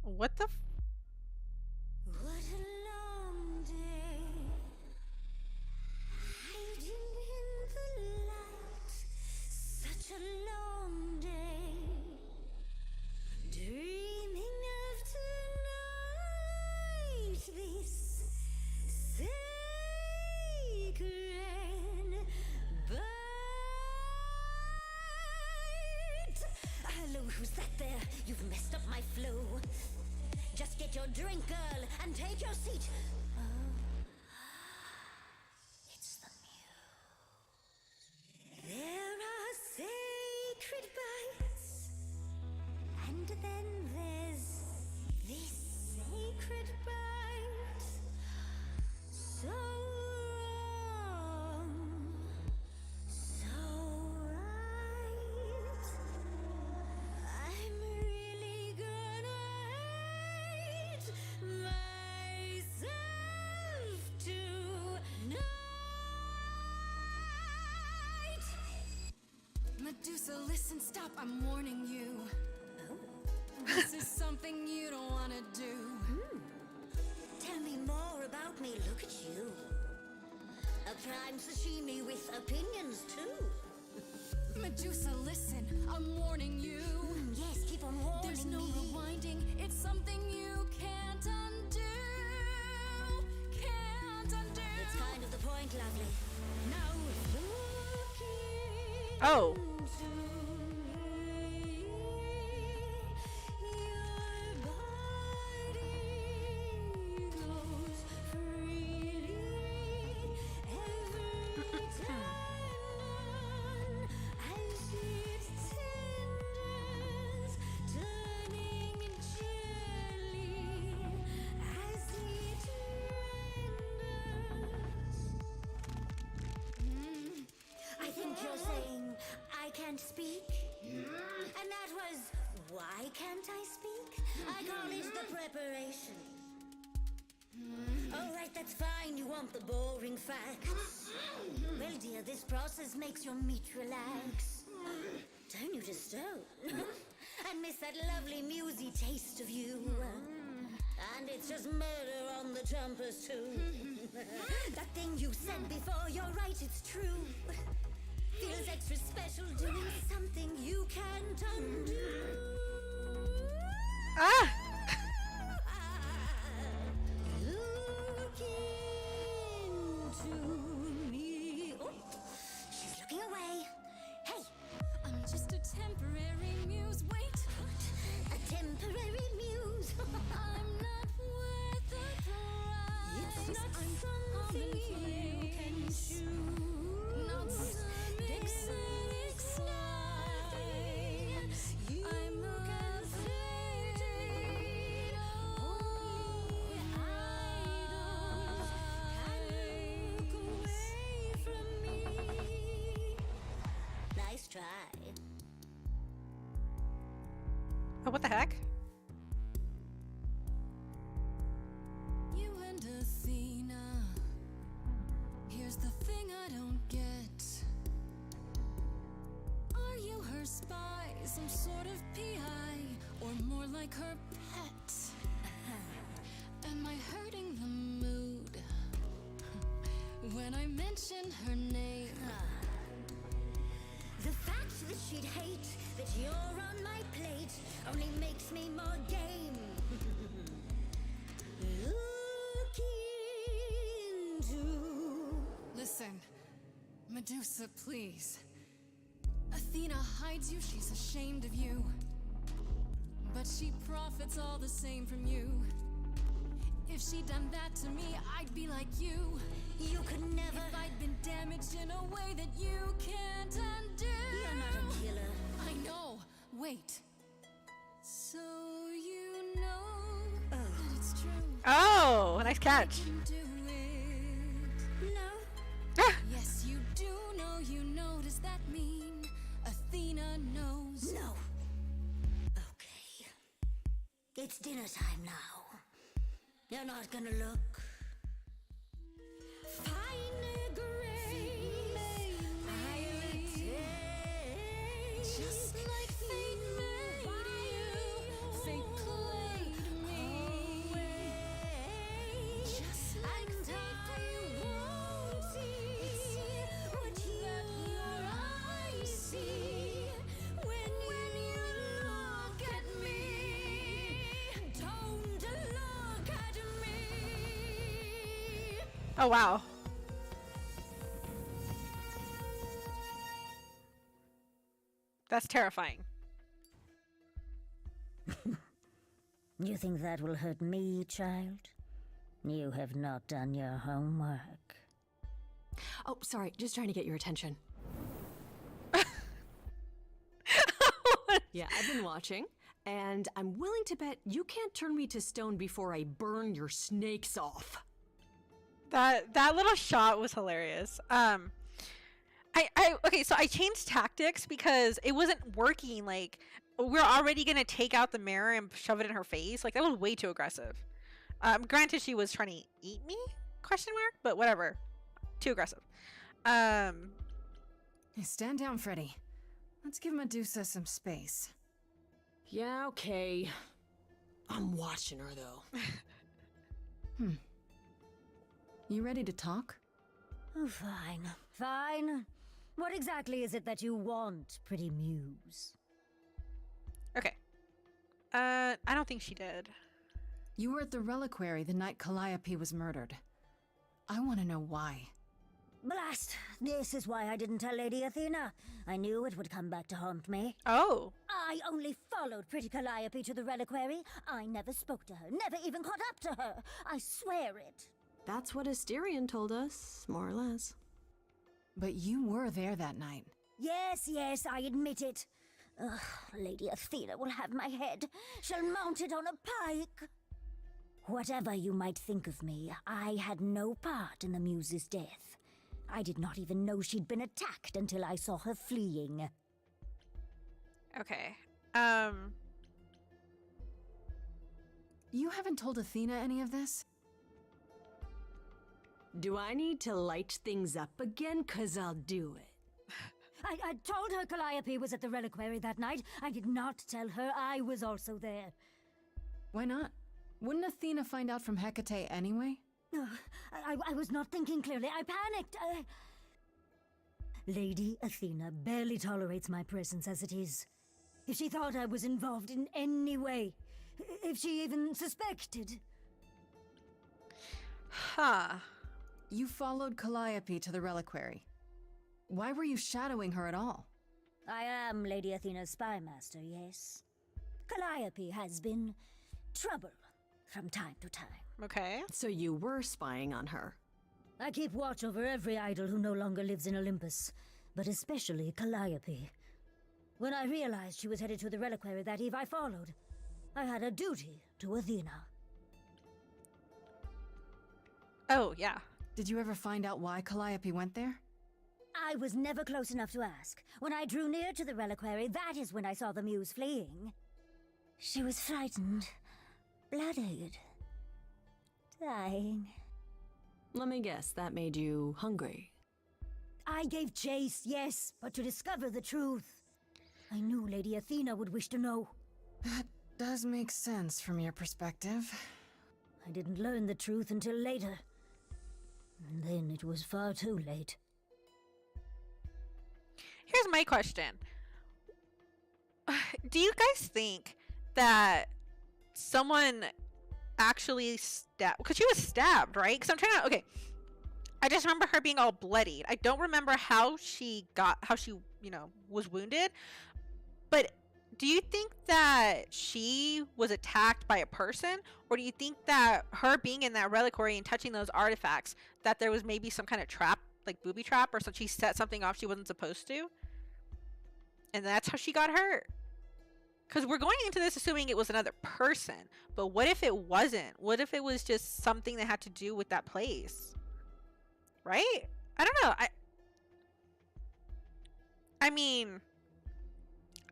What the What a long day, hiding in the light. Such a long day, dreaming of tonight. Hello, who's that there? You've messed up my flow. Just get your drink, girl, and take your seat. Oh, it's the muse. There are sacred bites, and then there's this sacred bite. So wrong, so right. I'm really gonna hate myself tonight. Medusa, listen, stop, I'm warning you. This is something you don't want to do. Tell me more about me, look at you. A prime sashimi with opinions too. Medusa, listen, I'm warning you. Yes, keep on warning There's no me. rewinding, it's something you can't undo. Can't undo. It's kind of the point, lovely. Now look Oh. into me. Your body goes freely every time as it tenders, turning gently as it renders. I think you're saying I can't speak, and that was why can't I speak? I call it the preparation. All right, that's fine. You want the boring facts? Well, dear, this process makes your meat relax. Turn you to stone, and miss that lovely musy taste of you. And it's just murder on the jumpers too. That thing you said before, you're right, it's true. Feels extra special doing something you can't undo. Ah! Look into me. Oh, she's looking away. Hey, I'm just a temporary muse, wait. a temporary muse. I'm not worth the price. It's not I'm something you commonplace. can choose. Not some exotic slice. I'm afraid only idols can look away from me. Nice try. Oh, what the heck? You and Athena. Here's the thing I don't get. Are you her spy, some sort of PI, or more like her pet? Am I hurting the mood when I mention her name? The fact that she'd hate that you're on my plate only makes me more game. Look into. Listen, Medusa, please. Athena hides you, she's ashamed of you. But she profits all the same from you. If she'd done that to me, I'd be like you. You could never. If I'd been damaged in a way that you can't undo. You're not a killer. I know. Wait. So you know that it's true. Oh, nice catch. I can do it. No. Ah! Yes, you do know. You know. Does that mean Athena knows? No. Okay. It's dinner time now. You're not gonna look. Fine gray. I'll take. Just like fate made you, fate played me. Just like And I won't see what your eyes see when you look at me. Don't look at me. Oh, wow. That's terrifying. You think that will hurt me, child? You have not done your homework. Oh, sorry, just trying to get your attention. Yeah, I've been watching, and I'm willing to bet you can't turn me to stone before I burn your snakes off. That little shot was hilarious. Okay, so I changed tactics because it wasn't working. Like, we're already gonna take out the mirror and shove it in her face. Like, that was way too aggressive. Granted, she was trying to eat me? Question mark. But whatever. Too aggressive. Hey, stand down, Freddie. Let's give Medusa some space. Yeah, okay. I'm watching her, though. You ready to talk? Oh, fine. Fine. What exactly is it that you want, pretty muse? Okay. I don't think she did. You were at the reliquary the night Calliope was murdered. I want to know why. Blast! This is why I didn't tell Lady Athena. I knew it would come back to haunt me. Oh. I only followed pretty Calliope to the reliquary. I never spoke to her, never even caught up to her. I swear it. That's what Asterion told us, more or less. But you were there that night. Yes, I admit it. Ugh, Lady Athena will have my head. She'll mount it on a pike. Whatever you might think of me, I had no part in the Muse's death. I did not even know she'd been attacked until I saw her fleeing. Okay. You haven't told Athena any of this? Do I need to light things up again? 'Cause I'll do it. I told her Calliope was at the reliquary that night. I did not tell her I was also there. Why not? Wouldn't Athena find out from Hecate anyway? I was not thinking clearly. I panicked. Lady Athena barely tolerates my presence as it is. If she thought I was involved in any way, if she even suspected. Huh. You followed Calliope to the reliquary. Why were you shadowing her at all? I am Lady Athena's spy master, yes. Calliope has been trouble from time to time. Okay. So you were spying on her. I keep watch over every idol who no longer lives in Olympus, but especially Calliope. When I realized she was headed to the reliquary that eve, I followed. I had a duty to Athena. Oh, yeah. Did you ever find out why Calliope went there? I was never close enough to ask. When I drew near to the reliquary, that is when I saw the muse fleeing. She was frightened, bloodied, dying. Let me guess, that made you hungry. I gave chase, yes, but to discover the truth. I knew Lady Athena would wish to know. That does make sense from your perspective. I didn't learn the truth until later. And then it was far too late. Here's my question. Do you guys think that someone actually stabbed? Because she was stabbed, right? Because I'm trying to... Okay. I just remember her being all bloodied. I don't remember how she, was wounded. But do you think that she was attacked by a person? Or do you think that her being in that reliquary and touching those artifacts, that there was maybe some kind of trap, like booby trap, or she set something off she wasn't supposed to? And that's how she got hurt. Because we're going into this assuming it was another person. But what if it wasn't? What if it was just something that had to do with that place? Right? I don't know. I mean,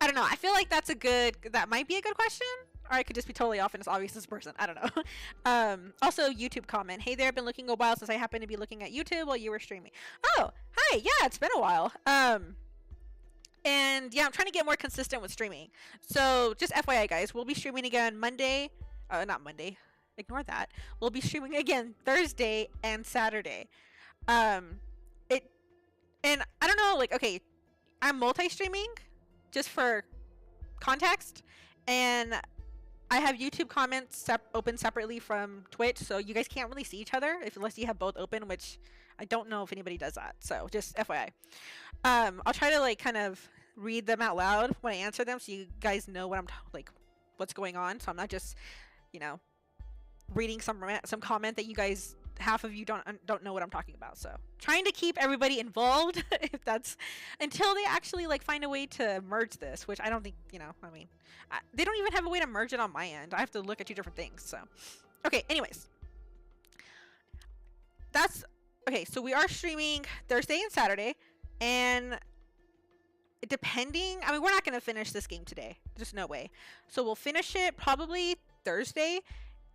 I don't know. I feel like that might be a good question. Or I could just be totally off and it's obvious this person. I don't know. Also, YouTube comment. Hey there, been looking a while since I happened to be looking at YouTube while you were streaming. Oh, hi. Yeah, it's been a while. And yeah, I'm trying to get more consistent with streaming. So just FYI, guys, we'll be streaming again Monday. Not Monday. Ignore that. We'll be streaming again Thursday and Saturday. And I don't know, okay, I'm multi-streaming just for context, and I have YouTube comments open separately from Twitch, so you guys can't really see each other unless you have both open, which I don't know if anybody does that. So just FYI. I'll try to kind of read them out loud when I answer them, so you guys know what I'm what's going on, so I'm not just, you know, reading some comment that you guys, half of you don't know what I'm talking about. So trying to keep everybody involved if that's until they actually like find a way to merge this, which I don't think, you know, I mean, they don't even have a way to merge it on my end. I have to look at two different things. So okay, anyways, that's okay. So we are streaming Thursday and Saturday, and depending, I mean, we're not going to finish this game today, just no way. So we'll finish it probably Thursday.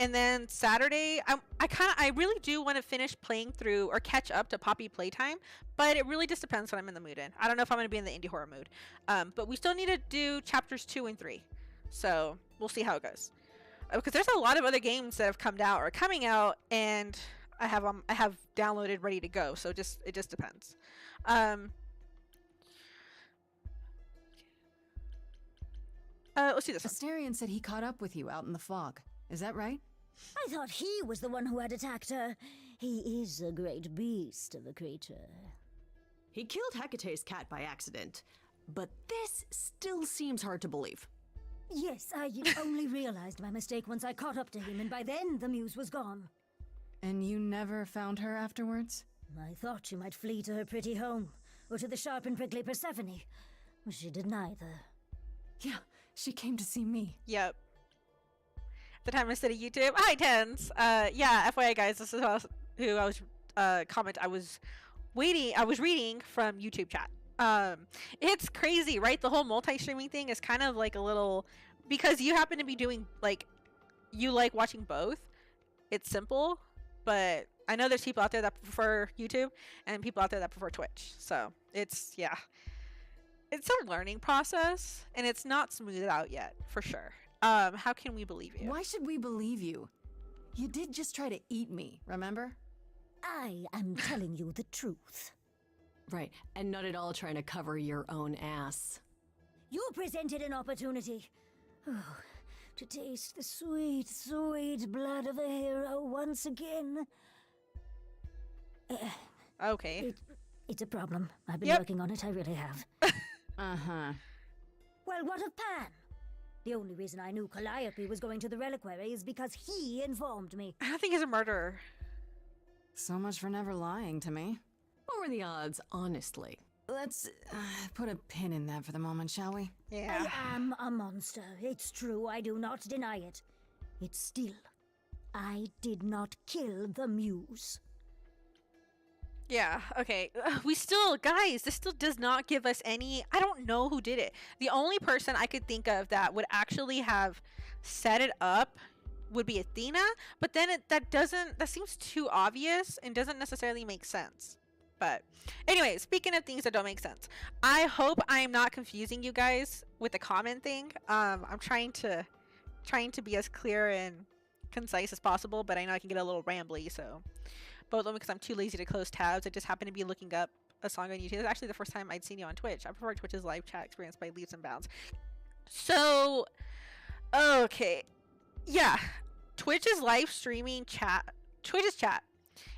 And then Saturday, I really do want to finish playing through or catch up to Poppy Playtime, but it really just depends what I'm in the mood in. I don't know if I'm going to be in the indie horror mood. But we still need to do chapters 2 and 3. So we'll see how it goes. Because there's a lot of other games that have come out or are coming out, and I have downloaded ready to go. So it just depends. Let's see this one. Asterion said he caught up with you out in the fog. Is that right? I thought he was the one who had attacked her. He is a great beast of a creature. He killed Hecate's cat by accident, but this still seems hard to believe. Yes, I only realized my mistake once I caught up to him, and by then the muse was gone. And you never found her afterwards? I thought she might flee to her pretty home, or to the sharp and prickly Persephone. She did neither. Yeah, she came to see me. Yep. The time I study YouTube. Hi, Tens. Yeah, FYI, guys, this is who I was I was reading from YouTube chat. It's crazy, right? The whole multi-streaming thing is kind of like a little, because you happen to be doing like, you like watching both. It's simple, but I know there's people out there that prefer YouTube and people out there that prefer Twitch. So it's, yeah, it's a learning process and it's not smoothed out yet, for sure. How can we believe you? Why should we believe you? You did just try to eat me, remember? I am telling you the truth. Right, and not at all trying to cover your own ass. You presented an opportunity. Oh, to taste the sweet, sweet blood of a hero once again. Okay. It's a problem. I've been Yep. working on it, I really have. Uh-huh. Well, what of Pan? The only reason I knew Calliope was going to the reliquary is because he informed me. I don't think he's a murderer. So much for never lying to me. What were the odds, honestly? Let's put a pin in that for the moment, shall we? Yeah. I am a monster. It's true, I do not deny it. It's still, I did not kill the muse. Yeah, okay. We still, guys, this still does not give us any, I don't know who did it. The only person I could think of that would actually have set it up would be Athena, but then that seems too obvious and doesn't necessarily make sense. But anyway, speaking of things that don't make sense, I hope I'm not confusing you guys with the comment thing. I'm trying to be as clear and concise as possible, but I know I can get a little rambly, so both of them because I'm too lazy to close tabs. I just happened to be looking up a song on YouTube. It's actually the first time I'd seen you on Twitch. I prefer Twitch's live chat experience by leaps and bounds. So, okay. Yeah. Twitch's live streaming chat. Twitch's chat.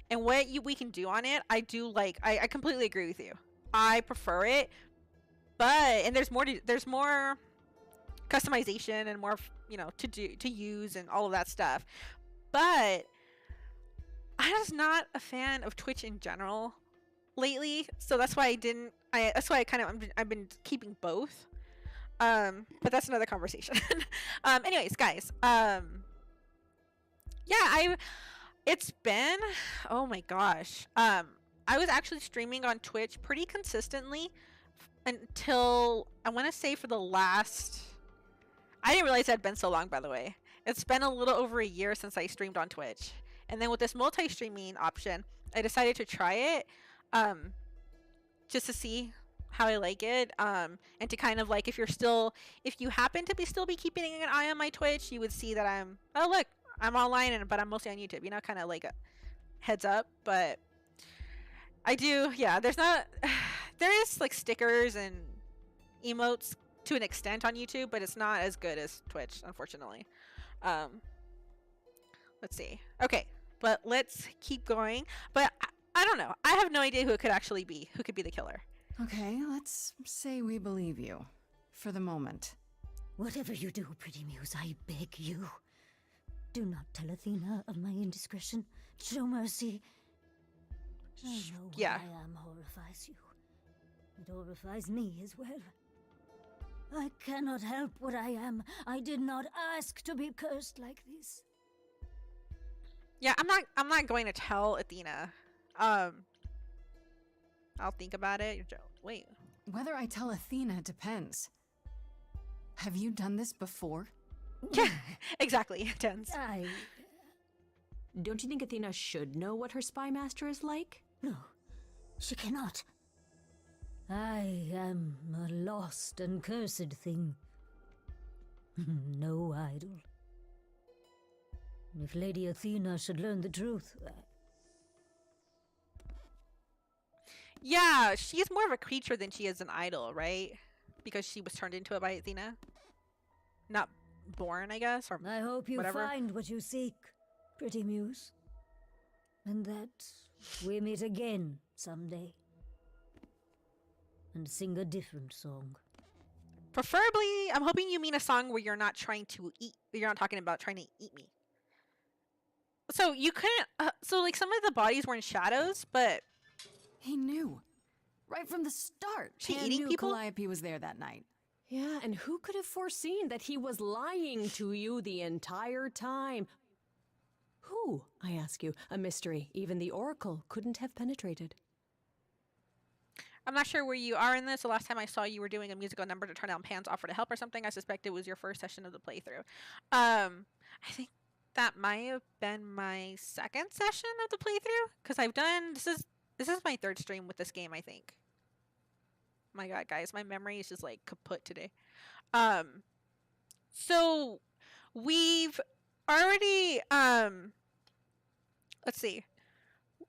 And what we can do on it, I do like. I completely agree with you. I prefer it. But, and there's more customization and more, to use and all of that stuff. But I'm just not a fan of Twitch in general lately, so that's why I've been keeping both. But that's another conversation. Anyways, guys, it's been, oh my gosh. I was actually streaming on Twitch pretty consistently until, I want to say for the last, I didn't realize it had been so long, by the way. It's been a little over a year since I streamed on Twitch. And then with this multi-streaming option, I decided to try it just to see how I like it. And to kind of like, if you happen to still be keeping an eye on my Twitch, you would see that I'm online, but I'm mostly on YouTube, kind of like a heads up. But I do, yeah, there is like stickers and emotes to an extent on YouTube, but it's not as good as Twitch, unfortunately. Let's see. Okay. But let's keep going. But I don't know. I have no idea who it could actually be. Who could be the killer? Okay, let's say we believe you. For the moment. Whatever you do, pretty muse, I beg you, do not tell Athena of my indiscretion. Show mercy. I know what Yeah. I am horrifies you. It horrifies me as well. I cannot help what I am. I did not ask to be cursed like this. Yeah, I'm not going to tell Athena. I'll think about it. Wait. Whether I tell Athena depends. Have you done this before? Yeah, exactly. Tense. Don't you think Athena should know what her spy master is like? No, she cannot. I am a lost and cursed thing. No idol. If Lady Athena should learn the truth... Yeah, she's more of a creature than she is an idol, right? Because she was turned into it by Athena. Not born, I guess, or I hope you whatever. find what you seek, pretty muse. And that we meet again someday. And sing a different song. Preferably, I'm hoping you mean a song where you're not trying to eat. You're not talking about trying to eat me. So you couldn't. So like some of the bodies were in shadows, but He knew. Right from the start. She Pan eating knew people? Calliope was there that night. Yeah, and who could have foreseen that he was lying to you the entire time? Who, I ask you, a mystery even the Oracle couldn't have penetrated. I'm not sure where you are in this. The last time I saw you were doing a musical number to turn down Pan's offer to help or something. I suspect it was your first session of the playthrough. I think that might have been my second session of the playthrough because I've done this is my third stream with this game, I think. My God, guys, my memory is just like kaput today. So we've already let's see.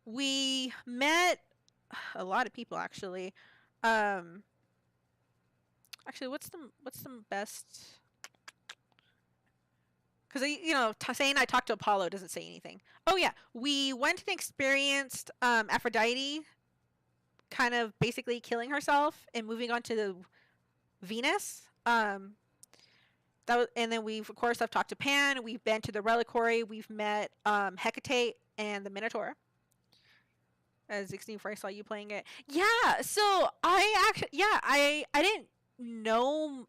We met a lot of people actually. Actually, what's the best? Because saying I talked to Apollo doesn't say anything. Oh yeah, we went and experienced Aphrodite, kind of basically killing herself and moving on to the Venus. And then of course I've talked to Pan. We've been to the Reliquary. We've met Hecate and the Minotaur. As Extreme before I saw you playing it. Yeah, so I didn't know.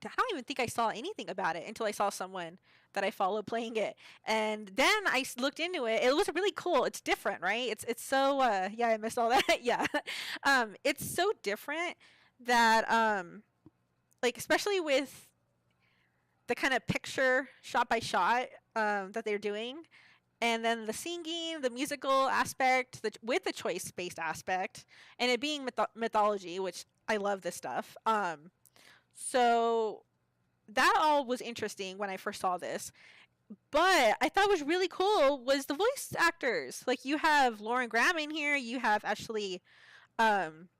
I don't even think I saw anything about it until I saw someone that I follow playing it, and then I looked into it. It was really cool. It's different, right? It's so yeah. I missed all that. Yeah, it's so different that like especially with the kind of picture shot by shot that they're doing. And then the singing, the musical aspect, with the choice-based aspect, and it being mythology, which I love this stuff. So that all was interesting when I first saw this. But I thought was really cool was the voice actors. Like you have Lauren Graham in here, you have Ashley. I'm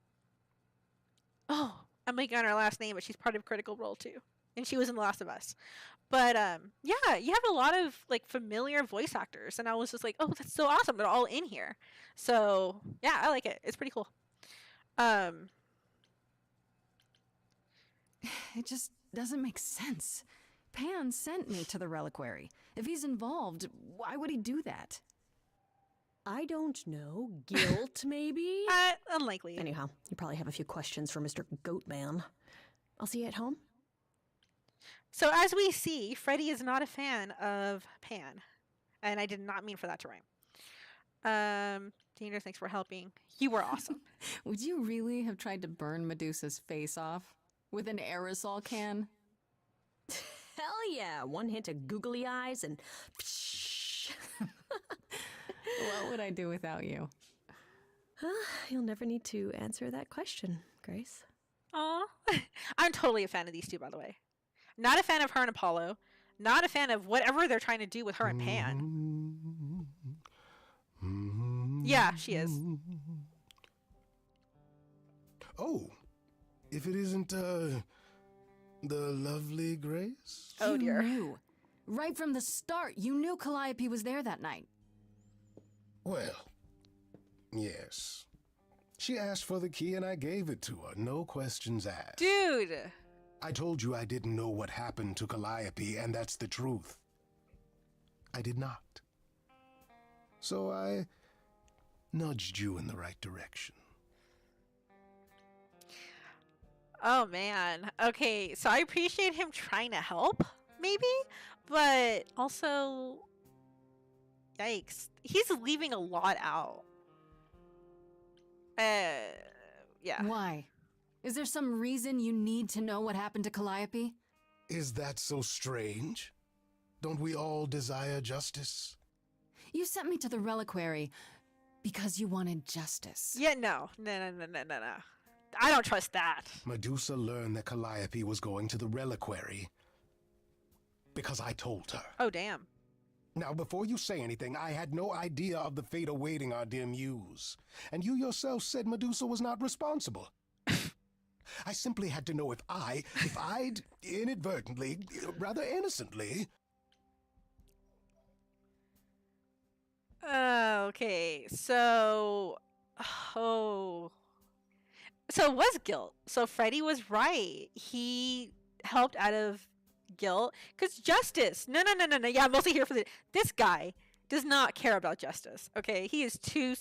blanking on her last name, but she's part of Critical Role too, and she was in The Last of Us. But yeah, you have a lot of like familiar voice actors, and I was just like, oh, that's so awesome! They're all in here. So yeah, I like it. It's pretty cool. It just doesn't make sense. Pan sent me to the Reliquary. If he's involved, why would he do that? I don't know. Guilt, maybe? Unlikely. Anyhow, you probably have a few questions for Mr. Goatman. I'll see you at home. So as we see, Freddie is not a fan of Pan. And I did not mean for that to rhyme. Danger, thanks for helping. You were awesome. Would you really have tried to burn Medusa's face off? With an aerosol can? Hell yeah! One hint of googly eyes and... What would I do without you? You'll never need to answer that question, Grace. Aw. I'm totally a fan of these two, by the way. Not a fan of her and Apollo. Not a fan of whatever they're trying to do with her and Pan. Yeah, she is. Oh, if it isn't, the lovely Grace? Oh, dear. You knew. Right from the start, you knew Calliope was there that night. Well, yes. She asked for the key and I gave it to her. No questions asked. Dude. I told you I didn't know what happened to Calliope, and that's the truth. I did not. So I nudged you in the right direction. Oh man. Okay, so I appreciate him trying to help, maybe, but also, yikes, he's leaving a lot out. Yeah. Why? Is there some reason you need to know what happened to Calliope? Is that so strange? Don't we all desire justice? You sent me to the reliquary because you wanted justice. Yeah, no. I don't trust that. Medusa learned that Calliope was going to the reliquary because I told her. Oh, damn. Now, before you say anything, I had no idea of the fate awaiting our dear muse. And you yourself said Medusa was not responsible. I simply had to know if I'd inadvertently, rather innocently... Okay, so... Oh... So it was guilt. So Freddie was right. He helped out of guilt. Because justice... No. Yeah, I'm mostly here for this guy does not care about justice. Okay, he is too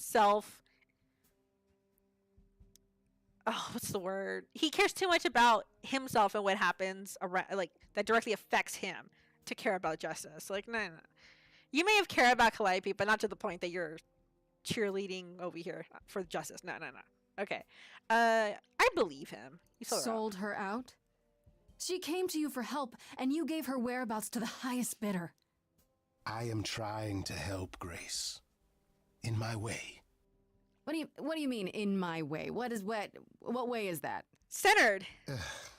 what's the word? He cares too much about himself and what happens around, like, that directly affects him to care about justice. Like, no. You may have cared about Calliope, but not to the point that you're cheerleading over here for justice. No. Okay. I believe him. You sold her out? She came to you for help, and you gave her whereabouts to the highest bidder. I am trying to help, Grace. In my way. What do you mean, in my way? What way is that? Centered.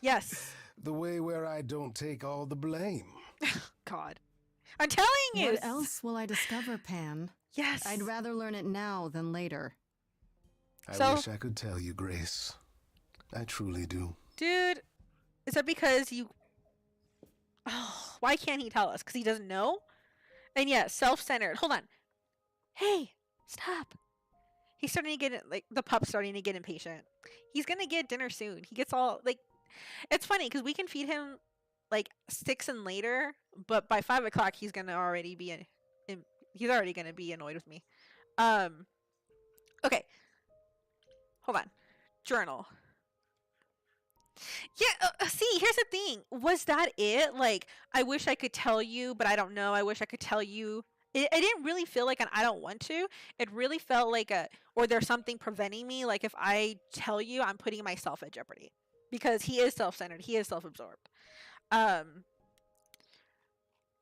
Yes. The way where I don't take all the blame. God. I'm telling you. What else will I discover, Pan? Yes. I'd rather learn it now than later. I wish I could tell you, Grace. I truly do. Dude, is that because you... Oh, why can't he tell us? Because he doesn't know? And yeah, self-centered. Hold on. Hey, stop. He's starting to get, like, the pup's starting to get impatient. He's going to get dinner soon. He gets all, like... It's funny, because we can feed him, like, 6 and later, but by 5 o'clock, he's going to already be... He's already going to be annoyed with me. Okay. Hold on. Journal. Yeah, see, here's the thing. Was that it? Like, I wish I could tell you, but I don't know. I wish I could tell you. It didn't really feel like an I don't want to. It really felt like or there's something preventing me. Like, if I tell you, I'm putting myself at jeopardy. Because he is self-centered. He is self-absorbed.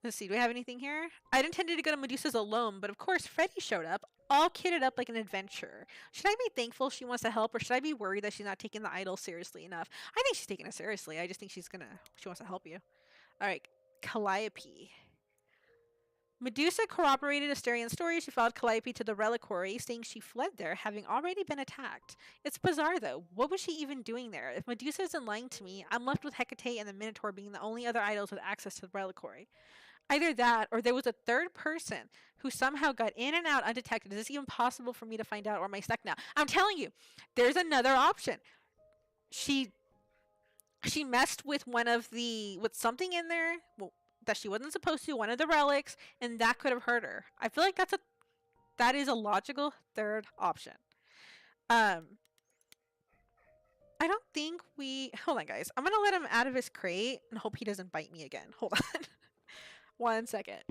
Let's see. Do we have anything here? I'd intended to go to Medusa's alone, but of course, Freddie showed up, all kitted up like an adventurer. Should I be thankful she wants to help, or should I be worried that she's not taking the idol seriously enough? I think she's taking it seriously. I just think she wants to help you. All right. Calliope. Medusa corroborated Asterian's story. She followed Calliope to the reliquary, saying she fled there, having already been attacked. It's bizarre, though. What was she even doing there? If Medusa isn't lying to me, I'm left with Hecate and the Minotaur being the only other idols with access to the reliquary. Either that, or there was a third person who somehow got in and out undetected. Is this even possible for me to find out, or am I stuck now? I'm telling you, there's another option. She messed with with something in there that she wasn't supposed to, one of the relics, and that could have hurt her. I feel like that is a logical third option. I don't think hold on, guys. I'm gonna let him out of his crate and hope he doesn't bite me again. Hold on. 1 second.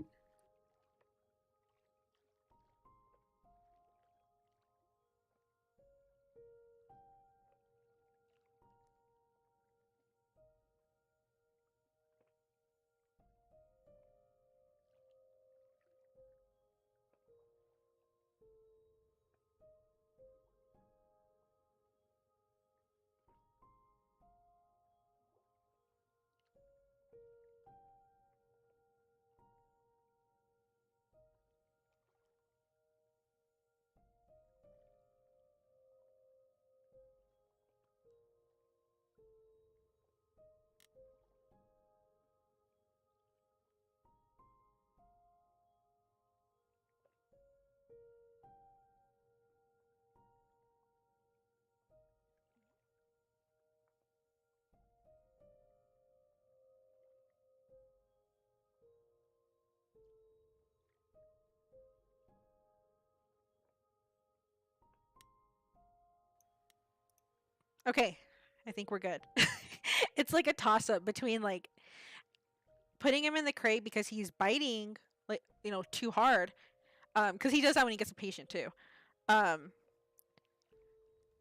Okay, I think we're good. It's like a toss up between like putting him in the crate because he's biting like too hard. Because he does that when he gets a patient too. Um,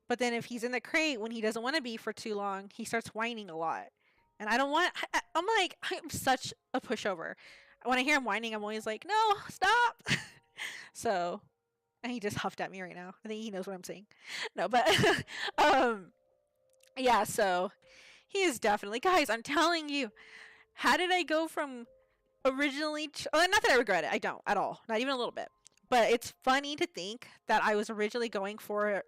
but then if he's in the crate when he doesn't want to be for too long, he starts whining a lot. And I don't want. I'm like I'm such a pushover. When I hear him whining, I'm always like, no, stop. So, and he just huffed at me right now. I think he knows what I'm saying. No, but yeah. So he is definitely, guys. I'm telling you, how did I go from originally? Not that I regret it. I don't at all. Not even a little bit. But it's funny to think that I was originally going for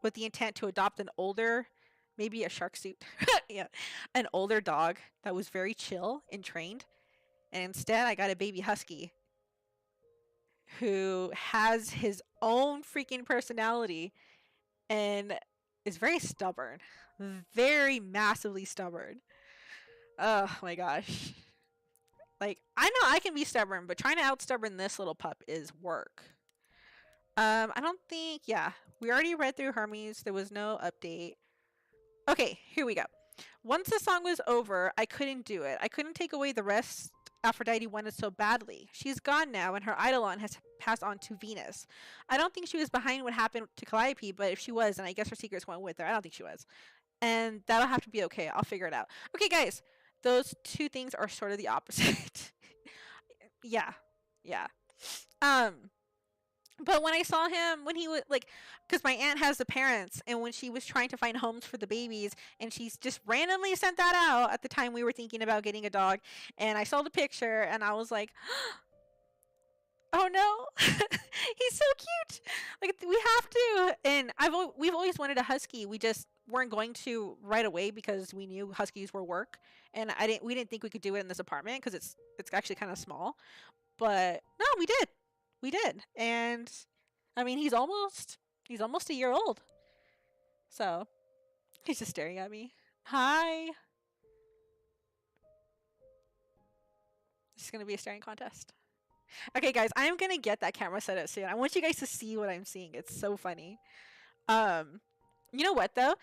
with the intent to adopt an older, maybe a shark suit, yeah, an older dog that was very chill and trained. And instead, I got a baby husky who has his own freaking personality and is very stubborn. Very massively stubborn. Oh my gosh. Like, I know I can be stubborn, but trying to out-stubborn this little pup is work. I don't think, yeah. We already read through Hermes. There was no update. Okay, here we go. Once the song was over, I couldn't do it. I couldn't take away the rest Aphrodite wanted so badly. She's gone now, and her eidolon has passed on to Venus. I don't think she was behind what happened to Calliope, but if she was, then I guess her secrets went with her. I don't think she was. And that'll have to be okay. I'll figure it out. Okay, guys. Those two things are sort of the opposite. Yeah. But when I saw him, when he was like, because my aunt has the parents, and when she was trying to find homes for the babies, and she's just randomly sent that out at the time we were thinking about getting a dog, and I saw the picture, and I was like, oh no, he's so cute. Like, we have to. And we've always wanted a husky. We just weren't going to right away because we knew huskies were work, and we didn't think we could do it in this apartment because it's actually kind of small. But no, we did. And I mean, he's almost a year old. So he's just staring at me. Hi. This is going to be a staring contest. Okay, guys, I'm going to get that camera set up soon. I want you guys to see what I'm seeing. It's so funny. You know what, though?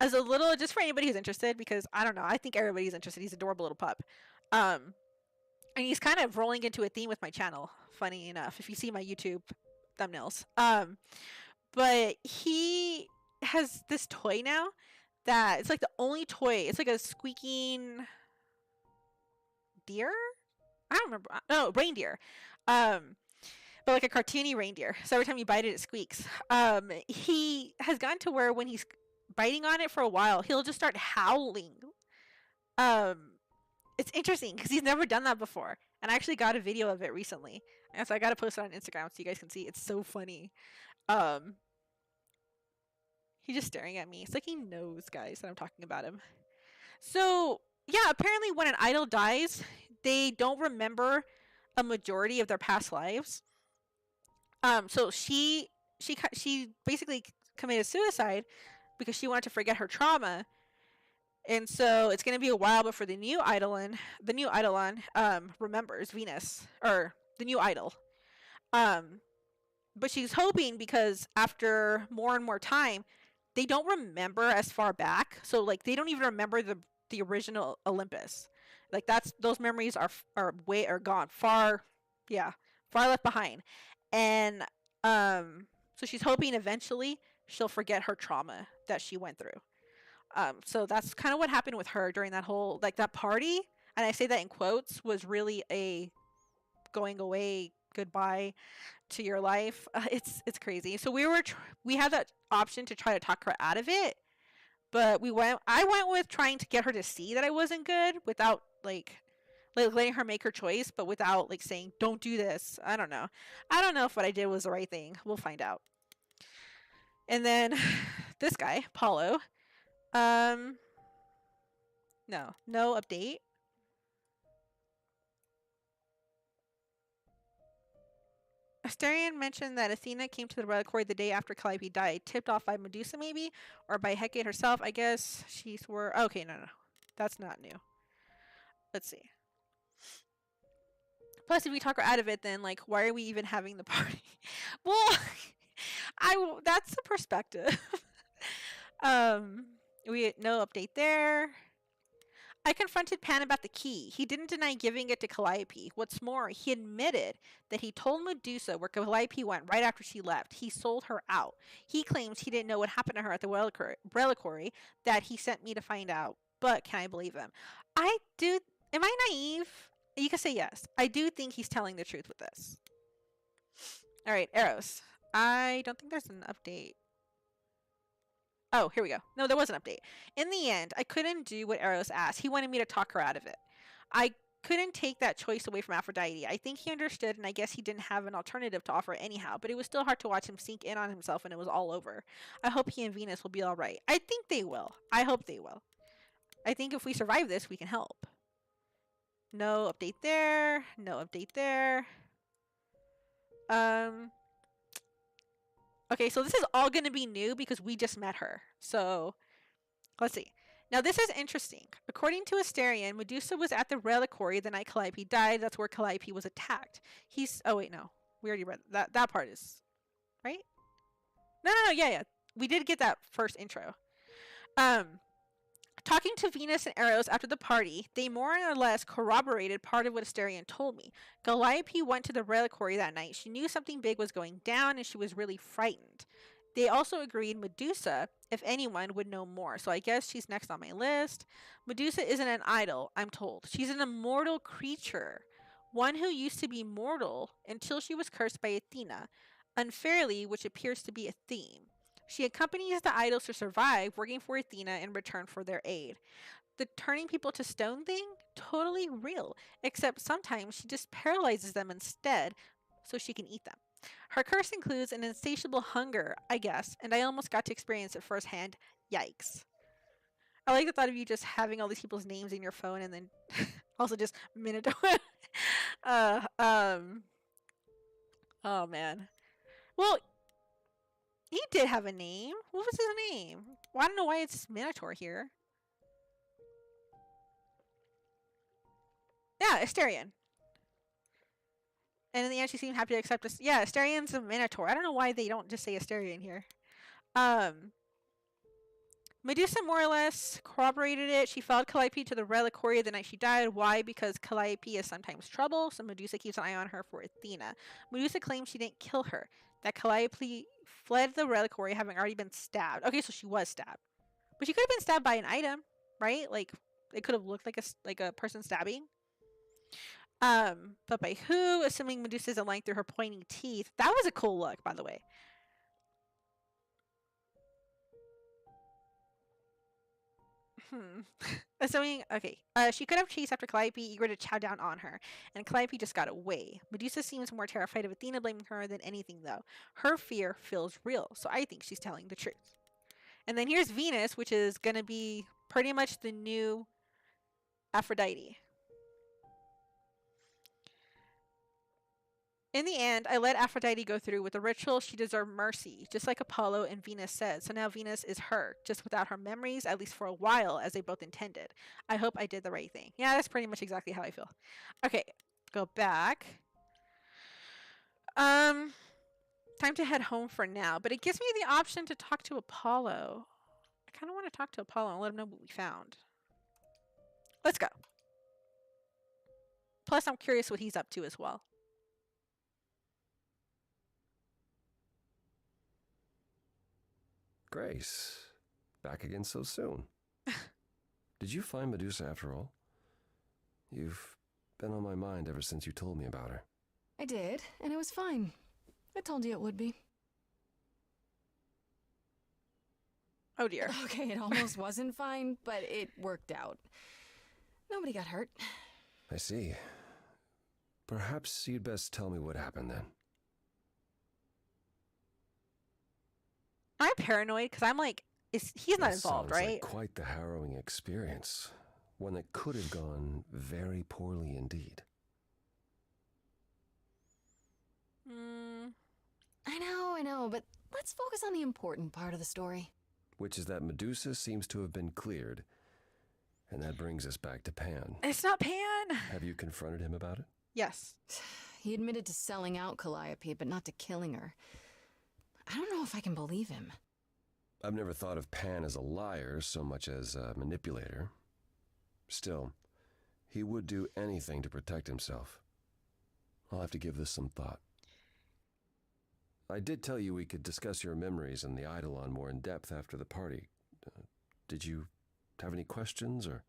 As a little, just for anybody who's interested, because I don't know, I think everybody's interested. He's an adorable little pup. And he's kind of rolling into a theme with my channel, funny enough, if you see my YouTube thumbnails. But he has this toy now that it's like the only toy. It's like a squeaking deer? I don't remember. No, reindeer. But like a cartoony reindeer. So every time you bite it, it squeaks. He has gotten to where when he's biting on it for a while, he'll just start howling. It's interesting because he's never done that before. And I actually got a video of it recently. And so I got to post it on Instagram so you guys can see. It's so funny. He's just staring at me. It's like he knows, guys, that I'm talking about him. So, yeah, apparently when an idol dies, they don't remember a majority of their past lives. So she basically committed suicide because she wanted to forget her trauma. And so it's going to be a while before the new eidolon remembers Venus, or the new idol. But she's hoping because after more and more time, they don't remember as far back. So like they don't even remember the original Olympus. Like those memories are gone, far left behind. And so she's hoping eventually she'll forget her trauma that she went through. So that's kind of what happened with her during that whole, like, that party, and I say that in quotes, was really a going away, goodbye to your life. It's crazy. So we had that option to try to talk her out of it, but I went with trying to get her to see that I wasn't good without, like letting her make her choice, but without, like, saying, don't do this. I don't know if what I did was the right thing. We'll find out. And then this guy, Paulo. No update. Asterion mentioned that Athena came to the reliquary the day after Calliope died, tipped off by Medusa maybe, or by Hecate herself. I guess she swore. Okay, no. That's not new. Let's see. Plus, if we talk her out of it, then, like, why are we even having the party? Well, that's the perspective. No update there. I confronted Pan about the key. He didn't deny giving it to Calliope. What's more, he admitted that he told Medusa where Calliope went right after she left. He sold her out. He claims he didn't know what happened to her at the reliquary, that he sent me to find out. But can I believe him? I do. Am I naive? You can say yes. I do think he's telling the truth with this. All right, Eros. I don't think there's an update. Oh, here we go. No, there was an update. In the end, I couldn't do what Eros asked. He wanted me to talk her out of it. I couldn't take that choice away from Aphrodite. I think he understood, and I guess he didn't have an alternative to offer anyhow, but it was still hard to watch him sink in on himself when it was all over. I hope he and Venus will be all right. I think they will. I hope they will. I think if we survive this, we can help. No update there. No update there. Okay, so this is all going to be new because we just met her. So, let's see. Now, this is interesting. According to Asterion, Medusa was at the reliquary the night Calliope died. That's where Calliope was attacked. Oh, wait, no. We already read that. That part is... Right? No. Yeah. We did get that first intro. Talking to Venus and Eros after the party, they more or less corroborated part of what Asterion told me. Calliope went to the reliquary that night. She knew something big was going down, and she was really frightened. They also agreed Medusa, if anyone, would know more, so I guess she's next on my list. Medusa isn't an idol, I'm told. She's an immortal creature, one who used to be mortal until she was cursed by Athena, unfairly, which appears to be a theme. She accompanies the idols to survive, working for Athena in return for their aid. The turning people to stone thing? Totally real, except sometimes she just paralyzes them instead so she can eat them. Her curse includes an insatiable hunger, I guess, and I almost got to experience it firsthand. Yikes. I like the thought of you just having all these people's names in your phone and then also just Minotaur. Oh man. Well, he did have a name. What was his name? Well, I don't know why it's Minotaur here. Yeah, Asterion. And in the end, she seemed happy to accept us. Yeah, Asterion's a Minotaur. I don't know why they don't just say Asterion here. Medusa more or less corroborated it. She followed Calliope to the reliquary the night she died. Why? Because Calliope is sometimes trouble, so Medusa keeps an eye on her for Athena. Medusa claims she didn't kill her, that Calliope fled the reliquary having already been stabbed. Okay, so she was stabbed. But she could have been stabbed by an item, right? Like, it could have looked like a person stabbing. But by who? Assuming Medusa isn't lying through her pointing teeth. That was a cool look, by the way. Assuming, okay. She could have chased after Calliope, eager to chow down on her, and Calliope just got away. Medusa seems more terrified of Athena blaming her than anything, though. Her fear feels real, so I think she's telling the truth. And then here's Venus, which is going to be pretty much the new Aphrodite. In the end, I let Aphrodite go through with the ritual. She deserved mercy, just like Apollo and Venus said. So now Venus is her, just without her memories, at least for a while, as they both intended. I hope I did the right thing. Yeah, that's pretty much exactly how I feel. Okay, go back. Time to head home for now, but it gives me the option to talk to Apollo. I kind of want to talk to Apollo and let him know what we found. Let's go. Plus, I'm curious what he's up to as well. Grace, back again so soon. Did you find Medusa after all? You've been on my mind ever since you told me about her. I did, and it was fine. I told you it would be. Oh dear. Okay, it almost wasn't fine, but it worked out. Nobody got hurt. I see. Perhaps you'd best tell me what happened then. I'm paranoid because I'm like, he's not involved, right? Like quite the harrowing experience. One that could have gone very poorly indeed. I know, but let's focus on the important part of the story. Which is that Medusa seems to have been cleared. And that brings us back to Pan. It's not Pan! Have you confronted him about it? Yes. He admitted to selling out Calliope, but not to killing her. I don't know if I can believe him. I've never thought of Pan as a liar so much as a manipulator. Still, he would do anything to protect himself. I'll have to give this some thought. I did tell you we could discuss your memories and the Eidolon more in depth after the party. Did you have any questions, or?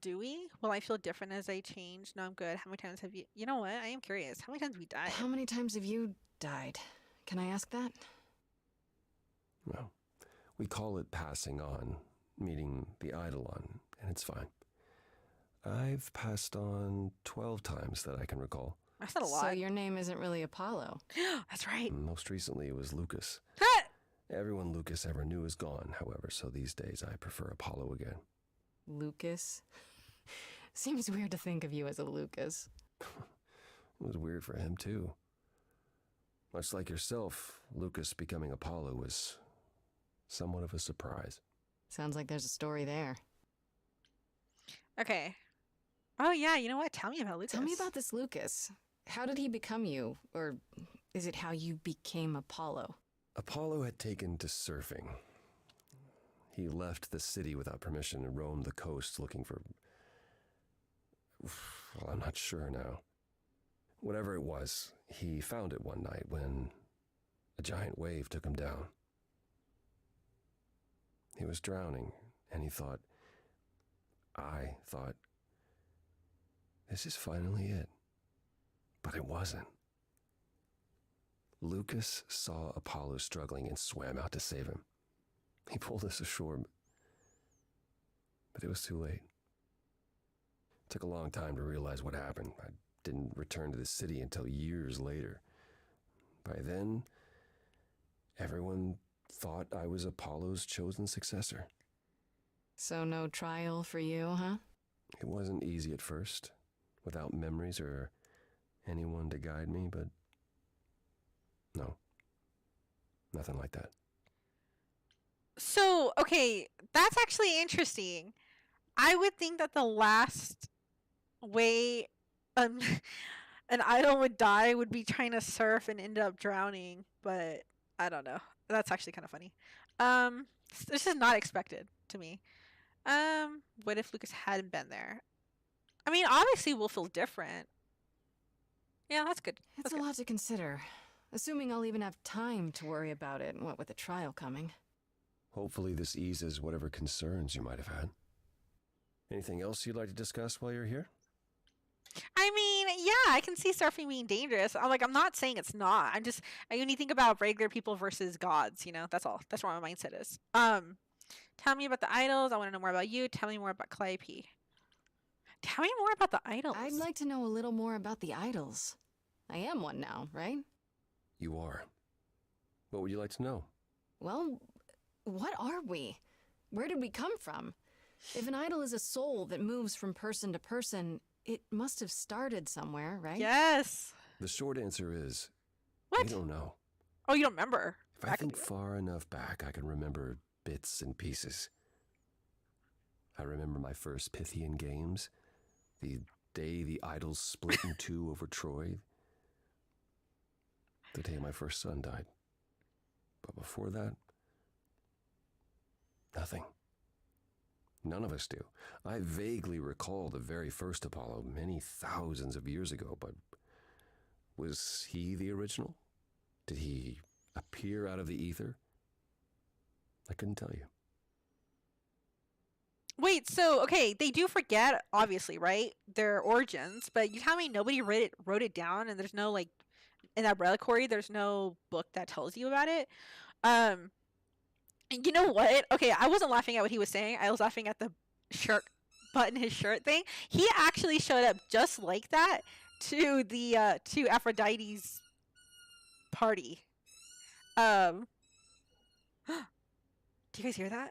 Do we? Will I feel different as I change? No, I'm good. How many times have you... You know what? I am curious. How many times have we died? How many times have you died? Can I ask that? Well, we call it passing on, meeting the Eidolon, and it's fine. I've passed on 12 times that I can recall. That's not a lot. So your name isn't really Apollo. That's right. Most recently, it was Lucas. Everyone Lucas ever knew is gone, however, so these days I prefer Apollo again. Lucas? Seems weird to think of you as a Lucas. It was weird for him, too. Much like yourself, Lucas becoming Apollo was somewhat of a surprise. Sounds like there's a story there. Okay. Oh, yeah. You know what? Tell me about Lucas. Tell me about this Lucas. How did he become you? Or is it how you became Apollo? Apollo had taken to surfing. He left the city without permission and roamed the coast looking for... Well, I'm not sure now. Whatever it was, he found it one night when a giant wave took him down. He was drowning, and I thought, this is finally it. But it wasn't. Lucas saw Apollo struggling and swam out to save him. He pulled us ashore, but it was too late. It took a long time to realize what happened. I didn't return to the city until years later. By then, everyone thought I was Apollo's chosen successor. So no trial for you, huh? It wasn't easy at first, without memories or anyone to guide me, but no, nothing like that. So, okay, that's actually interesting. I would think that the last way an idol would die would be trying to surf and end up drowning, but I don't know. That's actually kind of funny. This is not expected to me. What if Lucas hadn't been there? I mean, obviously we'll feel different. Yeah, that's good. It's a lot to consider. Assuming I'll even have time to worry about it, what with the trial coming. Hopefully this eases whatever concerns you might have had. Anything else you'd like to discuss while you're here? I mean, yeah, I can see surfing being dangerous. I'm not saying it's not. When you think about regular people versus gods, that's all. That's where my mindset is. Tell me about the idols. I want to know more about you. Tell me more about Calliope. Tell me more about the idols. I'd like to know a little more about the idols. I am one now, right? You are. What would you like to know? Well, what are we? Where did we come from? If an idol is a soul that moves from person to person, it must have started somewhere, right? Yes. The short answer is, what? I don't know. Oh, you don't remember? If I think far enough back, I can remember bits and pieces. I remember my first Pythian games, the day the idols split in two over Troy, the day my first son died. But before that, nothing. None of us do. I vaguely recall the very first Apollo many thousands of years ago, but was he the original? Did he appear out of the ether? I couldn't tell you. Wait, so, okay, they do forget, obviously, right? Their origins, but you tell me nobody wrote it down, and there's no, in that reliquary, there's no book that tells you about it. You know what? Okay, I wasn't laughing at what he was saying. I was laughing at the shirt button, his shirt thing. He actually showed up just like that to the to Aphrodite's party. Do you guys hear that?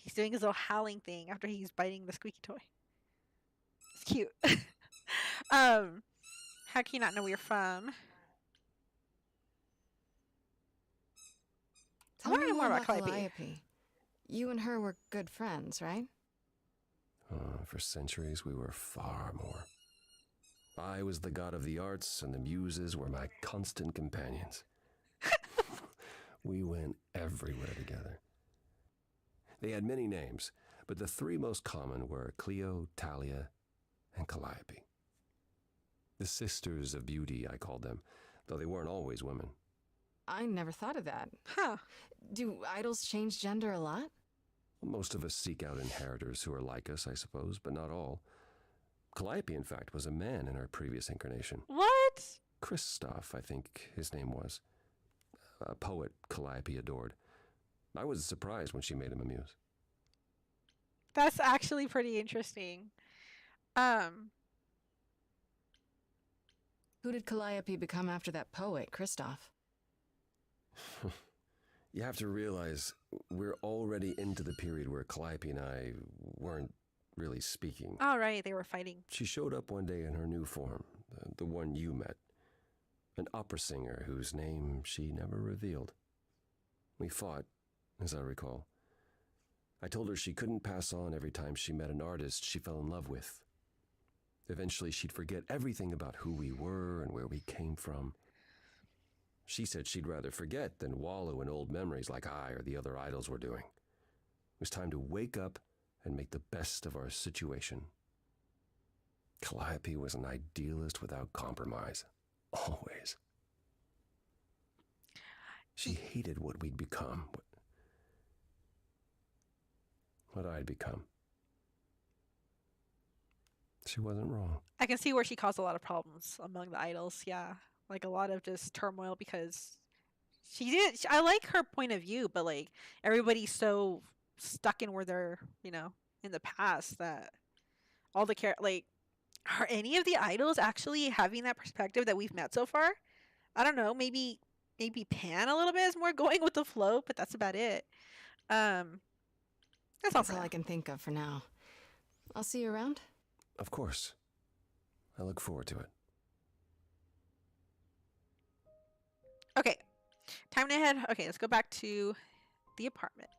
He's doing his little howling thing after he's biting the squeaky toy. It's cute. How can you not know where you're from? I want to know more about Calliope. You and her were good friends, right? For centuries, we were far more. I was the god of the arts, and the muses were my constant companions. We went everywhere together. They had many names, but the three most common were Cleo, Talia, and Calliope. The Sisters of Beauty, I called them, though they weren't always women. I never thought of that. Huh. Do idols change gender a lot? Most of us seek out inheritors who are like us, I suppose, but not all. Calliope, in fact, was a man in her previous incarnation. What? Christoph, I think his name was. A poet Calliope adored. I was surprised when she made him a muse. That's actually pretty interesting. Who did Calliope become after that poet, Christoph? You have to realize we're already into the period where Calliope and I weren't really speaking. All right, they were fighting. She showed up one day in her new form, the one you met. An opera singer whose name she never revealed. We fought, as I recall. I told her she couldn't pass on every time she met an artist she fell in love with. Eventually, she'd forget everything about who we were and where we came from. She said she'd rather forget than wallow in old memories like I or the other idols were doing. It was time to wake up and make the best of our situation. Calliope was an idealist without compromise. Always. She hated what we'd become. What I'd become. She wasn't wrong. I can see where she caused a lot of problems among the idols. Yeah, like a lot of just turmoil because she did. I like her point of view, but like everybody's so stuck in where they're, in the past that all the are any of the idols actually having that perspective that we've met so far? I don't know. Maybe Pan a little bit is more going with the flow, but that's about it. That's all I can think of for now. I'll see you around. Of course. I look forward to it. Okay. Time to head. Okay, let's go back to the apartment.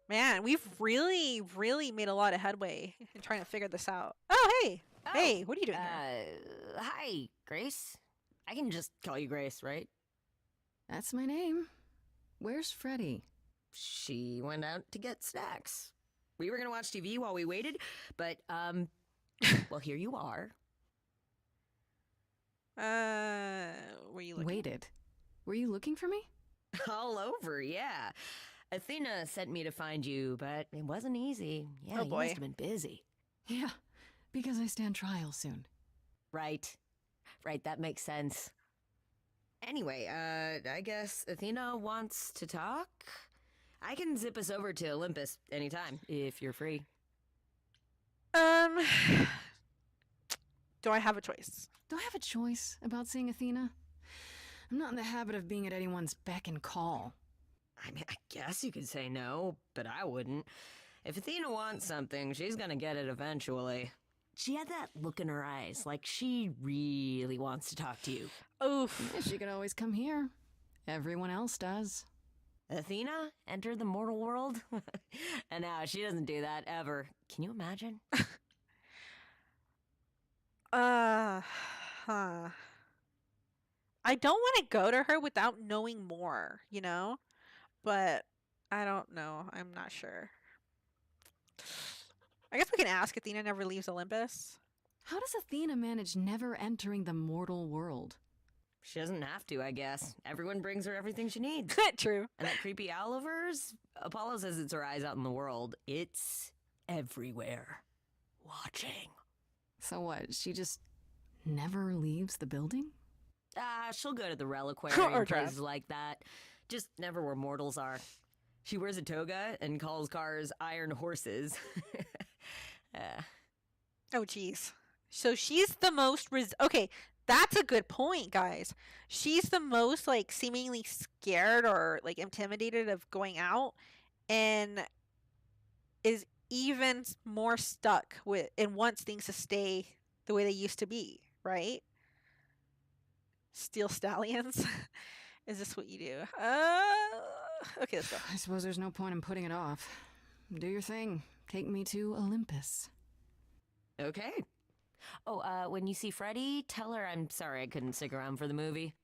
Man, we've really, really made a lot of headway in trying to figure this out. Oh, hey. Oh, Hey, what are you doing here? Hi, Grace. I can just call you Grace, right? That's my name. Where's Freddie? She went out to get snacks. We were gonna watch TV while we waited, but, well, here you are. Were you looking? Waited. Were you looking for me? All over, yeah. Athena sent me to find you, but it wasn't easy. Yeah, Oh, you boy. must have been busy. Yeah, because I stand trial soon. Right. Right, that makes sense. Anyway, I guess Athena wants to talk? I can zip us over to Olympus anytime, if you're free. Do I have a choice? Do I have a choice about seeing Athena? I'm not in the habit of being at anyone's beck and call. I mean, I guess you could say no, but I wouldn't. If Athena wants something, she's gonna get it eventually. She had that look in her eyes, like she really wants to talk to you. Oof. She could always come here. Everyone else does. Athena entered the mortal world? And now she doesn't do that ever. Can you imagine? Huh. I don't want to go to her without knowing more, But I don't know. I'm not sure. I guess we can ask. Athena never leaves Olympus. How does Athena manage never entering the mortal world? She doesn't have to, I guess. Everyone brings her everything she needs. True. And that creepy owl of hers? Apollo says it's her eyes out in the world. It's everywhere. Watching. So what, she just never leaves the building? She'll go to the reliquary Or and Trav. places like that. Just never where mortals are. She wears a toga and calls cars iron horses. Oh, jeez. So she's the most okay, that's a good point, guys. She's the most seemingly scared or intimidated of going out, and is even more stuck with and wants things to stay the way they used to be, right? Steal stallions. Is this what you do? Okay, let's go. I suppose there's no point in putting it off. Do your thing. Take me to Olympus. Okay. Oh, when you see Freddie, tell her I'm sorry I couldn't stick around for the movie.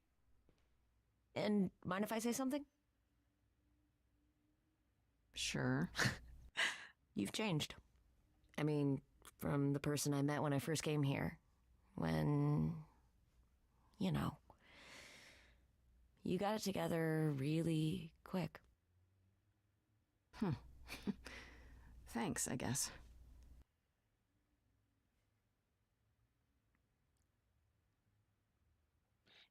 And mind if I say something? Sure. You've changed. I mean, from the person I met when I first came here. When, you know, you got it together really quick. Thanks, I guess.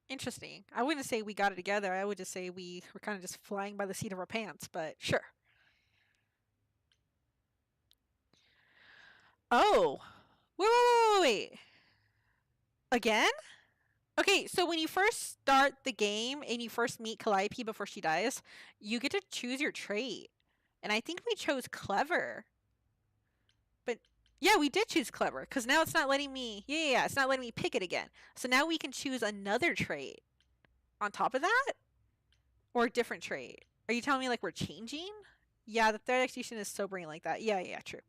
Interesting. I wouldn't say we got it together. I would just say we were kind of just flying by the seat of our pants, but sure. Oh. Wait. Again? Okay, so when you first start the game and you first meet Calliope before she dies, you get to choose your trait. And I think we chose clever. But yeah, we did choose clever because now it's not letting me. Yeah, it's not letting me pick it again. So now we can choose another trait on top of that, or a different trait. Are you telling me like we're changing? Yeah, the third execution is sobering like that. Yeah, true.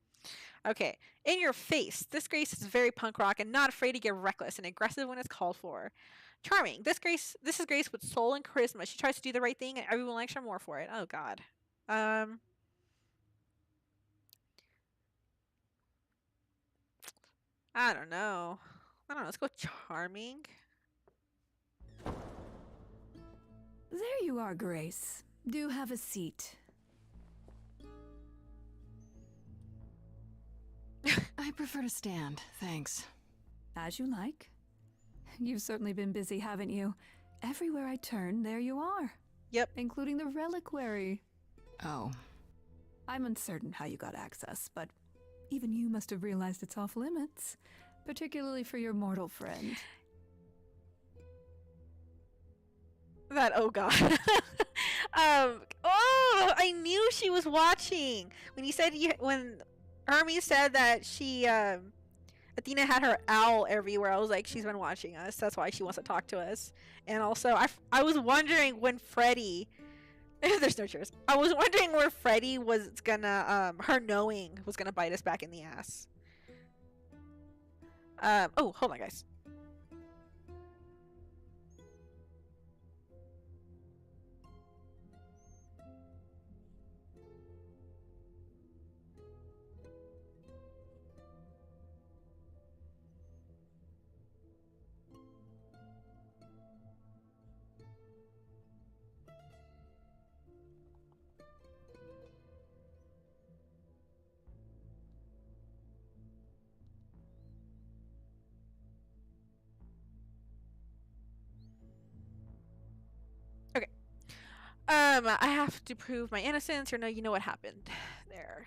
Okay, in your face. This Grace is very punk rock and not afraid to get reckless and aggressive when it's called for. Charming. This is Grace with soul and charisma. She tries to do the right thing and everyone likes her more for it. Oh God. I don't know. Let's go charming. There you are, Grace. Do have a seat. I prefer to stand, thanks. As you like. You've certainly been busy, haven't you? Everywhere I turn, there you are. Yep. Including the reliquary. Oh. I'm uncertain how you got access, but even you must have realized it's off limits, particularly for your mortal friend. That, oh God. I knew she was watching. When Hermes said that she, Athena had her owl everywhere, I was like, she's been watching us. That's why she wants to talk to us. And also, I was wondering when FREDDIE, there's no chairs. I was wondering where FREDDIE was gonna, her knowing was gonna bite us back in the ass. Oh, hold on, guys. I have to prove my innocence, or no, you know what happened there.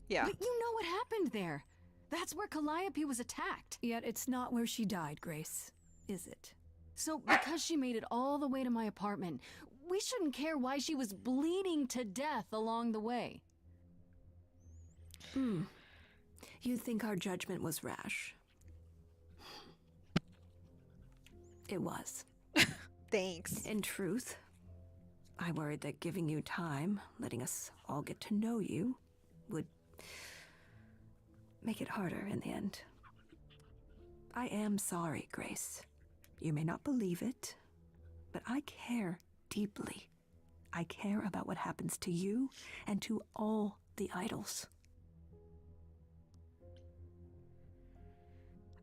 Yeah. But you know what happened there. That's where Calliope was attacked. Yet it's not where she died, Grace, is it? So because she made it all the way to my apartment, we shouldn't care why she was bleeding to death along the way. You think our judgment was rash? It was. Thanks. In truth, I worried that giving you time, letting us all get to know you, would make it harder in the end. I am sorry, Grace. You may not believe it, but I care deeply. I care about what happens to you and to all the idols.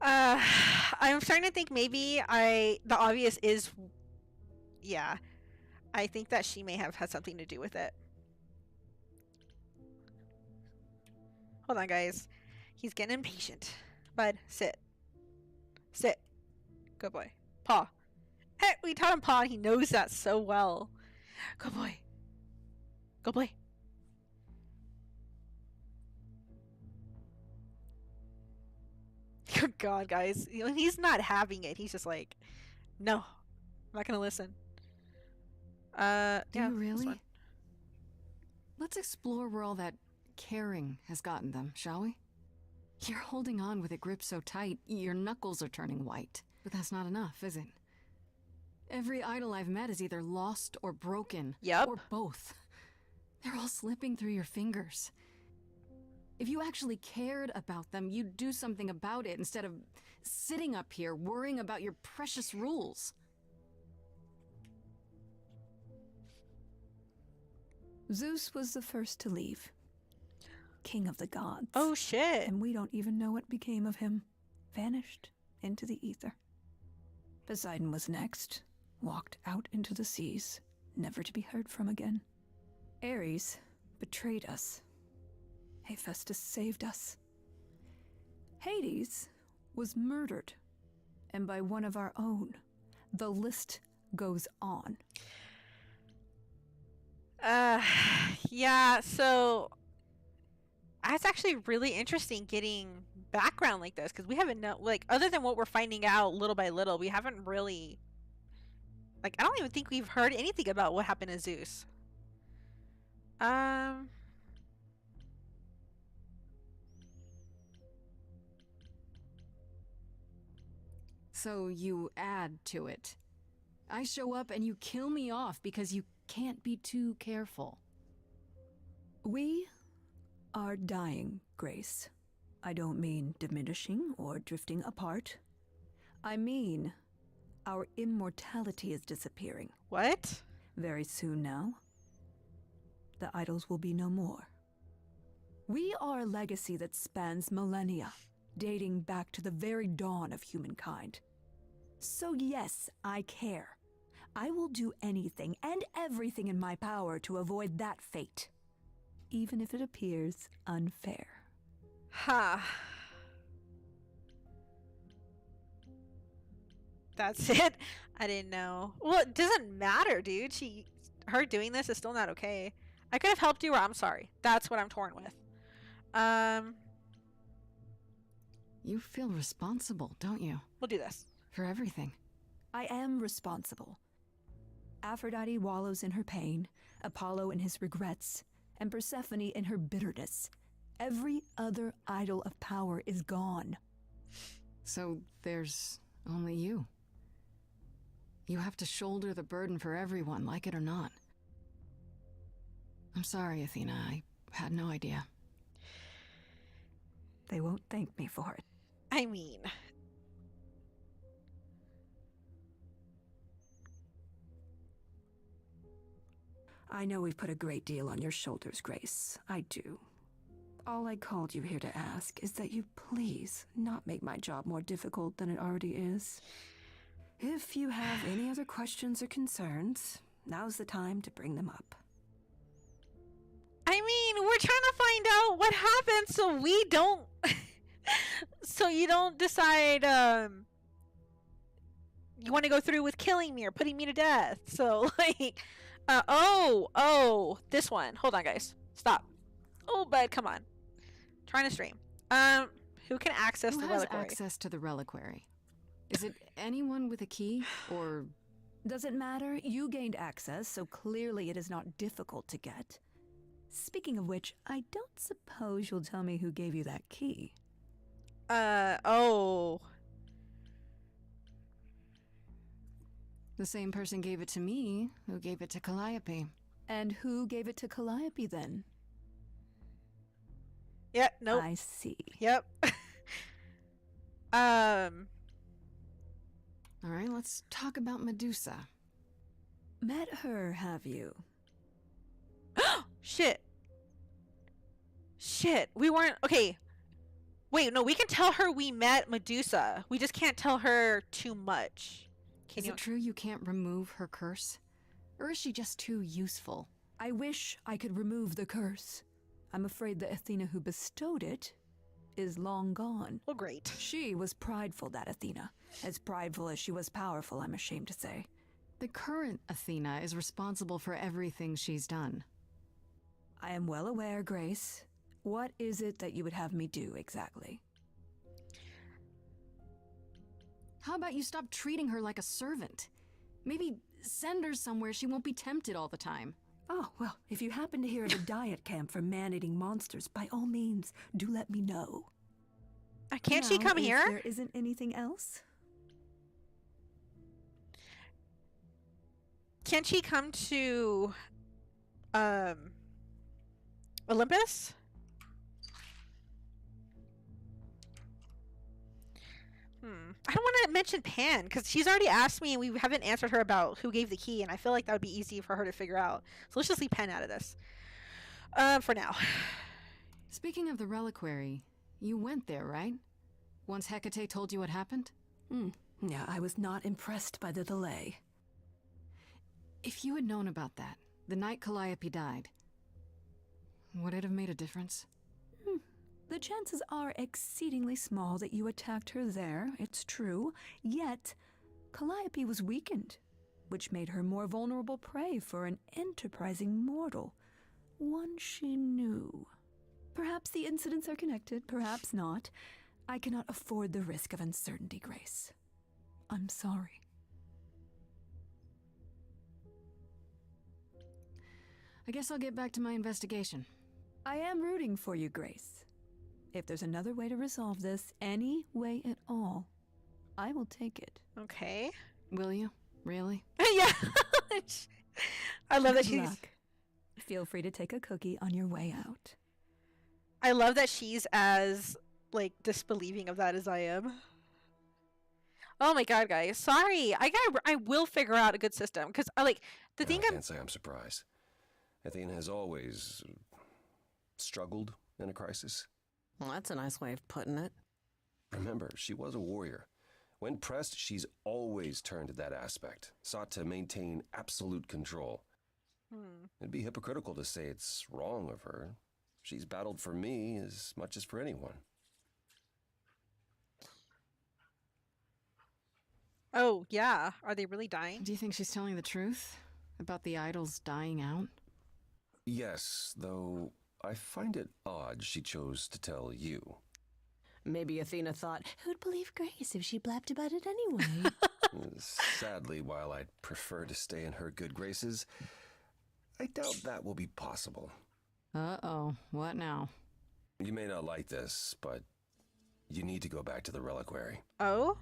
I'm starting to think maybe the obvious is, yeah, I think that she may have had something to do with it. Hold on, guys. He's getting impatient. Bud, sit. Sit. Good boy. Paw. Hey, we taught him paw and he knows that so well. Good boy. Good boy. Good God, guys. He's not having it. He's just like, no, I'm not gonna listen. Do yeah, you really? Let's explore where all that caring has gotten them, shall we? You're holding on with a grip so tight, your knuckles are turning white. But that's not enough, is it? Every idol I've met is either lost or broken. Yep. Or both. They're all slipping through your fingers. If you actually cared about them, you'd do something about it instead of sitting up here worrying about your precious rules. Zeus was the first to leave. King of the gods. Oh shit. And we don't even know what became of him. Vanished into the ether. Poseidon was next. Walked out into the seas, never to be heard from again. Ares betrayed us. Hephaestus saved us. Hades was murdered. And by one of our own. The list goes on. Yeah, so that's actually really interesting getting background like this, because we haven't know, like, other than what we're finding out little by little, we haven't really, like, I don't even think we've heard anything about what happened to Zeus. So you add to it. I show up and you kill me off because you can't be too careful. We are dying, Grace. I don't mean diminishing or drifting apart. I mean, our immortality is disappearing. What? Very soon now. The idols will be no more. We are a legacy that spans millennia, dating back to the very dawn of humankind. So yes, I care. I will do anything and everything in my power to avoid that fate, even if it appears unfair. Huh. That's it? I didn't know. Well, it doesn't matter, dude. Her doing this is still not okay. I could have helped you, or I'm sorry. That's what I'm torn with. You feel responsible, don't you? We'll do this. For everything. I am responsible. Aphrodite wallows in her pain, Apollo in his regrets, and Persephone in her bitterness. Every other idol of power is gone. So there's only you. You have to shoulder the burden for everyone, like it or not. I'm sorry, Athena. I had no idea. They won't thank me for it. I mean... I know we've put a great deal on your shoulders, Grace. I do. All I called you here to ask is that you please not make my job more difficult than it already is. If you have any other questions or concerns, now's the time to bring them up. I mean, we're trying to find out what happened so we don't... so you don't decide, you want to go through with killing me or putting me to death. So, like... this one. Hold on, guys. Stop. Oh, bud, come on. Trying to stream. Who can access the reliquary? Who has access to the reliquary? Is it anyone with a key, or... Doesn't matter. You gained access, so clearly it is not difficult to get. Speaking of which, I don't suppose you'll tell me who gave you that key. Oh. The same person gave it to me, who gave it to Calliope. And who gave it to Calliope, then? Yeah, nope. I see. Yep. Alright, let's talk about Medusa. Met her, have you? Shit. Shit. We weren't... Okay. Wait, no, we can tell her we met Medusa. We just can't tell her too much. Is it true you can't remove her curse? Or is she just too useful? I wish I could remove the curse. I'm afraid the Athena who bestowed it is long gone. Well, great. She was prideful, that Athena. As prideful as she was powerful, I'm ashamed to say. The current Athena is responsible for everything she's done. I am well aware, Grace. What is it that you would have me do exactly? How about you stop treating her like a servant? Maybe send her somewhere she won't be tempted all the time. Oh, well, if you happen to hear of a diet camp for man-eating monsters, by all means, do let me know. Can't she come here? There isn't anything else? Can't she come to Olympus? I don't want to mention Pan because she's already asked me and we haven't answered her about who gave the key, and I feel like that would be easy for her to figure out. So let's just leave Pan out of this. For now. Speaking of the reliquary, you went there, right? Once Hecate told you what happened? Yeah, I was not impressed by the delay. If you had known about that, the night Calliope died, would it have made a difference? The chances are exceedingly small that you attacked her there, it's true. Yet, Calliope was weakened, which made her more vulnerable prey for an enterprising mortal. One she knew. Perhaps the incidents are connected, perhaps not. I cannot afford the risk of uncertainty, Grace. I'm sorry. I guess I'll get back to my investigation. I am rooting for you, Grace. If there's another way to resolve this, any way at all, I will take it. Okay. Will you? Really? Yeah. I love that Good she's... luck. Feel free to take a cookie on your way out. I love that she's as, like, disbelieving of that as I am. Oh my god, guys. Sorry. I will figure out a good system. Because, like, the thing I can't say I'm surprised. Athena has always struggled in a crisis. Well, that's a nice way of putting it. Remember, she was a warrior. When pressed, she's always turned to that aspect, sought to maintain absolute control. It'd be hypocritical to say it's wrong of her. She's battled for me as much as for anyone. Oh, yeah. Are they really dying? Do you think she's telling the truth about the idols dying out? Yes, though I find it odd she chose to tell you. Maybe Athena thought, who'd believe Grace if she blabbed about it anyway? Sadly, while I'd prefer to stay in her good graces, I doubt that will be possible. Uh-oh. What now? You may not like this, but you need to go back to the reliquary. Oh?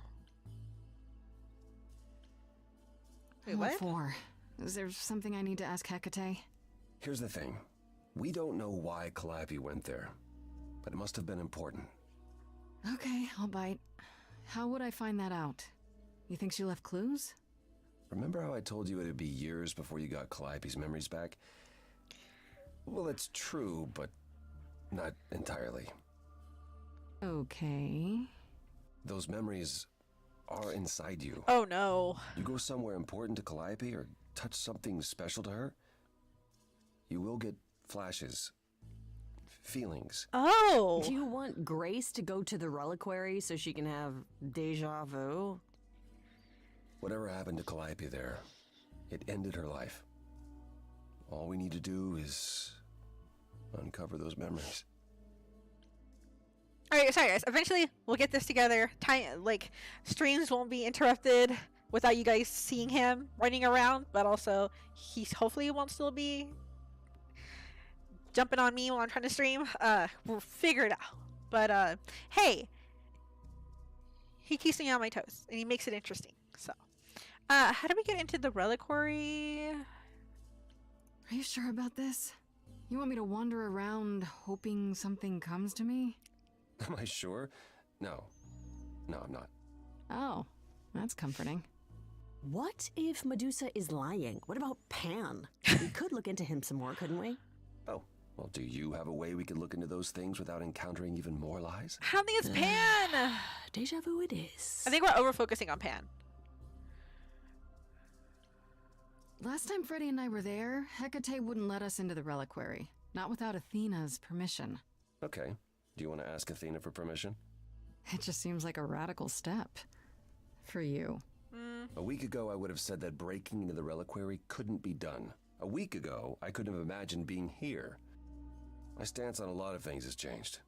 Wait, What what? for? Is there something I need to ask Hecate? Here's the thing. We don't know why Calliope went there, but it must have been important. Okay, I'll bite. How would I find that out? You think she left clues? Remember how I told you it'd be years before you got Calliope's memories back? Well, it's true, but not entirely. Okay. Those memories are inside you. Oh, no. You go somewhere important to Calliope or touch something special to her, you will get flashes, feelings. Oh. Do you want Grace to go to the reliquary so she can have deja vu? Whatever happened to Calliope there, it ended her life. All we need to do is uncover those memories. Alright, sorry guys. Eventually, we'll get this together. Streams won't be interrupted without you guys seeing him running around, but also, hopefully won't still be jumping on me while I'm trying to stream. We'll figure it out. But, hey, he keeps me on my toes, and he makes it interesting, so. How do we get into the reliquary? Are you sure about this? You want me to wander around hoping something comes to me? Am I sure? No. No, I'm not. Oh, that's comforting. What if Medusa is lying? What about Pan? We could look into him some more, couldn't we? Oh, well, do you have a way we could look into those things without encountering even more lies? I don't think it's Pan! Deja vu it is. I think we're over-focusing on Pan. Last time Freddie and I were there, Hecate wouldn't let us into the reliquary. Not without Athena's permission. Okay. Do you want to ask Athena for permission? It just seems like a radical step. For you. A week ago, I would have said that breaking into the reliquary couldn't be done. A week ago, I couldn't have imagined being here. My stance on a lot of things has changed.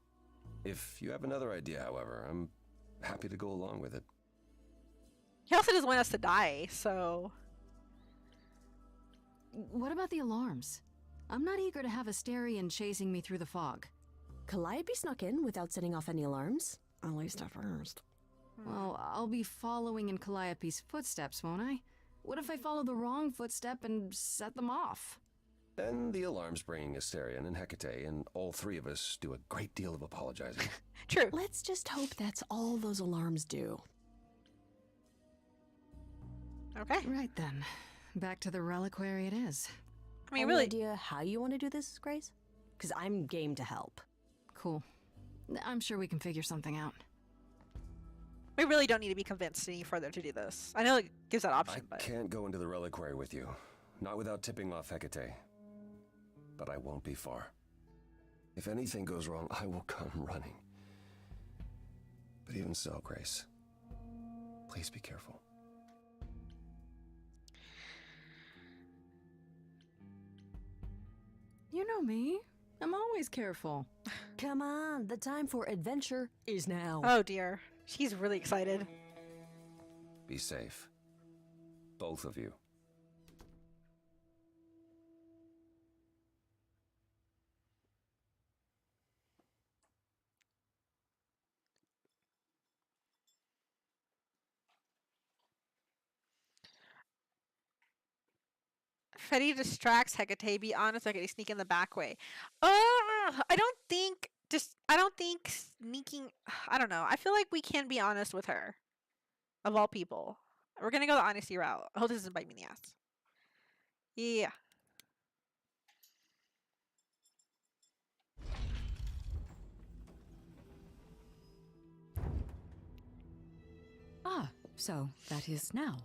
If you have another idea, however, I'm happy to go along with it. He also doesn't want us to die, so... What about the alarms? I'm not eager to have Asterion chasing me through the fog. Calliope snuck in without setting off any alarms. At least at first. Well, I'll be following in Calliope's footsteps, won't I? What if I follow the wrong footstep and set them off? Then the alarms bring Asterion and Hecate, and all three of us do a great deal of apologizing. True. Let's just hope that's all those alarms do. Okay. Right then. Back to the reliquary it is. I mean, Any really. idea how you want to do this, Grace? Because I'm game to help. Cool. I'm sure we can figure something out. We really don't need to be convinced any further to do this. I know it gives that option, I but can't go into the reliquary with you. Not without tipping off Hecate. But I won't be far. If anything goes wrong, I will come running. But even so, Grace, please be careful. You know me. I'm always careful. Come on, the time for adventure is now. oh dear, she's really excited. Be safe. Both of you. Freddie distracts Hecate. Be honest, okay, sneak in the back way. I don't think sneaking. I don't know. I feel like we can be honest with her, of all people. We're gonna go the honesty route. I hope this doesn't bite me in the ass. Yeah. Ah, so that is now.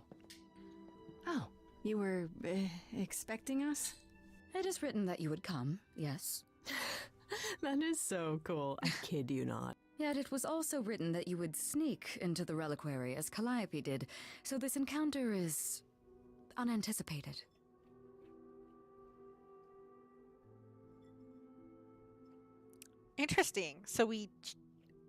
Oh, you were expecting us? It is written that you would come, yes. That is so cool. I kid you not. Yet it was also written that you would sneak into the reliquary as Calliope did, so this encounter is unanticipated. Interesting. So we.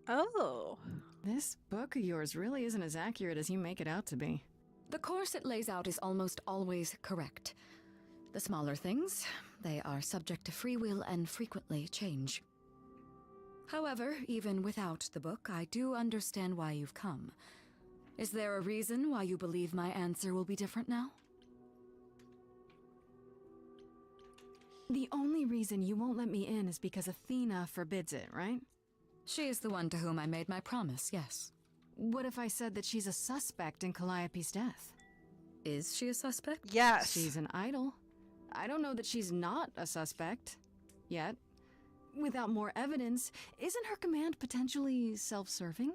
Oh. This book of yours really isn't as accurate as you make it out to be. The course it lays out is almost always correct. The smaller things, they are subject to free will and frequently change. However, even without the book, I do understand why you've come. Is there a reason why you believe my answer will be different now? The only reason you won't let me in is because Athena forbids it, right? She is the one to whom I made my promise, yes. What if I said that she's a suspect in Calliope's death? Is she a suspect? Yes. She's an idol. I don't know that she's not a suspect. Yet. Without more evidence, isn't her command potentially self-serving?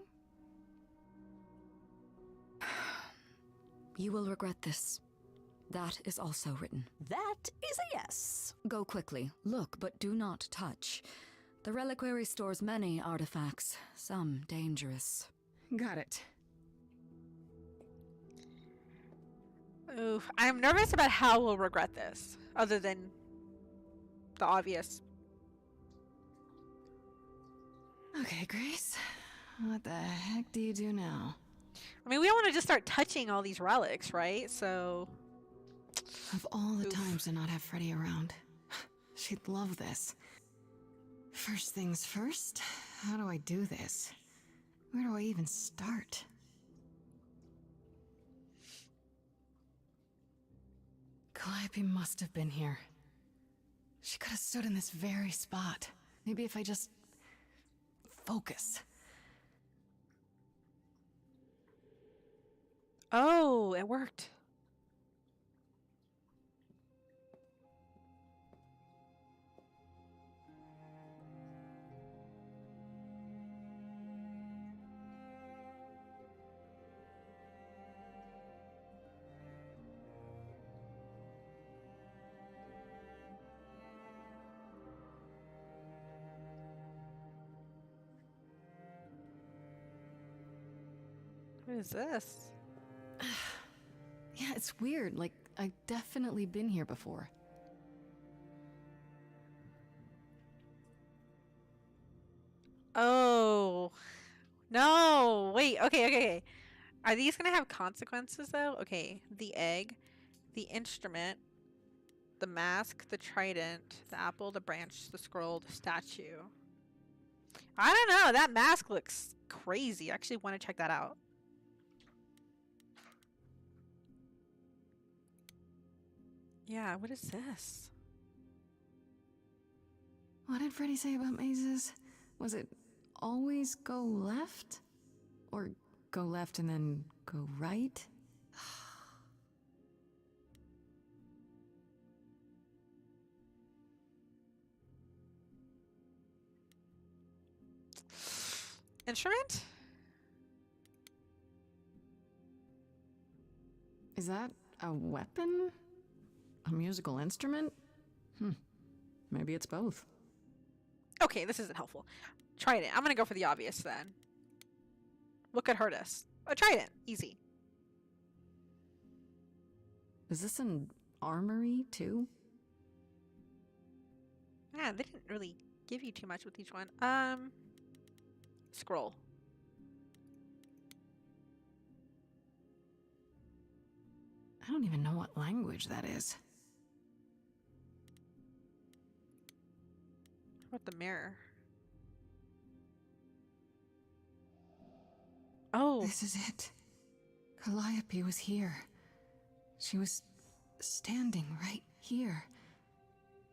You will regret this. That is also written. That is a yes. Go quickly. Look, but do not touch. The reliquary stores many artifacts, some dangerous. Got it. Oof. I'm nervous about how we'll regret this, other than the obvious. Okay, Grace. What the heck do you do now? I mean, we don't want to just start touching all these relics, right? So. Of all the Oof. times to not have Freddie around, she'd love this. First things first, how do I do this? Where do I even start? Calliope must have been here. She could have stood in this very spot. Maybe if I just focus. Oh, it worked. What is this? Yeah, it's weird. Like, I've definitely been here before. Oh. No. Wait. Okay. Are these going to have consequences, though? Okay. The egg, the instrument, the mask, the trident, the apple, the branch, the scroll, the statue. I don't know. That mask looks crazy. I actually want to check that out. Yeah, what is this? What did Freddie say about mazes? Was it always go left? Or go left and then go right? Instrument? Is that a weapon? A musical instrument? Maybe it's both. Okay, this isn't helpful. Trident. I'm gonna go for the obvious then. What could hurt us? A trident. Easy. Is this an armory, too? Yeah, they didn't really give you too much with each one. Scroll. I don't even know what language that is. What about the mirror? Oh. This is it. Calliope was here. She was standing right here.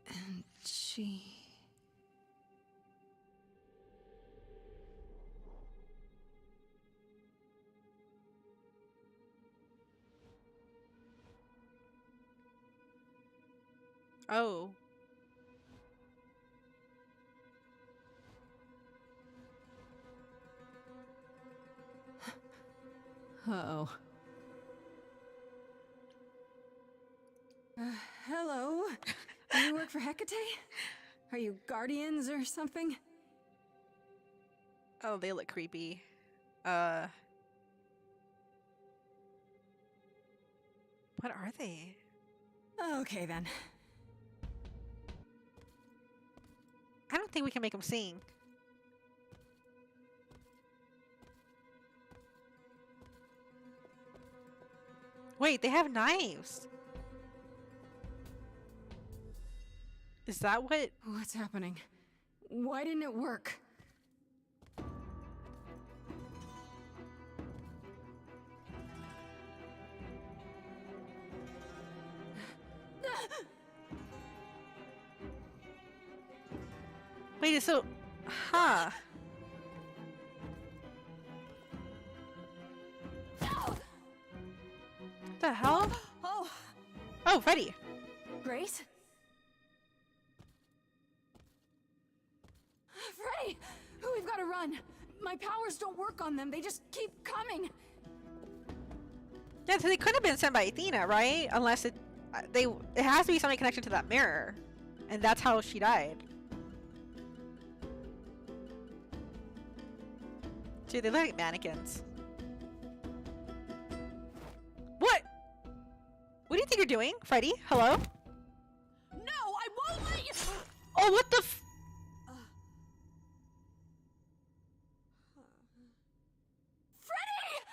And she... Oh. Uh-oh. Hello? Do you work for Hecate? Are you guardians or something? Oh, they look creepy. What are they? Okay, then. I don't think we can make them sing. Wait, they have knives. Is that what? What's happening? Why didn't it work? Wait, so... Huh. What the hell? Oh, Oh, Freddie. Grace? Freddie! We've got to run. My powers don't work on them. They just keep coming. Yeah, so they could have been sent by Athena, right? Unless it has to be something connected to that mirror, and that's how she died. Dude, they look like mannequins. What? What do you think you're doing, Freddie? Hello? No, I won't let you. Oh, what the f- Freddie!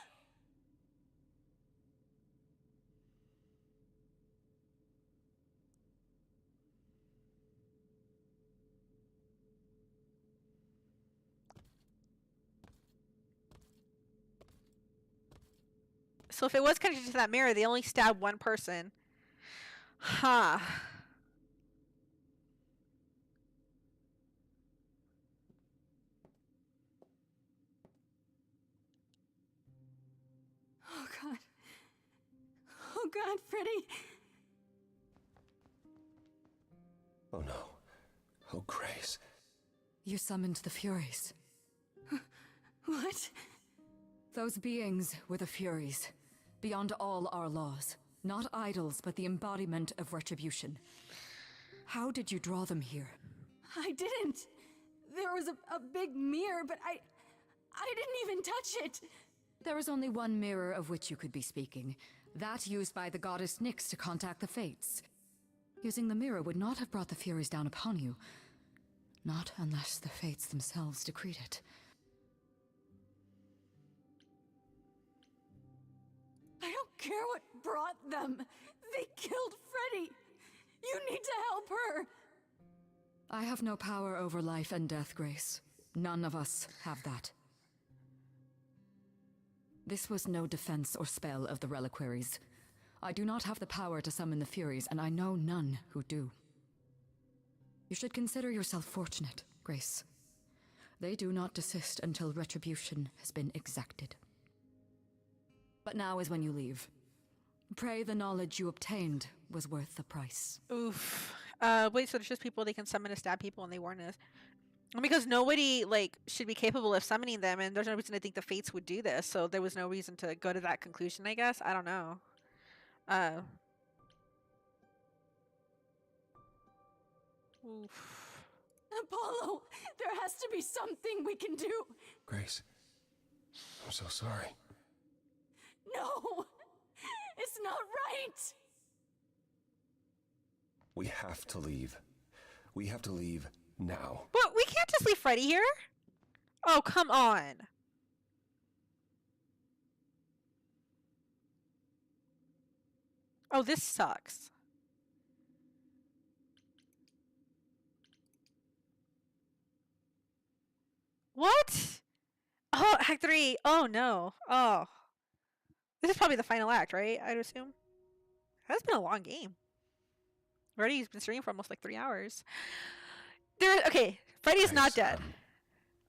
So if it was connected to that mirror, they only stabbed one person. Huh. Oh, God. Oh, God, Freddie. Oh no. Oh, Grace. You summoned the Furies. What? Those beings were the Furies, beyond all our laws. Not idols, but the embodiment of retribution. How did you draw them here? I didn't. There was a big mirror, but I didn't even touch it. There was only one mirror of which you could be speaking. That used by the goddess Nyx to contact the Fates. Using the mirror would not have brought the Furies down upon you. Not unless the Fates themselves decreed it. I don't care what brought them. They killed Freddie. You need to help her. I have no power over life and death, Grace. None of us have that. This was no defense or spell of the reliquaries. I do not have the power to summon the Furies, and I know none who do. You should consider yourself fortunate, Grace. They do not desist until retribution has been exacted. But now is when you leave. Pray the knowledge you obtained was worth the price. Oof. Wait, so there's just people they can summon to stab people and they weren't as... Because nobody like should be capable of summoning them, and there's no reason to think the Fates would do this. So there was no reason to go to that conclusion. I guess I don't know. Oof. Apollo, there has to be something we can do. Grace, I'm so sorry. No, it's not right. We have to leave. We have to leave now. But we can't just leave Freddie here. Oh, come on. Oh, this sucks. What? Oh, Act 3. Oh, no. Oh. This is probably the final act, right? I'd assume. That's been a long game. Freddie's been streaming for almost like 3 hours. Okay, Freddie's not dead.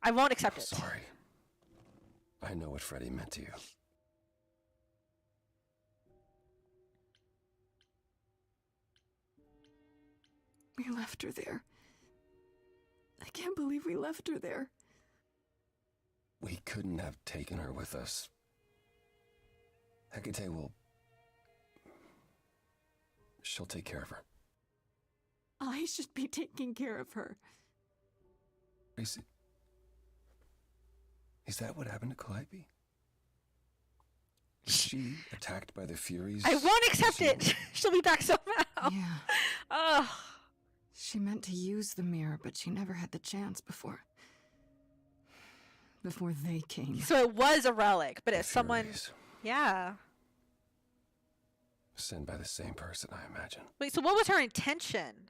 I won't accept it. Sorry. I know what Freddie meant to you. We left her there. I can't believe we left her there. We couldn't have taken her with us. Hecate will... She'll take care of her. I should be taking care of her. Is that what happened to Calliope? Was she attacked by the Furies? I won't accept it. She'll be back somehow. Yeah. Ugh. She meant to use the mirror, but she never had the chance before they came. So it was a relic, but it's someone... Furies. Yeah. Sent by the same person, I imagine. Wait, so what was her intention?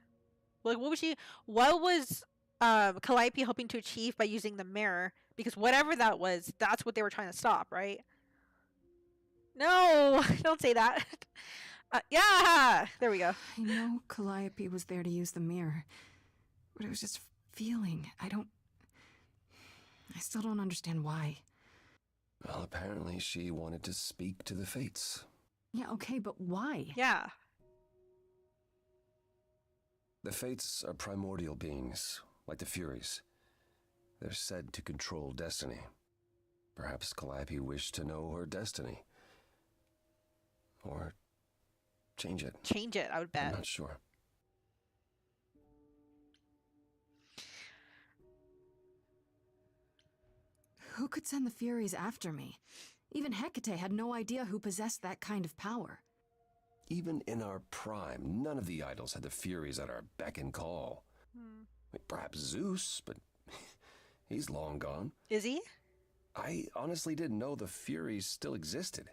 Like, what was Calliope hoping to achieve by using the mirror? Because whatever that was, that's what they were trying to stop, right? No, don't say that. Yeah, there we go. I know Calliope was there to use the mirror, but it was just feeling. I still don't understand why. Well, apparently she wanted to speak to the Fates. Yeah, okay, but why? Yeah. The Fates are primordial beings, like the Furies. They're said to control destiny. Perhaps Calliope wished to know her destiny. Or change it. Change it, I would bet. I'm not sure. Who could send the Furies after me? Even Hecate had no idea who possessed that kind of power. Even in our prime, none of the idols had the Furies at our beck and call. Perhaps Zeus, but he's long gone. Is he? I honestly didn't know the Furies still existed.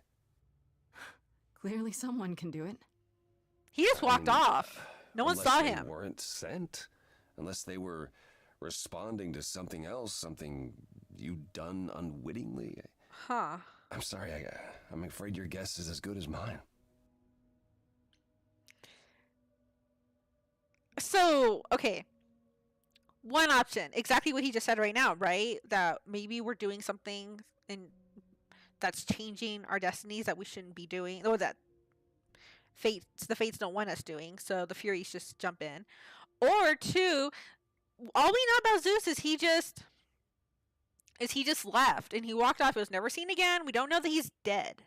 Clearly someone can do it. He just walked off. No one saw him. They weren't sent. Unless they were responding to something else, something you'd done unwittingly. Huh. I'm sorry, I'm afraid your guess is as good as mine. So, okay. One option, exactly what he just said right now, right? That maybe we're doing something that's changing our destinies that we shouldn't be doing, or that the Fates don't want us doing, so the Furies just jump in. Or two, all we know about Zeus is he just left and he walked off. He was never seen again. We don't know that he's dead.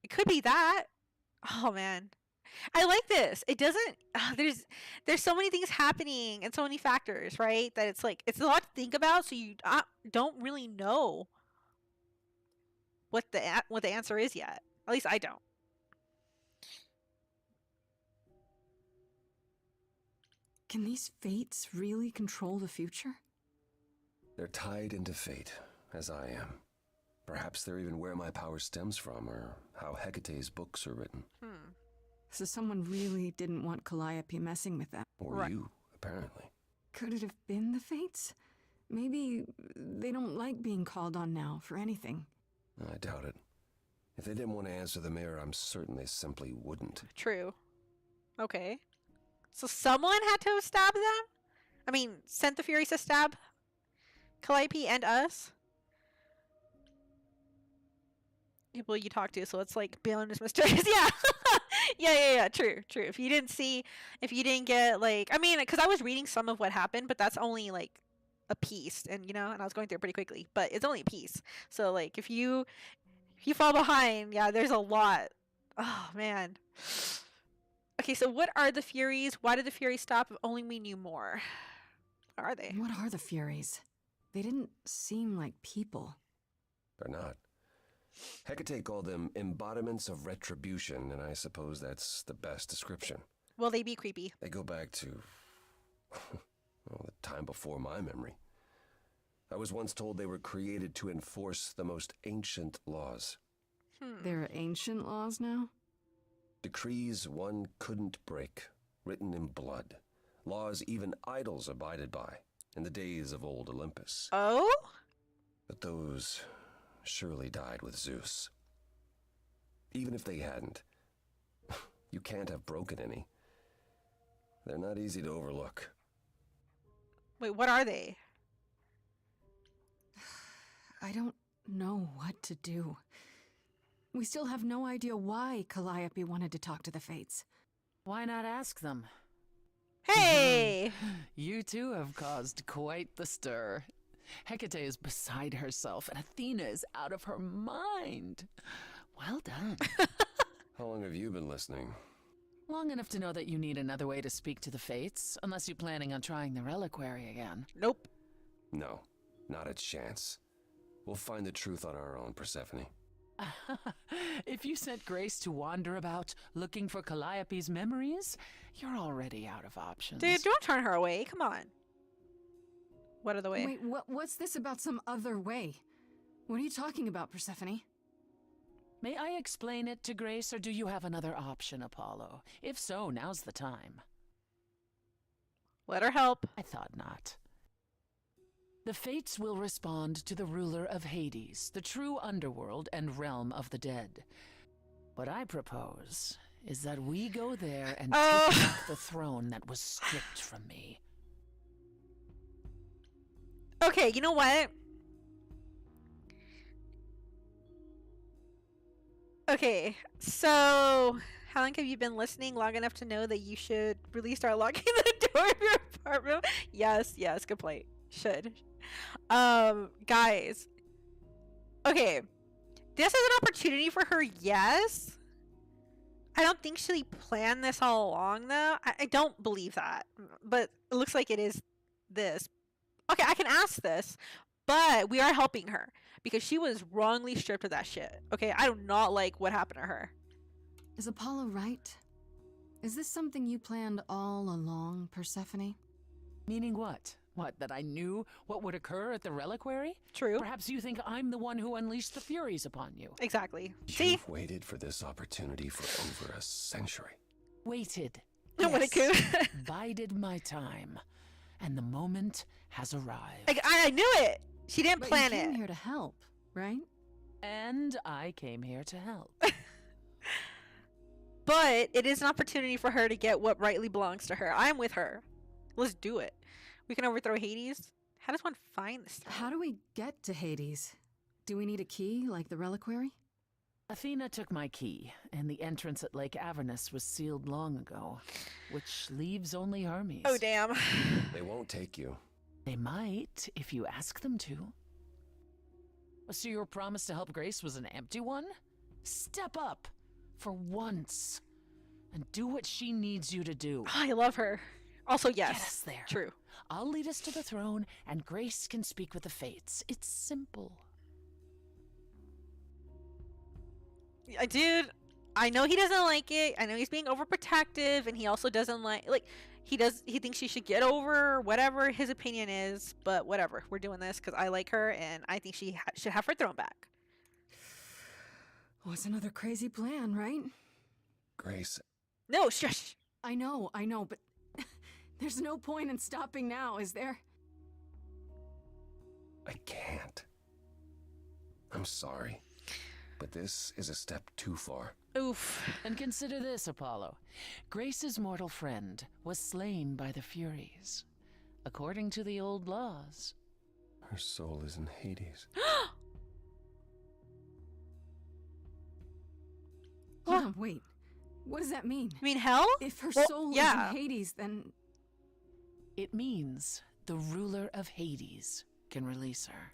It could be that. Oh man, I like this. It doesn't. There's so many things happening and so many factors, right? That it's like it's a lot to think about. So you don't really know what the answer is yet. At least I don't. Can these Fates really control the future? They're tied into fate, as I am. Perhaps they're even where my power stems from, or how Hecate's books are written. So someone really didn't want Calliope messing with them. Or Right. you, apparently. Could it have been the Fates? Maybe they don't like being called on now for anything. I doubt it. If they didn't want to answer the mayor, I'm certain they simply wouldn't. True. Okay. So someone had to have stabbed them? I mean, sent the Furies to stab Calliope and us? People you talk to, so it's like beyond this mysterious. Yeah. yeah. True. If you didn't get like, I mean, because I was reading some of what happened, but that's only like a piece, and you know, and I was going through it pretty quickly, but it's only a piece. So like if you fall behind, yeah, there's a lot. Oh man. Okay, so what are the Furies? Why did the Furies stop if only we knew more? What are they? What are the Furies? They didn't seem like people. They're not. Hecate called them embodiments of retribution, and I suppose that's the best description. Will they be creepy? They go back to, well, the time before my memory. I was once told they were created to enforce the most ancient laws. There are ancient laws now? Decrees one couldn't break, written in blood. Laws even idols abided by in the days of old Olympus. Oh? But those surely died with Zeus. Even if they hadn't, you can't have broken any. They're not easy to overlook. Wait, what are they? I don't know what to do. We still have no idea why Calliope wanted to talk to the Fates. Why not ask them? Hey! You two have caused quite the stir. Hecate is beside herself, and Athena is out of her mind. Well done. How long have you been listening? Long enough to know that you need another way to speak to the Fates, unless you're planning on trying the reliquary again. Nope. No, not a chance. We'll find the truth on our own, Persephone. If you sent Grace to wander about looking for Calliope's memories, you're already out of options. Dude, don't turn her away. Come on. What other way? Wait, what's this about some other way? What are you talking about, Persephone? May I explain it to Grace, or do you have another option, Apollo? If so, now's the time. Let her help. I thought not. The Fates will respond to the ruler of Hades, the true underworld and realm of the dead. What I propose is that we go there and take back the throne that was stripped from me. Okay, you know what? Okay, so how long have you been listening? Long enough to know that you should really start locking the door of your apartment? Yes, good point. Should. Guys. Okay. This is an opportunity for her, yes. I don't think she planned this all along, though. I don't believe that. But it looks like it is this. Okay, I can ask this, but we are helping her because she was wrongly stripped of that shit. Okay, I do not like what happened to her. Is Apollo right? Is this something you planned all along, Persephone? Meaning what? What, that I knew what would occur at the reliquary? True. Perhaps you think I'm the one who unleashed the Furies upon you. Exactly. See? You've waited for this opportunity for over a century. Waited. What a coup. Bided my time. And the moment has arrived. I knew it. She didn't plan you came it. here to help, right? And I came here to help. But it is an opportunity for her to get what rightly belongs to her. I'm with her. Let's do it. We can overthrow Hades. How does one find this stuff? How do we get to Hades? Do we need a key, like the reliquary? Athena took my key, and the entrance at Lake Avernus was sealed long ago, which leaves only Hermes. Oh, damn. They won't take you. They might, if you ask them to. So your promise to help Grace was an empty one? Step up, for once, and do what she needs you to do. I love her. Also, yes. Get us there. True. I'll lead us to the throne, and Grace can speak with the Fates. It's simple. Dude, I know he doesn't like it. I know he's being overprotective, and he also doesn't like he thinks she should get over whatever his opinion is, but whatever. We're doing this because I like her, and I think she should have her throne back. Well, it's another crazy plan, right? Grace. No, shush. I know, but there's no point in stopping now, is there? I can't. I'm sorry, but this is a step too far. Oof. And consider this, Apollo. Grace's mortal friend was slain by the Furies, according to the old laws. Her soul is in Hades. Hold on, wait. What does that mean? You mean hell? If her Well, soul yeah. is in Hades, then... It means the ruler of Hades can release her.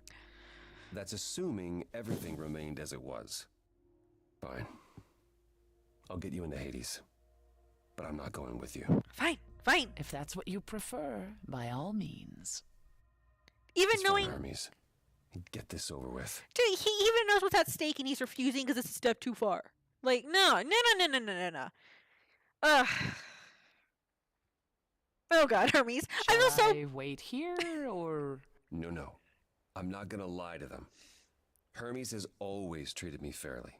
That's assuming everything remained as it was. Fine. I'll get you into Hades. But I'm not going with you. Fine, fine. If that's what you prefer, by all means. Even It's knowing... fine, Hermes. Get this over with. Dude, he even knows what's at stake and he's refusing because it's a step too far. Like, no. Ugh. Oh god, Hermes. I feel so... I wait here, or... No. I'm not gonna lie to them. Hermes has always treated me fairly.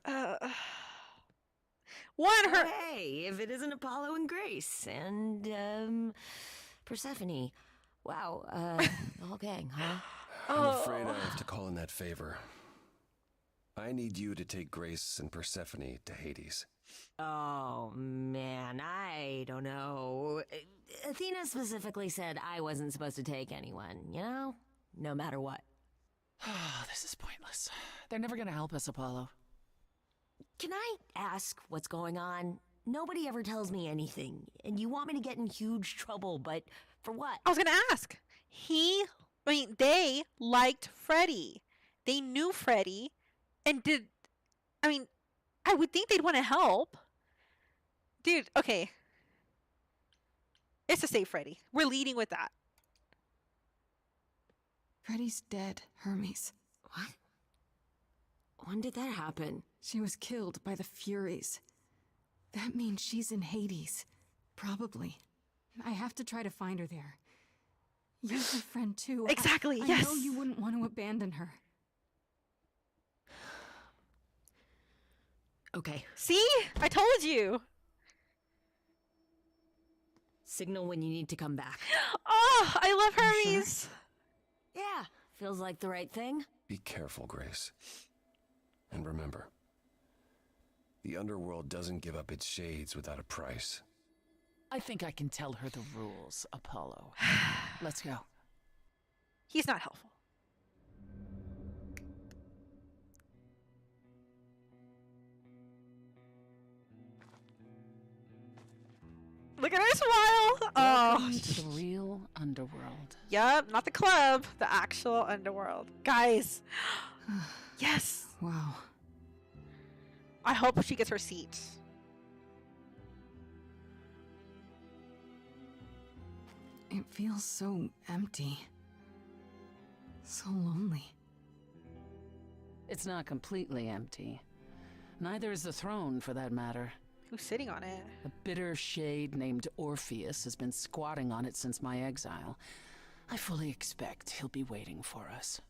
Hey, if it isn't Apollo and Grace and Persephone. Wow, the whole gang, huh? I'm afraid I have to call in that favor. I need you to take Grace and Persephone to Hades. Oh, man, I don't know. Athena specifically said I wasn't supposed to take anyone, you know? No matter what. Oh, this is pointless. They're never gonna help us, Apollo. Can I ask what's going on? Nobody ever tells me anything, and you want me to get in huge trouble, but for what? I was gonna ask. They liked Freddie. They knew Freddie, and I would think they'd want to help. Dude, okay. It's to save Freddie. We're leading with that. Freddie's dead, Hermes. What? When did that happen? She was killed by the Furies. That means she's in Hades. Probably. I have to try to find her there. You're her friend too. Exactly, yes. I know you wouldn't want to abandon her. Okay. See? I told you. Signal when you need to come back. Oh, I love Hermes. Sure? Yeah, feels like the right thing. Be careful, Grace. And remember, the underworld doesn't give up its shades without a price. I think I can tell her the rules, Apollo. Let's go. He's not helpful. Look at her smile. Welcome to the real underworld. Yup, not the club, the actual underworld. Guys. Yes. Wow. I hope she gets her seat. It feels so empty. So lonely. It's not completely empty. Neither is the throne, for that matter. Who's sitting on it? A bitter shade named Orpheus has been squatting on it since my exile. I fully expect he'll be waiting for us.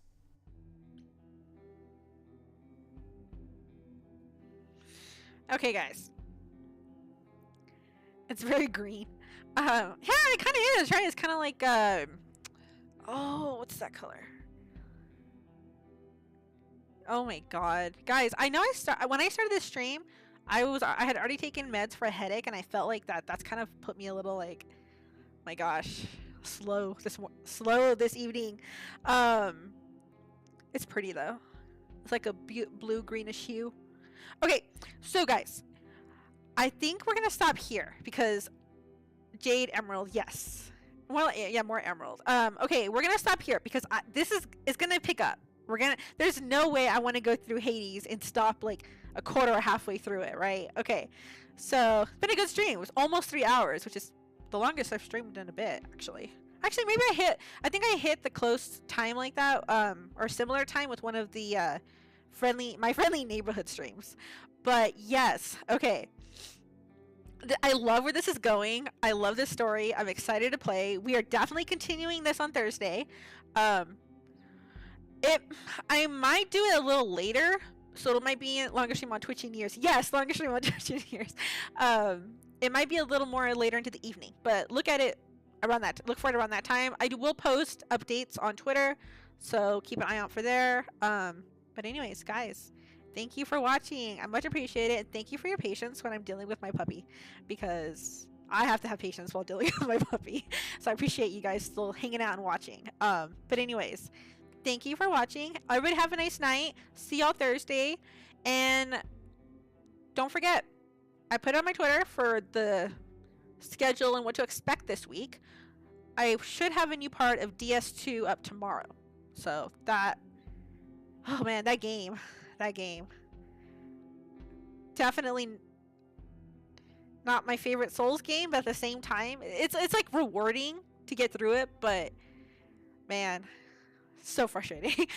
Okay, guys. It's very green. Yeah, it kind of is, right? It's kind of like, oh, what's that color? Oh my god. Guys, I know when I started this stream, I had already taken meds for a headache, and I felt like that's kind of put me a little like, my gosh, slow this evening. It's pretty though. It's like a blue greenish hue. Okay, so guys, I think we're gonna stop here because Jade, Emerald, yes. Well, yeah, more Emerald. Okay, we're gonna stop here because it's gonna pick up. There's no way I want to go through Hades and stop like a quarter or halfway through it, right? Okay, so it's been a good stream. It was almost 3 hours, which is the longest I've streamed in a bit, actually. Actually, maybe I think I hit the close time like that, or similar time with one of the my friendly neighborhood streams. But yes, okay. I love where this is going. I love this story. I'm excited to play. We are definitely continuing this on Thursday. I might do it a little later, so it might be longest stream on Twitch in years. Yes, longest stream on Twitch in years. It might be a little more later into the evening, but look at it around that. Look for it around that time. I will post updates on Twitter, so keep an eye out for there. But anyways, guys, thank you for watching. I much appreciate it. And thank you for your patience when I'm dealing with my puppy, because I have to have patience while dealing with my puppy. So I appreciate you guys still hanging out and watching. But anyways, thank you for watching. Everybody have a nice night. See y'all Thursday. And don't forget, I put on my Twitter for the schedule and what to expect this week. I should have a new part of DS2 up tomorrow. So that, oh man, that game. Definitely not my favorite Souls game, but at the same time, it's like rewarding to get through it, but man, so frustrating.